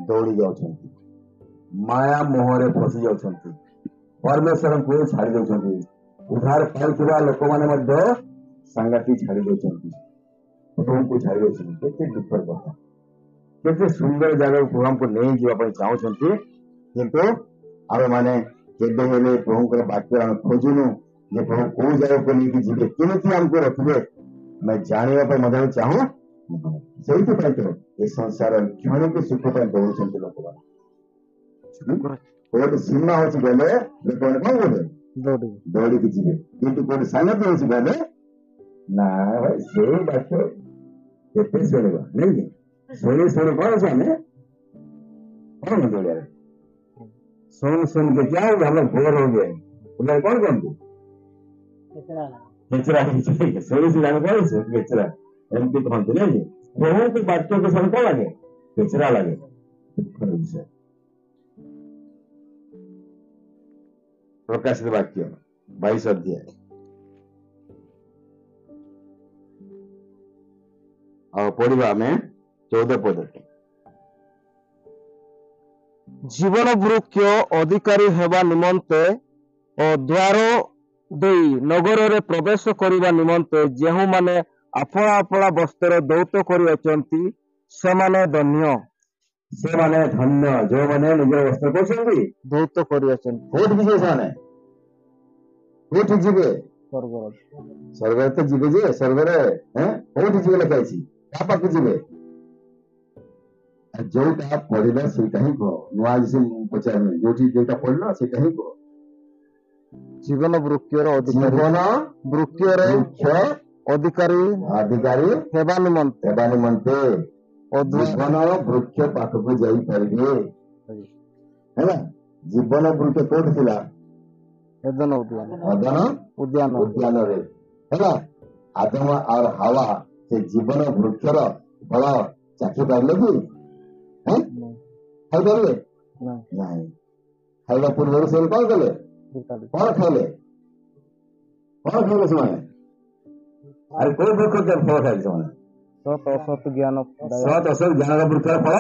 ଦୌଡ଼ି ଯାଉଛନ୍ତି, ମାୟା ମୋହରେ ଫସି ଯାଉଛନ୍ତି, ପରମେଶ୍ୱରଙ୍କୁ ଛାଡ଼ି ଦେଉଛନ୍ତି। ଉଦ୍ଧାର ପାଉଥିବା ଲୋକମାନେ ମଧ୍ୟ ସାଙ୍ଗାତି ଛାଡ଼ି ଦେଉଛନ୍ତି, ପ୍ରଭୁଙ୍କୁ ଛାଡ଼ି ଦେଉଛନ୍ତି। କେତେ ଦୁଃଖର କଥା! କେତେ ସୁନ୍ଦର ଜାଗାକୁ ପ୍ରଭୁ ଆମକୁ ନେଇଯିବା ପାଇଁ ଚାହୁଁଛନ୍ତି, କିନ୍ତୁ ଆମେମାନେ କେବେ ହେଲେ ପ୍ରଭୁଙ୍କର ବାକ୍ୟ ଆମେ ଖୋଜୁନୁ ଯେ ପ୍ରଭୁ କୋଉ ଜାଗାକୁ ନେଇକି ଯିବେ, କେମିତି ଆମକୁ ରଖିବେ, ଆମେ ଜାଣିବା ପାଇଁ ମଧ୍ୟ ଚାହୁଁ। ସେଇଥିପାଇଁ ତ ଏ ସଂସାର କ୍ଷଣିକ ସୁଖ ପାଇଁ ଦୌଡୁଛନ୍ତି ଲୋକମାନେ। କୋଉଠି ସୀମା ହଉଛି ଗଲେ ଲୋକମାନେ କଣ କରିବେ? ଦୌଡ଼ିକି ଯିବେ। କିନ୍ତୁ କୋଉଠି ସାଙ୍ଗତି ହଉଛି ଗଲେ ନା ଭାଇ ସେଇ ବାକ୍ୟ କେତେ ଶୁଣିବା ନାଇଁ କି? ଶୁଣି ଶୁଣି କଣ ଅଛି ଆମେ କଣ ଦୌଡ଼ିବାରେ ଶୁଣି के क्या होगा? हम लोग बोर हो गए। उधर कौन कहते? केचरा ଶୁଣି ଶୁଣି ଆମେ କଣ କେଚରା ଏମିତି କହନ୍ତି ନାଇଁ କି? ବହୁତ ବାକ୍ୟ के सब କଣ ଲାଗେ? କେଚରା ଲାଗେ। ଦୁଃଖର ବିଷୟ। ପ୍ରକାଶିତ ବାକ୍ୟ 22 ଅଧ୍ୟାୟ ଆଉ ପଢିବା ଆମେ 14 ପଦରେ। ଜୀବନ ବୃକ୍ଷ ଅଧିକାରୀ ହେବା ନିମନ୍ତେ ଓ ଦ୍ୱାର ଦେଇ ନଗରରେ ପ୍ରବେଶ କରିବା ନିମନ୍ତେ ଯେଉଁମାନେ ଆପଣା ଆପଣା ବସ୍ତ୍ର ଦୌତ କରିଅଛନ୍ତି ସେମାନେ ଧନ୍ୟ। ସେମାନେ ଧନ୍ୟ ଯେଉଁମାନେ ନିଜ ବସ୍ତ୍ର କରୁଛନ୍ତି ଦୌତ କରିଅଛନ୍ତି। କୋଉଠିକି ଯିବେ ସେମାନେ? କୋଉଠି ଯିବେ? ସ୍ୱର୍ଗରେ ତ ଯିବେ ଯେ ସ୍ୱର୍ଗରେ କୋଉଠି ଯିବେ ଲେଖା ହେଇଛି? କାହା ପାଖକୁ ଯିବେ? ଯୋଉଟା ପଢିଲ ସେଇଟା ହିଁ କୁହ। ନୂଆ ପଚାରିନି, ଯୋଉଟା ପଢିଲ ସେଇଟା ହିଁ କୁହ। ଜୀବନ ବୃକ୍ଷର ଅଧିକାରୀ ଅଧିକାରୀ ହେବା ନିମନ୍ତେ ଜୀବନ ବୃକ୍ଷ ପାଖକୁ ଯାଇପାରିବେ ହେଲା। ଜୀବନ ବୃକ୍ଷ କୋଉଠି ଥିଲା? ଏଦନ ଉଦ୍ୟାନରେ ହେଲା। ଆଦମ ଆଉ ହାୱା ସେ ଜୀବନ ବୃକ୍ଷର ଫଳ ଚାଖି ପାରିଲେ କି? ଖାଇପାରିଲେ ନାହିଁ। ଖାଇବା ପୂର୍ବରୁ ସେ କଣ କଲେ? କଣ ଖାଇଲେ? ସେମାନେ? ଆରେ କୋଉ ବୃକ୍ଷ ଫଳ ଖାଇଲେ ସେମାନେ? ସତ୍ ଅସତ୍ ଜ୍ଞାନ ଜ୍ଞାନର ବୃକ୍ଷର ଫଳ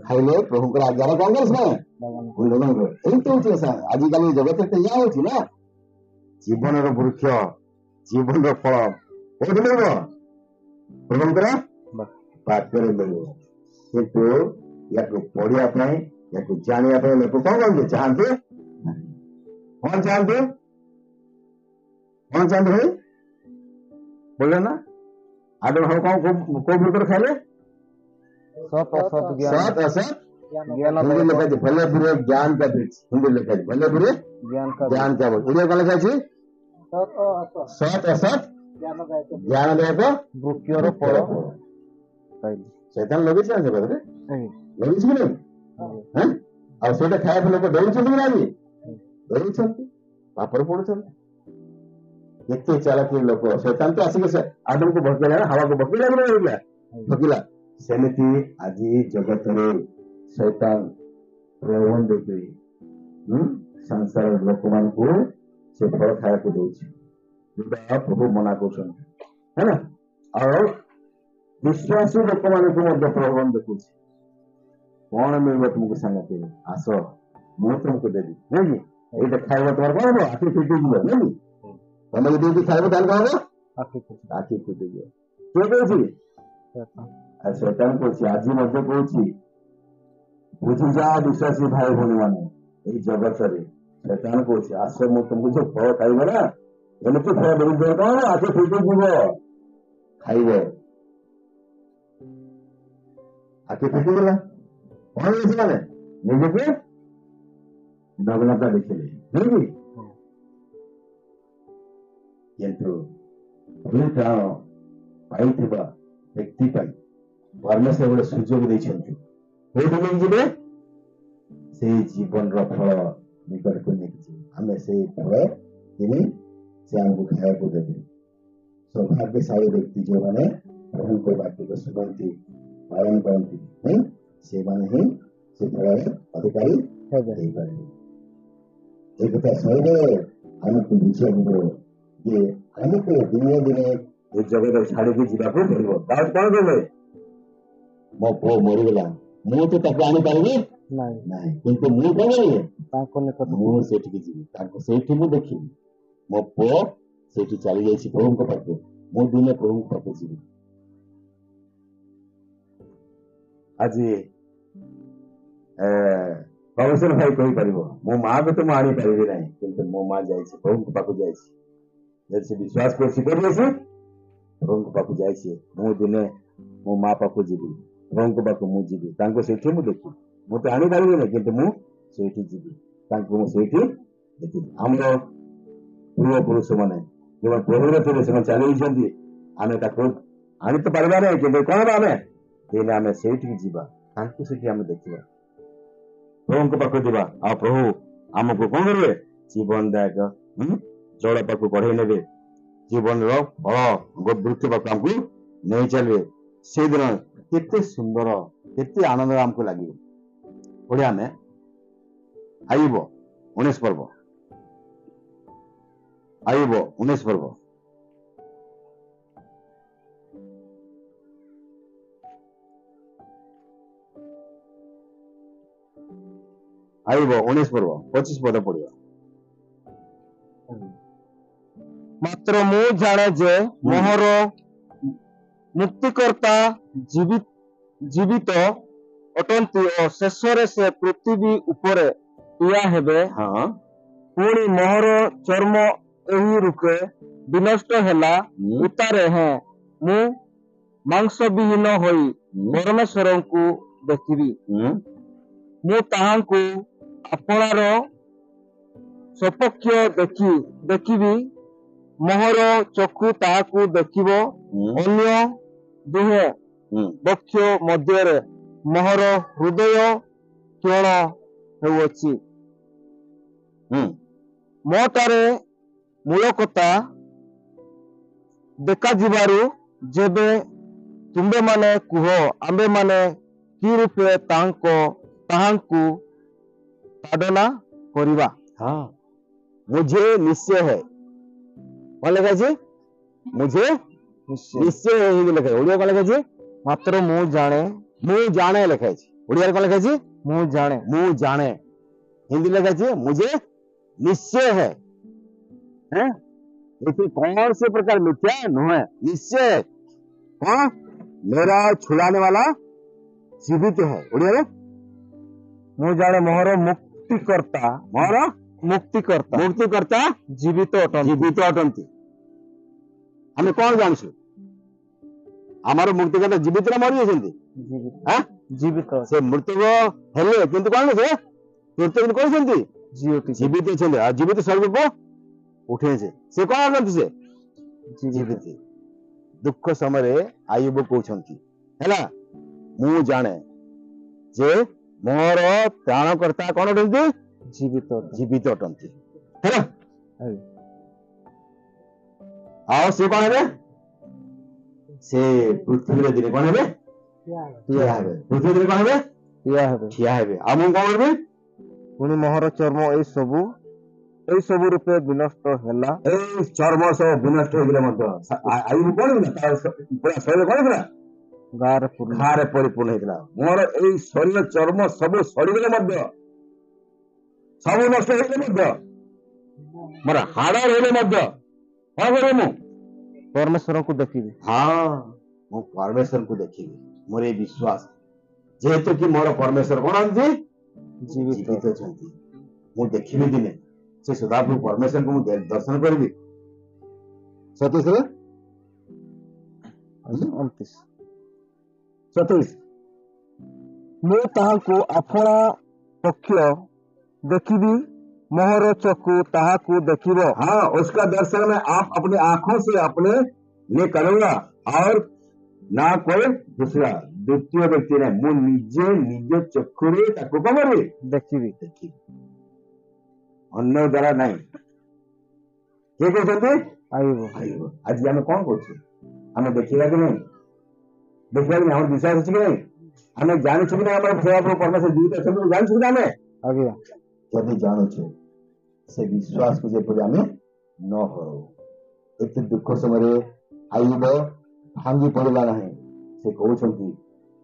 ଖାଇଲେ। ପ୍ରଭୁଙ୍କର ଆଜ୍ଞାର କଣ କଲେ ସେମାନେ? ଏମିତି ହଉଛି ଆଜିକାଲି ଜଗତରେ ତ ଇୟା ହଉଛି ନା। ଜୀବନର ବୃକ୍ଷ, ଜୀବନର ଫଳ କୋଉଠି ମିଳିବ? ପ୍ରଭୁଙ୍କର ବାକ୍ୟରେ ମିଳିବ। କିନ୍ତୁ ୟାକୁ ପଢିବା ପାଇଁ, ୟାକୁ ଜାଣିବା ପାଇଁ ଲୋକ କଣ କରନ୍ତି? ଚାହାନ୍ତି। କଣ ଚାହାନ୍ତି? ଭାଇ ବୋଲେ ନା? ଆଦମ ହାୱା କଣ କୋଉ ବୃକ୍ଷରେ ଖାଇଲେ? सत असत सत असत ज्ञान हिंदी लिखा है भले बुरे ज्ञान का वृक्ष। हिंदी लिखा है भले बुरे ज्ञान का वृक्ष। उड़िया कौन लिखा है? सत असत ज्ञानदायक वृक्षर फल शैतान लगे से बदले लगे कि नहीं? ଆଉ ସେଇଟା ଖାଇବା ଲୋକ ଦଉଛନ୍ତି କି ନାହିଁ? ଦଉଛନ୍ତି, ପାପରେ ପଡୁଛନ୍ତି। କେତେ ଚାଲାକି ଲୋକ। ଶୈତାନ ତ ଆସିକି ଆଦମକୁ ଭଟକେଇଲା, ହାୱାକୁ ଭଟକେଇଲା। ସେମିତି ଆଜି ଜଗତରେ ଶୈତାନ ପ୍ରଲୋଭନ ଦେଇକରି ସଂସାର ଲୋକମାନଙ୍କୁ ସେ ଫଳ ଖାଇବାକୁ ଦଉଛି, ଯୋଉଟା ପ୍ରଭୁ ମନା କରୁଛନ୍ତି ହେଲା। ଆଉ ବିଶ୍ୱାସୀ ଲୋକମାନଙ୍କୁ ମଧ୍ୟ ପ୍ରଲୋଭନ ଦେଖୁଛି, କଣ ମିଳିବ ତୁମକୁ ସାଙ୍ଗେ, ଆସ ମୁଁ ତୁମକୁ ଦେବି, ନାଇଁ କି? ଏଇଟା ଖାଇବ ତମର କଣ ହବ? ଆଖି ଫିଟିଯିବ, ନାଇଁ କି? ତମେ ଯଦି ଏଠି ଖାଇବ ତାହେଲେ କଣ ହବ? ଆଖି ଫିଟିଯିବ। କିଏ କହୁଛି? ଆଉ ଶୈତାନ କହୁଛି, ଆଜି ମଧ୍ୟ କହୁଛି, ବୁଝିଯା ବିଶ୍ୱାସୀ ଭାଇ ଭଉଣୀ ମାନେ ଏଇ ଜଗତରେ। ଶୈତାନ କହୁଛି, ଆସ ମୁଁ ତୁମକୁ ଯୋଉ ଫଳ ଖାଇବ ନା, ଏମିତି ଫଳ ଦେବି କଣ ଆଖି ଫିଟିଯିବ, ଖାଇବ। ଆଖି ଫିଟିଗଲା, କଣ ହେଇଛି ମାନେ ନିଜକୁ ନଗ୍ନତା ଦେଖିଲେ, ନାଇଁ କି? କିନ୍ତୁ ପ୍ରାଣ ପାଇଥିବା ବ୍ୟକ୍ତି ପାଇଁ ପରମେଶ୍ୱର ଗୋଟେ ସୁଯୋଗ ଦେଇଛନ୍ତି, କୋଉଠି ନେଇକି ଯିବେ? ସେଇ ଜୀବନର ଫଳ ନିକଟକୁ ନେଇକି ଯିବେ। ଆମେ ସେଇ ଫଳ ଦିନେ ସେ ଆମକୁ ଖାଇବାକୁ ଦେବେ। ସୌଭାଗ୍ୟଶାଳୀ ବ୍ୟକ୍ତି ଯେଉଁମାନେ ପ୍ରଭୁଙ୍କ ବାକ୍ୟକୁ ଶୁଣନ୍ତି, ପାଳନ କରନ୍ତି, ସେମାନେ ହିଁ ସେ ଫଳରେ ଅଧିକାରୀ ହେଇପାରିବେ। ଏ କଥା ସହିତ ଆମକୁ ବୁଝିବାକୁ ପଡ଼ିବ ଯେ ଆମକୁ ଦିନେ ଦିନେ ଏ ଜଗତ ଛାଡ଼ିକି ଯିବାକୁ ପଡ଼ିବ। ତାର କଣ କଲେ? ମୋ ପୁଅ ମରିଗଲା, ମୁଁ ତ ତାକୁ ଆଣିପାରିବି ନାହିଁ, କିନ୍ତୁ ମୁଁ କଣ କରିବି? ମୁଁ ସେଇଠିକି ଯିବି, ତାଙ୍କୁ ସେଇଠି ମୁଁ ଦେଖିବି। ମୋ ପୁଅ ସେଇଠି ଚାଲି ଯାଇଛି ପ୍ରଭୁଙ୍କ ପାଖକୁ, ମୁଁ ଦିନେ ପ୍ରଭୁଙ୍କ ପାଖକୁ ଯିବି। ଆଜି ପ୍ରଭୁଷଣ ଭାଇ କହିପାରିବ, ମୋ ମାଆକୁ ତ ମୁଁ ଆଣିପାରିବି ନାହିଁ, କିନ୍ତୁ ମୋ ମା ଯାଇଛି, ପ୍ରଭୁଙ୍କ ପାଖକୁ ଯାଇଛି। ଯଦି ସେ ବିଶ୍ୱାସ କରିଛି କରିଯାଇଛି, ପ୍ରଭୁଙ୍କ ପାଖକୁ ଯାଇଛି, ମୁଁ ଦିନେ ମୋ ମା ପାଖକୁ ଯିବି, ପ୍ରଭୁଙ୍କ ପାଖକୁ ମୁଁ ଯିବି, ତାଙ୍କୁ ସେଇଠି ମୁଁ ଦେଖିବି। ମୁଁ ତ ଆଣିପାରିବି ନାହିଁ, କିନ୍ତୁ ମୁଁ ସେଇଠି ଯିବି, ତାଙ୍କୁ ମୁଁ ସେଇଠି ଦେଖିବି। ଆମର ପୂର୍ବ ପୁରୁଷ ମାନେ ଯେଉଁମାନେ ପ୍ରଭୁର ଥିଲେ ସେମାନେ ଚାଲିଯାଇଛନ୍ତି, ଆମେ ତାକୁ ଆଣି ତ ପାରିବା ନାହିଁ, କିନ୍ତୁ କଣ ହବ? ଆମେ ଦିନେ ଆମେ ସେଇଠିକି ଯିବା, ତାଙ୍କୁ ସେଠି ଆମେ ଦେଖିବା, ପ୍ରଭୁଙ୍କ ପାଖକୁ ଯିବା। ଆଉ ପ୍ରଭୁ ଆମକୁ କଣ କରିବେ? ଜୀବନଦାୟକ ଜଳ ପାଖକୁ ବଢେଇ ନେବେ, ଜୀବନର ଫଳ ବୃକ୍ଷ ପାଖକୁ ଆମକୁ ନେଇ ଚାଲିବେ। ସେଇଦିନ କେତେ ସୁନ୍ଦର, କେତେ ଆନନ୍ଦ ଆମକୁ ଲାଗିବ। ପଢିଆ ଆମେ ଆଇବ 19 ପର୍ବ, ଆଇବ 19 ପର୍ବ। ଆଇବ 19 ପର୍ବ 25 ପଦ ପଡିବ। ମାତ୍ର ମୁଁ ଜାଣେ ଯେ ମୋହର ମୁକ୍ତିକର୍ତ୍ତା ଜୀବିତ ଅଟନ୍ତି ଓ ଶେଷରେ ସେ ପୃଥିବୀ ଉପରେ ଠିଆ ହେବେ। ପୁଣି ମୋହର ଚର୍ମ ଏହି ରୂପେ ବିନଷ୍ଟ ହେଲା, ଉତ୍ତାରେ ମୁଁ ମାଂସବିହୀନ ହୋଇ ପରମେଶ୍ୱରଙ୍କୁ ଦେଖିବି। ମୁଁ ତାହାଙ୍କୁ ଆପଣାର ସପକ୍ଷ ଦେଖିବି, ମୋହର ଚକ୍ଷୁ ତାହାକୁ ଦେଖିବ। ଅନ୍ୟ ଦୁହେଁ ବକ୍ଷ ମଧ୍ୟରେ ମୋହର ହୃଦୟ କ୍ଷଣ ହେଉଅଛି। ମୋଠାରେ ମୂଳ କଥା ଦେଖାଯିବାରୁ ଯେବେ ତୁମ୍ଭେମାନେ କୁହ, ଆମ୍ଭେମାନେ କି ରୂପେ ତାହାଙ୍କୁ ତାଡ଼ନା କରିବା? मुझे निश्चय है, कौन लिखा है? मुझे निश्चय है, हिंदी लिखा है। ओडिया कौन लिखा है? ମାତ୍ର ମୁଁ ଜାଣେ, ମୁଁ ଜାଣେ लिखा है। ओडिया कौन लिखा है? ମୁଁ ଜାଣେ। ମୁଁ ଜାଣେ, हिंदी लिखा है मुझे निश्चय है। इसे कौन से प्रकार मिथ्या नुहे, निश्चय कौन? मेरा छुड़ाने वाला जीवित है। ओडिया में ମୁଁ ଜାଣେ ମୋହର ମୁକ୍ତିକର୍ତ୍ତା ଜୀବିତ ଅଟନ୍ତି। ଆମେ କଣ ଜାଣିଛୁ? ଆମର ମୁକ୍ତିକର୍ତ୍ତା ଜୀବିତ ନା ମରି ଯାଇଛନ୍ତି? ଜୀବିତ। ସେ ମୃତକ ହେଲେ କିନ୍ତୁ କଣ ସେ ମୃତ୍ୟୁ କରିଛନ୍ତି? ଜୀବିତ ଅଛନ୍ତି। ଆଉ ଜୀବିତ ସ୍ୱରୂପ ଉଠେଇছে। ସେ କଣ କରନ୍ତି? ସେ ଜୀବିତ। ଦୁଃଖ ସମୟରେ ଆୟୁବ କହୁଛନ୍ତି ହେଲା, ମୁଁ ଜାଣେ ଯେ ମୋର ତ୍ରାଣକର୍ତ୍ତା କଣ ଅଟନ୍ତି? ଜୀବିତ ଅଟନ୍ତି ହେଲା। ଆଉ ସେ କଣ ହେବେ? ସେ ପୃଥିବୀରେ ଦିନେ କଣ ହେବେ? ଠିଆ ହେବେ। ପୃଥିବୀରେ କଣ ହେବେ? ଠିଆ ହେବେ। ଆଉ ମୁଁ କଣ କରିବି? ପୁଣି ମୋହର ଚର୍ମ ଏଇ ସବୁ ରୂପେ ବିନଷ୍ଟ ହେଲା। ଏଇ ଚର୍ମ ସବୁ ବିନଷ୍ଟ ହେଇଗଲେ ମଧ୍ୟ ଆୟୁବ କଣ ହେଇଥିଲା? ତାର ପୁରା ଶରୀର କଣ ହେଇଥିଲା? ଘାରେ ପରିପୂର୍ଣ୍ଣ ହେଇଥିଲା। ମୋର ଏଇ ଶରୀର ଚର୍ମ ସବୁ ସରିଗଲେ ମଧ୍ୟ, ସବୁ ନଷ୍ଟ ହେଇଗଲେ ମଧ୍ୟ, ମୋର ହାଡ଼ ରହିଲେ ମଧ୍ୟ କଣ କରିବି ମୁଁ? ପରମେଶ୍ୱରଙ୍କୁ ଦେଖିବି। ହଁ, ମୁଁ ପରମେଶ୍ୱରଙ୍କୁ ଦେଖିବି। ମୋର ଏଇ ବିଶ୍ୱାସ, ଯେହେତୁ କି ମୋର ପରମେଶ୍ୱର କଣ ଅଛନ୍ତି? ଜୀବିତ ଅଛନ୍ତି। ମୁଁ ଦେଖିବି ଦିନେ ସେ ସଦାପ୍ରଭୁ ପରମେଶ୍ୱରଙ୍କୁ ମୁଁ ଦର୍ଶନ କରିବି। 27 ମୁଁ ତାହାଙ୍କୁ ଆପଣା ପକ୍ଷ ଦେଖିବି, ମୋହର ଚକ୍ଷୁ ତାହାକୁ ଦେଖିବ। हाँ, उसका दर्शन में आप अपनी आंखों से अपने लिए करूंगा और ना कोई दूसरा द्वितीय व्यक्ति ने ମୁଁ ନିଜେ ନିଜ ଚକ୍ଷୁରେ ତାକୁ କଣ କରିବି? ଦେଖିବି। ଅନ୍ୟ ଦ୍ୱାରା ନାହିଁ। କିଏ କହୁଛନ୍ତି? ଆୟୁବ। ଆଜି ଆମେ କଣ କରୁଛୁ? ଆମେ ଦେଖିବା କି ନାହିଁ? ଦେଖିବା କି ନାହିଁ? ଆମର ବିଶ୍ୱାସ ଅଛି କି ନାହିଁ? ଆମେ ଜାଣିଛୁ କି ନାହିଁ ଆମର ପରମେଶ୍ୱର ଜୀବିତ ଅଛନ୍ତି? ଜାଣିଛୁ କି ଆମେ? ଆଜ୍ଞା। ଯଦି ଜାଣୁଛୁ ସେ ବିଶ୍ୱାସକୁ ଯେପରି ଆମେ ନ ହରାଉ। ଏତେ ଦୁଃଖ ସମୟରେ ଆୟୁବ ଭାଙ୍ଗି ପଡ଼ିଲା ନାହିଁ। ସେ କହୁଛନ୍ତି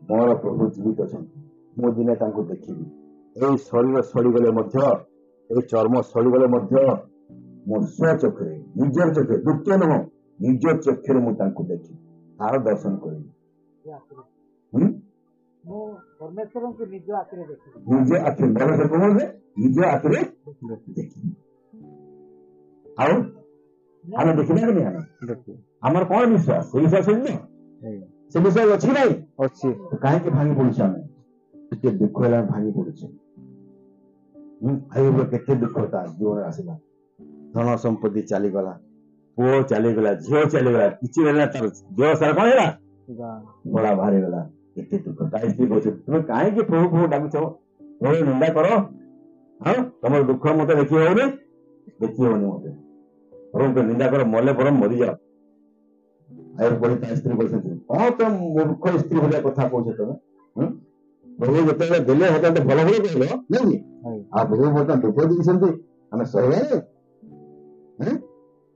ମୋର ପ୍ରଭୁ ଜୀବିତ ଅଛନ୍ତି, ମୁଁ ଦିନେ ତାଙ୍କୁ ଦେଖିବି। ଏଇ ଶରୀର ସରିଗଲେ ମଧ୍ୟ, ଏଇ ଚର୍ମ ସରିଗଲେ ମଧ୍ୟ ମୋ ସ୍ୱଚକ୍ଷୁରେ, ନିଜର ଚକ୍ଷୁରେ, ଦ୍ୱିତୀୟ ନୁହଁ, ନିଜ ଚକ୍ଷୁରେ ମୁଁ ତାଙ୍କୁ ଦେଖିବି, ତାର ଦର୍ଶନ କରିବି। ମୁଁ ପରମେଶ୍ୱରଙ୍କୁ ନିଜ ଆଖିରେ ଦେଖିବି। ନିଜ ଆଖିରେ ନିଜ ଆଖିରେ ଦେଖିବି। ଆଉ ଆମେ ଦେଖିବା କି ନାହିଁ? ଆମର କଣ ବିଶ୍ୱାସ? ସେ ବିଶ୍ୱାସ ଅଛି ନା? ସେ ବିଶ୍ୱାସ ଅଛି କି ନାହିଁ? ଅଛି। କାହିଁକି ଭାଙ୍ଗି ପଡୁଛୁ? ଆମେ ଟିକେ ଦୁଃଖ ହେଲା ଭାଙ୍ଗି ପଡୁଛୁ। ଆୟୁବ କେତେ ଦୁଃଖ ତା ଜୀବନରେ ଆସିଲା। ଧନ ସମ୍ପତ୍ତି ଚାଲିଗଲା, ପୁଅ ଚାଲିଗଲା, ଝିଅ ଚାଲିଗଲା, କିଛି ରହିଲା, ତାର ଦେହ ସାରା କଣ ହେଲା? ଗଳା ବାହାରିଗଲା। କେତେ ଦୁଃଖ। ତା ସ୍ତ୍ରୀ କହୁଛି ତୁମେ କାହିଁକି ପ୍ରଭୁ ପ୍ରଭୁ ଡାକୁଛ? ପ୍ରଭୁ ନିନ୍ଦା କର। ହଁ, ତମର ଦୁଃଖ ମତେ ଦେଖି ହଉନି, ଦେଖି ହଉନି ମତେ। ପ୍ରଭୁଙ୍କ ନିନ୍ଦା କର, ମଲେ ବରଂ ମରିଯାଅ। ଆୟୁବ କହି ତା ସ୍ତ୍ରୀ କହିଛନ୍ତି କଣ ତ ମୂର୍ଖ ସ୍ତ୍ରୀ ଭଳିଆ କଥା କହୁଛ ତମେ? ପ୍ରଭୁ ଯେତେବେଳେ ଦେଲେ ସେତେବେଳେ ଭଲ ଭଲ କହିଲ, ନାଇଁ କି? ଆଉ ପ୍ରଭୁ ବର୍ତ୍ତମାନ ଦୁଃଖ ଦେଇଛନ୍ତି, ଆମେ ସହିବାନି?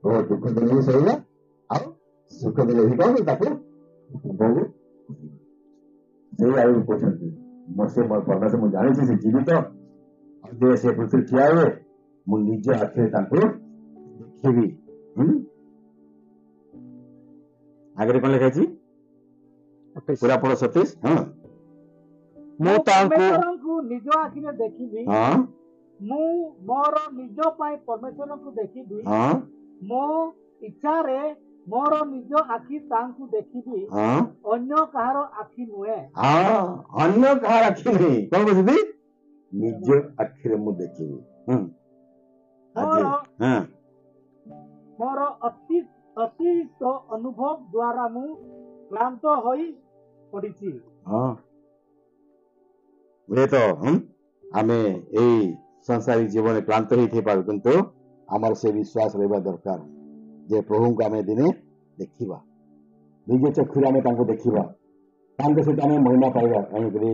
ପ୍ରଭୁ ଦୁଃଖ ଦେଲେ ବି ସହିବା, ଆଉ ସୁଖ ଦେଲେ ବି କଣ ତାକୁ ବହୁ। ସେଇ ଆୟୁବ କହୁଛନ୍ତି ସେ ମୋର ପରମେଶ୍ୱର, ମୁଁ ଜାଣିଛି ସେ ଜୀବିତ। ଆଉ ଯେ ସେ ପୃଥିବୀ ଠିଆ ହୁଏ, ମୁଁ ନିଜ ଆଖିରେ ତାଙ୍କୁ ଦେଖିବି। ଆଗରେ କଣ ଲେଖା ଅଛି? ପୁରା ପଢ 27। ମୁଁ ପରମେଶ୍ୱରଙ୍କୁ ନିଜ ଆଖିରେ ଦେଖିବି। ମୁଁ ମୋର ନିଜ ପାଇଁ ପରମେଶ୍ୱରଙ୍କୁ ଦେଖିବି। ମୋ ଇଚ୍ଛାରେ ମୋର ନିଜ ଆଖି ତାଙ୍କୁ ଦେଖିବି, ଅନ୍ୟ କାହାର ଆଖି ନୁହେଁ। ଅନ୍ୟ କାହାର ଆଖି ନୁହେଁ। କଣ କହୁଛନ୍ତି? ନିଜ ଆଖିରେ ମୁଁ ଦେଖିବି। ମୋର ଅତୀତ ଅନୁଭବ ଦ୍ୱାରା ମୁଁ କ୍ଳାନ୍ତ ହୋଇ ପଡ଼ିଛି। ହୁଏତ ଆମେ ଏଇ ସଂସାରିକ ଜୀବନରେ କ୍ଳାନ୍ତ ହେଇଥାଇପାରୁ, କିନ୍ତୁ ଆମର ସେ ବିଶ୍ୱାସ ରହିବା ଦରକାର ଯେ ପ୍ରଭୁଙ୍କୁ ଆମେ ଦିନେ ଦେଖିବା, ନିଜ ଚକ୍ଷୁରେ ଆମେ ତାଙ୍କୁ ଦେଖିବା, ତାଙ୍କ ସହିତ ଆମେ ମହିମା ପାଇବା। କାହିଁକରି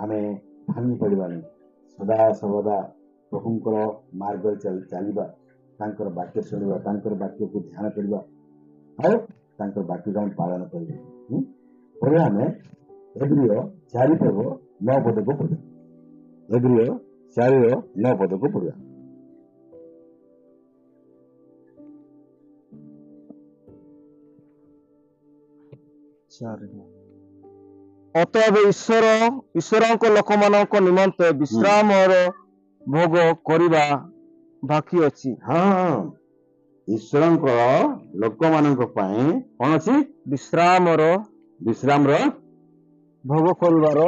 ଆମେ ଭାଙ୍ଗି ପଡ଼ିବାନି, ସଦା ସର୍ବଦା ପ୍ରଭୁଙ୍କର ମାର୍ଗରେ ଚାଲିବା, ତାଙ୍କର ବାକ୍ୟ ଶୁଣିବା, ତାଙ୍କର ବାକ୍ୟକୁ ଧ୍ୟାନ କରିବା, ଆଉ ତାଙ୍କର ବାକ୍ୟକୁ ଆମେ ପାଳନ କରିବା। ପରେ ଆମେ ଏବ୍ରିୟ 4:9 ପଦକୁ ପଢିବା। ଏବ୍ରିୟ 4:9 ପଦକୁ ପଢିବା। ଅତଏବ ଈଶ୍ୱରଙ୍କ ଲୋକମାନଙ୍କ ନିମନ୍ତେ ବିଶ୍ରାମର ଭୋଗ କରିବା ବାକି ଅଛି। ଈଶ୍ୱରଙ୍କ ଲୋକମାନଙ୍କ ପାଇଁ କଣ ଅଛି? ବିଶ୍ରାମର ଭୋଗ କରିବାର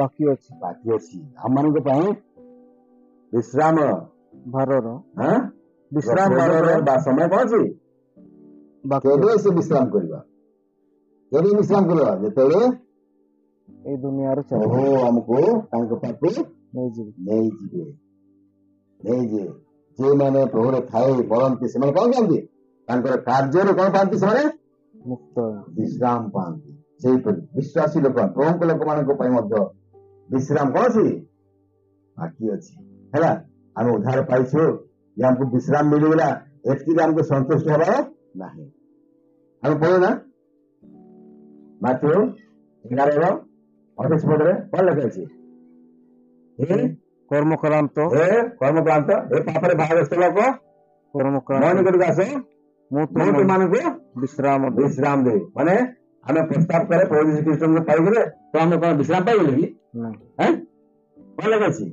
ବାକି ଅଛି। ଆମମାନଙ୍କ ପାଇଁ ବିଶ୍ରାମ ଭାରର ସମୟ କଣ ଅଛି? କେବେ ସେ ବିଶ୍ରାମ କରିବା? କେବେ ବିଶ୍ରାମ କରିବା? ଯେତେବେଳେ ଏଇ ଦୁନିଆରେ ପ୍ରଭୁ ଆମକୁ ତାଙ୍କ ପାଖକୁ ନେଇଯିବେ। ଯେଉଁମାନେ ପ୍ରଭୁରେ ଥାଇ ପଢନ୍ତି ସେମାନେ କଣ ପାଆନ୍ତି? ତାଙ୍କର କାର୍ଯ୍ୟରେ କଣ ପାଆନ୍ତି? ସେମାନେ ମୁକ୍ତ ବିଶ୍ରାମ ପାଆନ୍ତି। ସେଇପରି ବିଶ୍ୱାସୀ ଲୋକ, ପ୍ରଭୁଙ୍କ ଲୋକମାନଙ୍କ ପାଇଁ ମଧ୍ୟ ବିଶ୍ରାମ କଣ ଅଛି? ବାକି ଅଛି ହେଲା। ଆମେ ଉଦ୍ଧାର ପାଇଛୁ, ଯେ ଆମକୁ ବିଶ୍ରାମ ମିଳିଗଲା, ଏତିକିରେ ଆମକୁ ସନ୍ତୁଷ୍ଟ ହେବାର ନାହିଁ। ଆମେ ପଢୁ ନା ମାଥ୍ୟୁ 11:28 ପଦରେ କଣ ଲେଖା ଅଛି? କର୍ମକ୍ରାନ୍ତ କର୍ମକ୍ରାନ୍ତ ଏ ପାପରେ ଭାଗଗ୍ରସ୍ତ ଲୋକ ମୋ ନିକଟକୁ ଆସ, ମୁଁ ମୁଁ ତୁମମାନଙ୍କୁ ବିଶ୍ରାମ ବିଶ୍ରାମ ଦେବି। ମାନେ ଆମେ ପ୍ରସ୍ତାବ କଲେ ପ୍ରଭୁ ଯୀଶୁ ଖ୍ରୀଷ୍ଟଙ୍କୁ ପାଇଗଲେ ତ ଆମେ କଣ ବିଶ୍ରାମ ପାଇଗଲେ କି? କଣ ଲେଖା ଅଛି?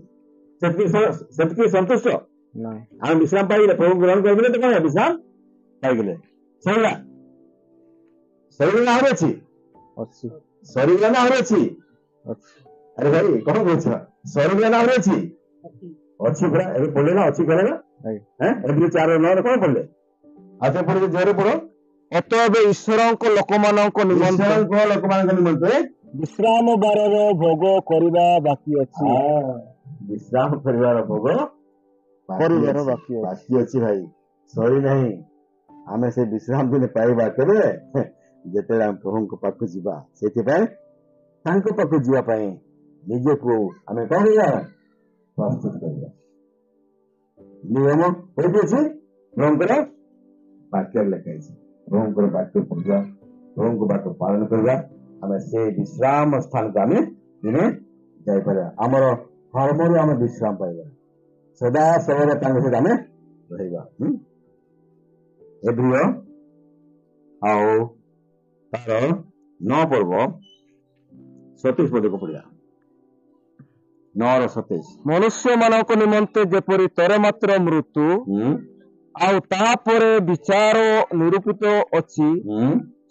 ସେତିକି ସନ୍ତୁଷ୍ଟ? ଆମେ ବିଶ୍ରାମ ପାଇଗଲେ, ପ୍ରଭୁ ଗ୍ରହଣ କରିଗଲେ ତ କଣ ବିଶ୍ରାମ ପାଇଗଲେ, ସରିଲା। ସରିଗଲା ଆହୁରି ଅଛି, ସରିଗଲା ନା ଆହୁରି ଅଛି? ଆରେ ଭାଇ କଣ କହୁଛ? ସରିଗଲା ନା ଆହୁରି ଅଛି? ଅଛି ପୁରା। ଏବେ ପଢିଲେ ନା ଅଛି କହିଲେ ନା? ଏବେ 4:9 କଣ ପଢିଲେ? ଆଉ ପଢିଲେ ଜୋରେ ପଢ। ଅତଏବ ଈଶ୍ୱରଙ୍କ ଲୋକମାନଙ୍କ ନିମନ୍ତେ ବିଶ୍ରାମ ବାରର ଭୋଗ କରିବା ବାକି ଅଛି। ବିଶ୍ରାମ କରିବାର ଭୋଗ ବାକି ଅଛି ଭାଇ, ସରି ନାହିଁ। ଆମେ ସେ ବିଶ୍ରାମ ଦିନ ପାଇବା କେବେ? ଯେତେବେଳେ ଆମେ ପ୍ରଭୁଙ୍କ ପାଖକୁ ଯିବା। ସେଥିପାଇଁ ତାଙ୍କ ପାଖକୁ ଯିବା ପାଇଁ ନିଜକୁ ଆମେ କଣ କରିବା? ପ୍ରସ୍ତୁତ କରିବା। ନିୟମ କୋଉଠି ଅଛି? ପ୍ରଭୁଙ୍କର ବାକ୍ୟରେ ଲେଖା ହେଇଛି। ପ୍ରଭୁଙ୍କର ବାକ୍ୟ ପଢିବା, ପ୍ରଭୁଙ୍କ ବାକ୍ୟ ପାଳନ କରିବା, ଆମେ ସେ ବିଶ୍ରାମ ସ୍ଥାନକୁ ଆମେ ଦିନେ ଯାଇପାରିବା। ଆମର କର୍ମରୁ ଆମେ ବିଶ୍ରାମ ପାଇବା, ସଦା ସମୟରେ ତାଙ୍କ ସହିତ ଆମେ ରହିବା। ଏଭ୍ରିୟ ଆଉ ତାର 9:27 ପଢିବା। 9:27 ମନୁଷ୍ୟ ମାନଙ୍କ ନିମନ୍ତେ ଯେପରି ଥରେ ମାତ୍ର ମୃତ୍ୟୁ ଆଉ ତାହାପରେ ବିଚାର ନିରୂପିତ ଅଛି,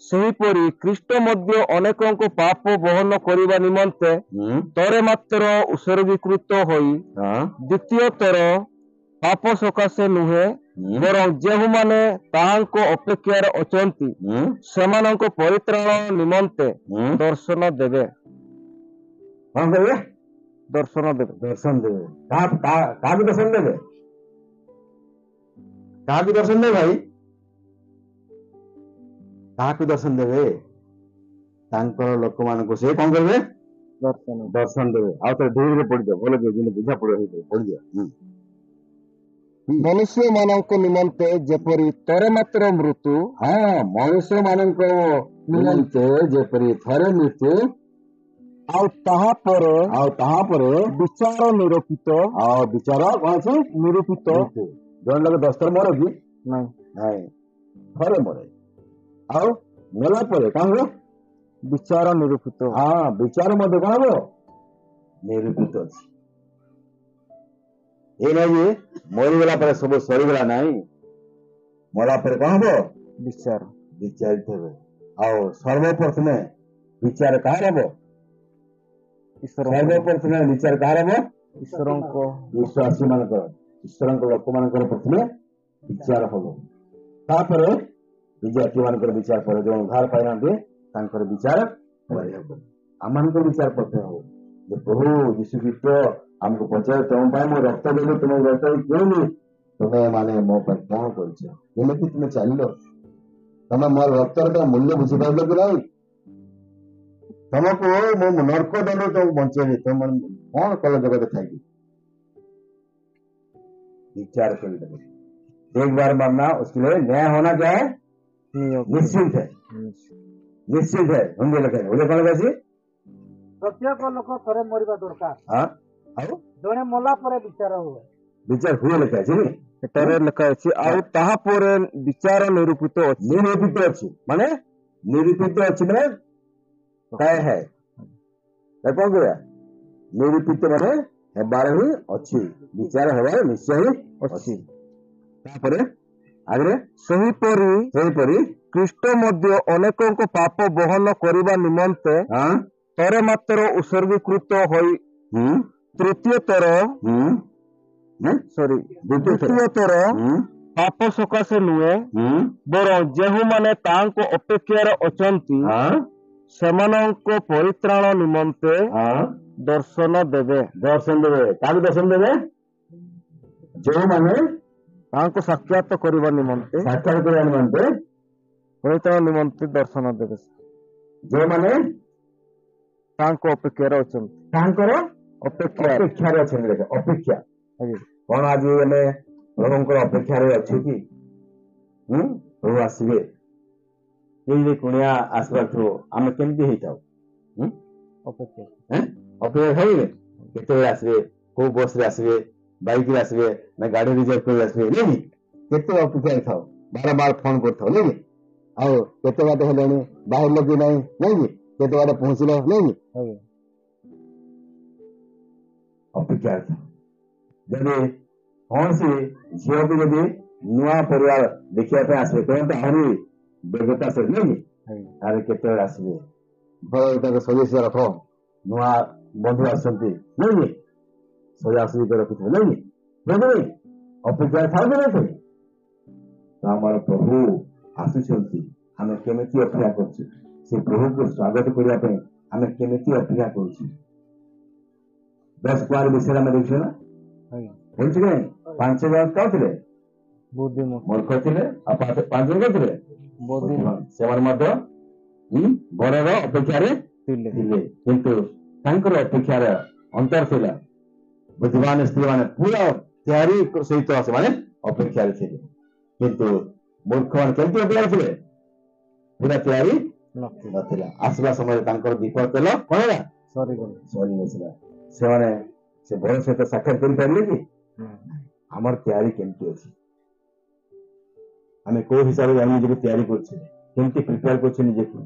ସେହିପରି ଖ୍ରୀଷ୍ଟ ମଧ୍ୟ ଅନେକଙ୍କ ପାପ ବହନ କରିବା ନିମନ୍ତେ ଥରେ ମାତ୍ର ଉତ୍ସର୍ଗୀକୃତ ହୋଇ ଦ୍ୱିତୀୟ ଥର ପାପ ସକାଶେ ନୁହେଁ, ବରଂ ଯେଉଁମାନେ ତାହାଙ୍କ ଅପେକ୍ଷାରେ ଅଛନ୍ତି ସେମାନଙ୍କ ପରିତ୍ରାଣ ନିମନ୍ତେ ଦର୍ଶନ ଦେବେ। କଣ କରିବେ? ଦର୍ଶନ ଦେବେ। ଦର୍ଶନ ଦେବେ। କାହାକୁ ଦର୍ଶନ ଦେବେ? କାହାକୁ ଦର୍ଶନ ଦେବେ ଭାଇ? କାହାକୁ ଦର୍ଶନ ଦେବେ? ତାଙ୍କର ଲୋକମାନଙ୍କୁ ସେ କଣ କରିବେ? ଦର୍ଶନ ଦେବେ। ଆଉ ଥରେ ଧୀରେ ପଢିଦିଅ, ଭଲ ବୁଝା ପଢିଦିଅ। ମନୁଷ୍ୟ ମାନଙ୍କ ନିମନ୍ତେ ଯେପରି ଥରେ ମାତ୍ର ମୃତ୍ୟୁ, ମନୁଷ୍ୟ ମାନଙ୍କ ନିମନ୍ତେ ଯେପରି ଥରେ ମୃତ୍ୟୁ ଆଉ ତାହାପରେ ବିଚାର ନିରୂପିତ। ଆଉ ବିଚାର କଣ ଅଛି? ନିରୂପିତ। ଜଣେ ଲୋକ 10 ଥର ମରେ କି? ନାଇଁ, ଥରେ ମରେ। ଆଉ ମଲା ପରେ କଣ ହବ? ବିଚାର ନିରୂପିତ। ବିଚାର ମଧ୍ୟ କଣ ହବ? ନିରୂପିତ ଅଛି। ଏଇ ନାଇଁ ଯେ ମରିଗଲା ପରେ ସବୁ ସରିଗଲା, ନାହିଁ। ମଲା ପରେ କଣ ହବ? ବିଚାରିତ ହେବେ। ଆଉ ସର୍ବପ୍ରଥମେ ବିଚାର କାହାର ହବ? ସର୍ବପ୍ରଥମେ ବିଚାର କାହାର ହବ? ବିଶ୍ୱାସୀ ମାନଙ୍କର, ଈଶ୍ୱରଙ୍କ ଲୋକମାନଙ୍କର ପ୍ରଥମେ ବିଚାର ହବ। ତାପରେ ବିଜାତି ମାନଙ୍କର ବିଚାର ପରେ, ଯେଉଁ ଉଦ୍ଧାର ପାଇନାହାନ୍ତି ତାଙ୍କର ବିଚାର ପରେ ହବ। ଆମମାନଙ୍କର ବିଚାର ପ୍ରଥମେ ହବ। ଯେ ପ୍ରଭୁ ଯୀଶୁ ଖ୍ରୀଷ୍ଟ ଆମକୁ ପଚାରେ, ତମ ପାଇଁ ମୁଁ ରକ୍ତ ଦେଲି, ତୁମ ରକ୍ତ କେଉଁନି? ତମେ ମାନେ ମୋ ପାଇଁ କଣ କରିଛ? କେମିତି ତୁମେ ଚାଲିଲ? ତମେ ମୋର ରକ୍ତର ମୂଲ୍ୟ ବୁଝିପାରିଲ କି ନାହିଁ? ତମକୁ ମୁଁ ନର୍କ ଦଣ୍ଡରୁ ତମକୁ ବଞ୍ଚେଇବି, ତମେ କଣ କଲ ଜଗତ ଥାଇକି? विचार कर एक बार मरना, उसके लिए न्याय होना क्या है? निश्चित है, निश्चित है। हिंदी लिखे बोले कौन कैसी? प्रत्येक लोक थरे मरिबा दरकार। जणे मला परे विचार हुए। विचार हुए लिखा है नहीं? ଏଠାରେ ଲେଖା ଅଛି ଆଉ ତାହା ପରେ ବିଚାର ନିରୂପିତ ଅଛି। ନିରୂପିତ ଅଛି ମାନେ ନିରୂପିତ ଅଛି ମାନେ ତୟ है। କଣ କରିବା? ନିରୂପିତ ମାନେ ହେବାର ହିଁ ଅଛି, ବିଚାର ହେବାର ନିଶ୍ଚୟ ହିଁ ଅଛି। ତାପରେ ଆଗରେ ସେହିପରି ଖ୍ରୀଷ୍ଟ ମଧ୍ୟ ଅନେକଙ୍କ ପାପ ବହନ କରିବା ନିମନ୍ତେ ଥରେ ମାତ୍ର ଉତ୍ସର୍ଗୀକୃତ ହୋଇ ଦ୍ୱିତୀୟ ଥର ପାପ ସକାଶେ ନୁହେଁ, ବରଂ ଯେଉଁମାନେ ତାଙ୍କ ଅପେକ୍ଷାରେ ଅଛନ୍ତି ସେମାନଙ୍କ ପରିତ୍ରାଣ ନିମନ୍ତେ ଦର୍ଶନ ଦେବେ। କାହାକୁ ଦର୍ଶନ ଦେବେ? ଯେଉଁମାନେ ତାଙ୍କୁ ସାକ୍ଷାତ କରିବା ନିମନ୍ତେ ପରିତ୍ରାଣ ନିମନ୍ତେ ଦର୍ଶନ ଦେବେ। ଯେଉଁମାନେ ତାଙ୍କ ଅପେକ୍ଷାରେ ଅଛନ୍ତି, ତାଙ୍କର ଅପେକ୍ଷା ଅପେକ୍ଷାରେ ଅଛନ୍ତି ଦେଖ ଅପେକ୍ଷା ଆଜ୍ଞା କଣ ଆଜି ଆମେ ପ୍ରଭୁଙ୍କର ଅପେକ୍ଷାରେ ଅଛୁ କି ପ୍ରଭୁ ଆସିବେ କେମିତି କୁଣିଆ ଆସିବାର ଥିବ ଆମେ କେମିତି ହେଇଥାଉ ଅପେକ୍ଷା ଅପେକ୍ଷା ଖାଇବେ କେତେବେଳେ ଆସିବେ କୋଉ ବସ ରେ ଆସିବେ ବାଇକ ରେ ଆସିବେ ନା ଗାଡି ରିଜର୍ଭ କରି ଆସିବେ ନାଇଁ କେତେ ଅପେକ୍ଷାରେ ଥାଉ ବାରବାର ଫୋନ କରିଥାଉ ନାଇଁ କି ଆଉ କେତେ ବାଟ ହେଲେଣି ବାହାରିଲ କି ନାହିଁ ନାଇଁ କି କେତେ ବାଟ ପହଞ୍ଚିଲ ନାଇଁ କି ଆଜ୍ଞା ଅପେକ୍ଷା ଯଦି କୌଣସି ଝିଅକୁ ଯଦି ନୂଆ ପରିବାର ଦେଖିବା ପାଇଁ ଆସିବେ ତେଣୁ ଆହୁରି ବେଗତା ସହିତ ନାଇଁ କି ଆରେ କେତେବେଳେ ଆସିବେ ଘର ତାଙ୍କ ସଦସ୍ୟ ରଖ ନୂଆ ବନ୍ଧୁ ଆସୁଛନ୍ତି ନାଇଁ କି ସଜାସଜି କରି ରଖିଥିବେ ନାଇଁ କି ନାଇଁ ଅପେକ୍ଷା ଥାଉ ନାଇଁ ଆମର ପ୍ରଭୁ ଆସୁଛନ୍ତି ଆମେ କେମିତି ଅପେକ୍ଷା କରୁଛୁ ସେ ପ୍ରଭୁକୁ ସ୍ୱାଗତ କରିବା ପାଇଁ ଆମେ କେମିତି ଅପେକ୍ଷା କରୁଛୁ 10 କୁଆର ବିଷୟରେ ଆମେ ଦେଖିଛୁ ନା ଆଜ୍ଞା ବୁଝୁଛୁ କି ନାଇଁ 5 ଜଣ ଥିଲେ ବୁଦ୍ଧିମତୀ ମୂର୍ଖ ଥିଲେ ଆଉ 5 ଜଣ ଥିଲେ ବୁଦ୍ଧିମାନ ସେମାନେ ମଧ୍ୟ ବରର ଅପେକ୍ଷାରେ ଥିଲେ ଥିଲେ କିନ୍ତୁ ତାଙ୍କର ଅପେକ୍ଷାର ଅନ୍ତର ଥିଲା ବୁଦ୍ଧିମାନ ସ୍ତ୍ରୀ ମାନେ ପୁରା ତିଆରି ସହିତ ସେମାନେ ଅପେକ୍ଷାରେ ଥିଲେ କିନ୍ତୁ ମୂର୍ଖ ମାନେ କେମିତି ଅପେକ୍ଷା ଥିଲେ ପୁରା ତିଆରି ନଥିଲା ଆସିବା ସମୟରେ ତାଙ୍କର ଦୀପ ତେଲ କଣ ହେଲା ସରିଯାଇଥିଲା ସେମାନେ ସେ ବର ସହିତ ସାକ୍ଷାତ କରିପାରିଲେ କି ଆମର ତିଆରି କେମିତି ଅଛି ଆମେ କୋଉ ହିସାବରେ ଆମେ ନିଜକୁ ତିଆରି କରୁଛେ କେମିତି ପ୍ରିପେୟାର କରୁଛେ ନିଜକୁ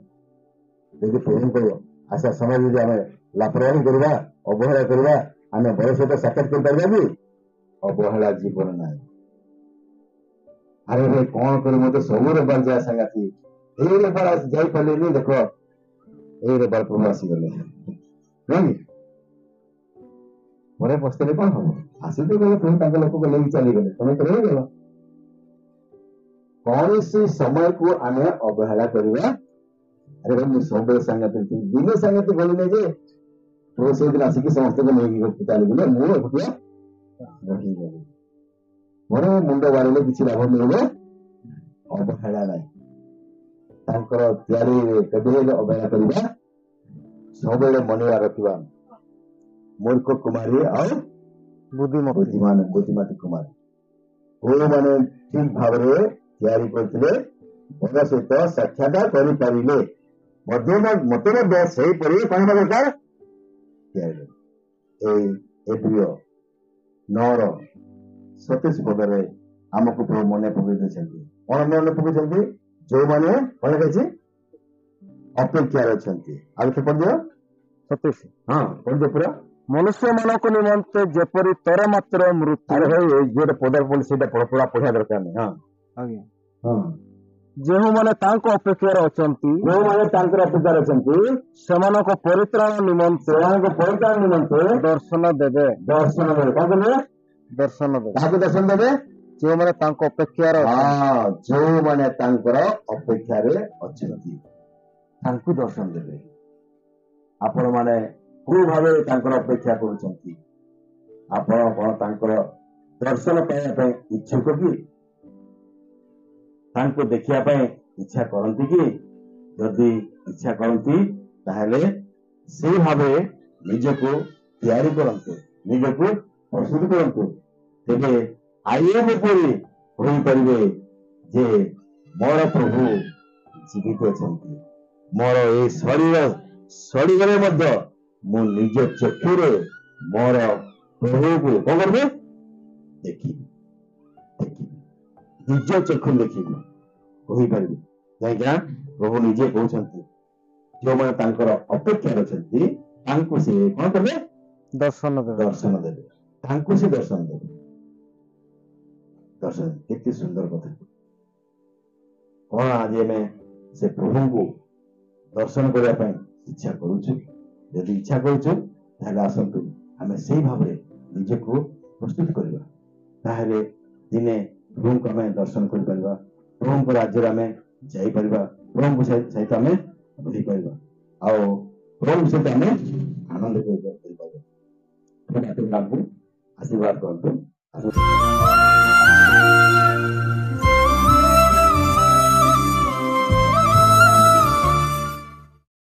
ଯଦି ପ୍ରଭୁଙ୍କ ଆସିବା ସମୟ ଯଦି ଆମେ ଲାପରବାହୀ କରିବା ଅବହେଳା କରିବା ଆମେ ବର ସହିତ ସାକ୍ଷାତ କରିପାରିବା କି ଅବହେଳା ଜୀବନ ନାହିଁ ଆରେ ଭାଇ କଣ କରି ମତେ ସବୁ ରବିବାର ଯାଏ ସାଙ୍ଗାତି ଏଇ ରବିବାର ଯାଇପାରିଲେନି ଦେଖ ଏଇ ରବିବାର ପ୍ରଭୁ ଆସିଗଲେ ନାଇଁ ପରେ ପସ୍ତେଇଲେ କଣ ହବ ଆସିଲେ ଗଲେ ପୁଣି ତାଙ୍କ ଲୋକକୁ ନେଇକି ଚାଲିଗଲେ ତମେ ତ ରହିଗଲ କୌଣସି ସମୟକୁ ଆମେ ଅବହେଳା କରିବା ଆରେ ଭାଇ ମୁଁ ସବୁବେଳେ ସାଙ୍ଗରେ ଦିନେ ସାଙ୍ଗରେ ଗଲି ନାହିଁ ଯେ ପ୍ରଭୁ ସେଇଦିନ ଆସିକି ସମସ୍ତଙ୍କୁ ନେଇକି ଚାଲିଗଲେ ମୁଁ ଏକୁଟିଆ ରହିଗଲି ମୋର ମୁଣ୍ଡ ବାଢିଲେ କିଛି ଲାଭ ମିଳିବ ଅବହେଳା ନାହିଁ ତାଙ୍କର ତିଆରି କେବେ ହେଲେ ଅବହେଳା କରିବା ସବୁବେଳେ ମନେ ରଖିବା ମୂର୍ଖ କୁମାରୀ ଆଉ ବୁଦ୍ଧିମାତୀ କୁମାରୀ କୋଉମାନେ ଠିକ ଭାବରେ ତିଆରି କରିଥିଲେ ବର ସହିତ ସାକ୍ଷାତ କରିପାରିଲେ ମତେ ମଧ୍ୟ ସେହିପରି କଣ ହେବା ଦରକାର ତିଆରି ଏଇ ଏପ୍ରିଲ 9:27 ପଦରେ ଆମକୁ ପ୍ରଭୁ ମନେ ପକେଇ ଦେଇଛନ୍ତି କଣ ମନେ ପକେଇଛନ୍ତି ଯୋଉମାନେ କଣ କହିଛି ଅପେକ୍ଷାରେ ଅଛନ୍ତି ଆଉ କେତେ ପଦ୍ୟ 27 ହଁ ପଦ୍ୟ ପୁରା ମନୁଷ୍ୟ ମାନଙ୍କ ନିମନ୍ତେ ଯେପରି ତର ମାତ୍ର ମୃତ୍ୟୁ ଆରେ ଭାଇ ଯୋଉଟା ପଦା ପଡି ସେଇଟା ପୁରା ପଢିବା ଦରକାର ନାହିଁ ଆଜ୍ଞା ହଁ ଯେଉଁମାନେ ତାଙ୍କ ଅପେକ୍ଷାରେ ଅଛନ୍ତି ଯୋଉମାନେ ତାଙ୍କର ଅପେକ୍ଷାରେ ଅଛନ୍ତି ସେମାନଙ୍କ ପରିତ୍ରାଣ ନିମନ୍ତେ ଦର୍ଶନ ଦେବେ କଣ ଦେବେ ଦର୍ଶନ ଦେବେ କାହାକୁ ଦର୍ଶନ ଦେବେ ଯେଉଁମାନେ ତାଙ୍କ ଅପେକ୍ଷାରେ ଅଛନ୍ତି ଯୋଉମାନେ ତାଙ୍କର ଅପେକ୍ଷାରେ ଅଛନ୍ତି ତାଙ୍କୁ ଦର୍ଶନ ଦେବେ ଆପଣ ମାନେ କୋଉ ଭାବେ ତାଙ୍କର ଅପେକ୍ଷା କରୁଛନ୍ତି ଆପଣ କଣ ତାଙ୍କର ଦର୍ଶନ ପାଇବା ପାଇଁ ଇଚ୍ଛୁକ କି ତାଙ୍କୁ ଦେଖିବା ପାଇଁ ଇଚ୍ଛା କରନ୍ତି କି ଯଦି ଇଚ୍ଛା କରନ୍ତି ତାହେଲେ ସେଇ ଭାବେ ନିଜକୁ ତିଆରି କରନ୍ତୁ ନିଜକୁ ପ୍ରସ୍ତୁତ କରନ୍ତୁ ତେବେ ଆଇଏମ୍ ପରି କହିପାରିବେ ଯେ ମୋର ପ୍ରଭୁ ଜୀବିତ ଅଛନ୍ତି ମୋର ଏଇ ଶରୀରରେ ମଧ୍ୟ ମୁଁ ନିଜ ଚକ୍ଷୁରେ ମୋର ପ୍ରଭୁକୁ କଣ କରିବି ଦେଖିବି ନିଜ ଚକ୍ଷୁ ଦେଖିବି କହିପାରିବି କାହିଁକିନା ପ୍ରଭୁ ନିଜେ କହୁଛନ୍ତି ଯୋଉମାନେ ତାଙ୍କର ଅପେକ୍ଷାରେ ଅଛନ୍ତି ତାଙ୍କୁ ସେ କଣ କରିବେ ଦର୍ଶନ ଦେବେ ତାଙ୍କୁ ସେ ଦର୍ଶନ ଦେବେ ଦର୍ଶନ କେତେ ସୁନ୍ଦର କଥା କଣ ଆଜି ଆମେ ସେ ପ୍ରଭୁଙ୍କୁ ଦର୍ଶନ କରିବା ପାଇଁ ଇଚ୍ଛା କରୁଛୁ ଯଦି ଇଚ୍ଛା କରୁଛୁ ତାହେଲେ ଆସନ୍ତୁ ଆମେ ସେଇ ଭାବରେ ନିଜକୁ ପ୍ରସ୍ତୁତ କରିବା ତାହେଲେ ଦିନେ ପ୍ରଭୁଙ୍କୁ ଆମେ ଦର୍ଶନ କରିପାରିବା ପ୍ରଭୁଙ୍କ ରାଜ୍ୟରେ ଆମେ ଯାଇପାରିବା ପ୍ରଭୁଙ୍କ ସହିତ ଆମେ ରହିପାରିବା ଆଉ ପ୍ରଭୁଙ୍କ ସହିତ ଆମେ ଆନନ୍ଦ କରିପାରିବା ଆଶୀର୍ବାଦ କରନ୍ତୁ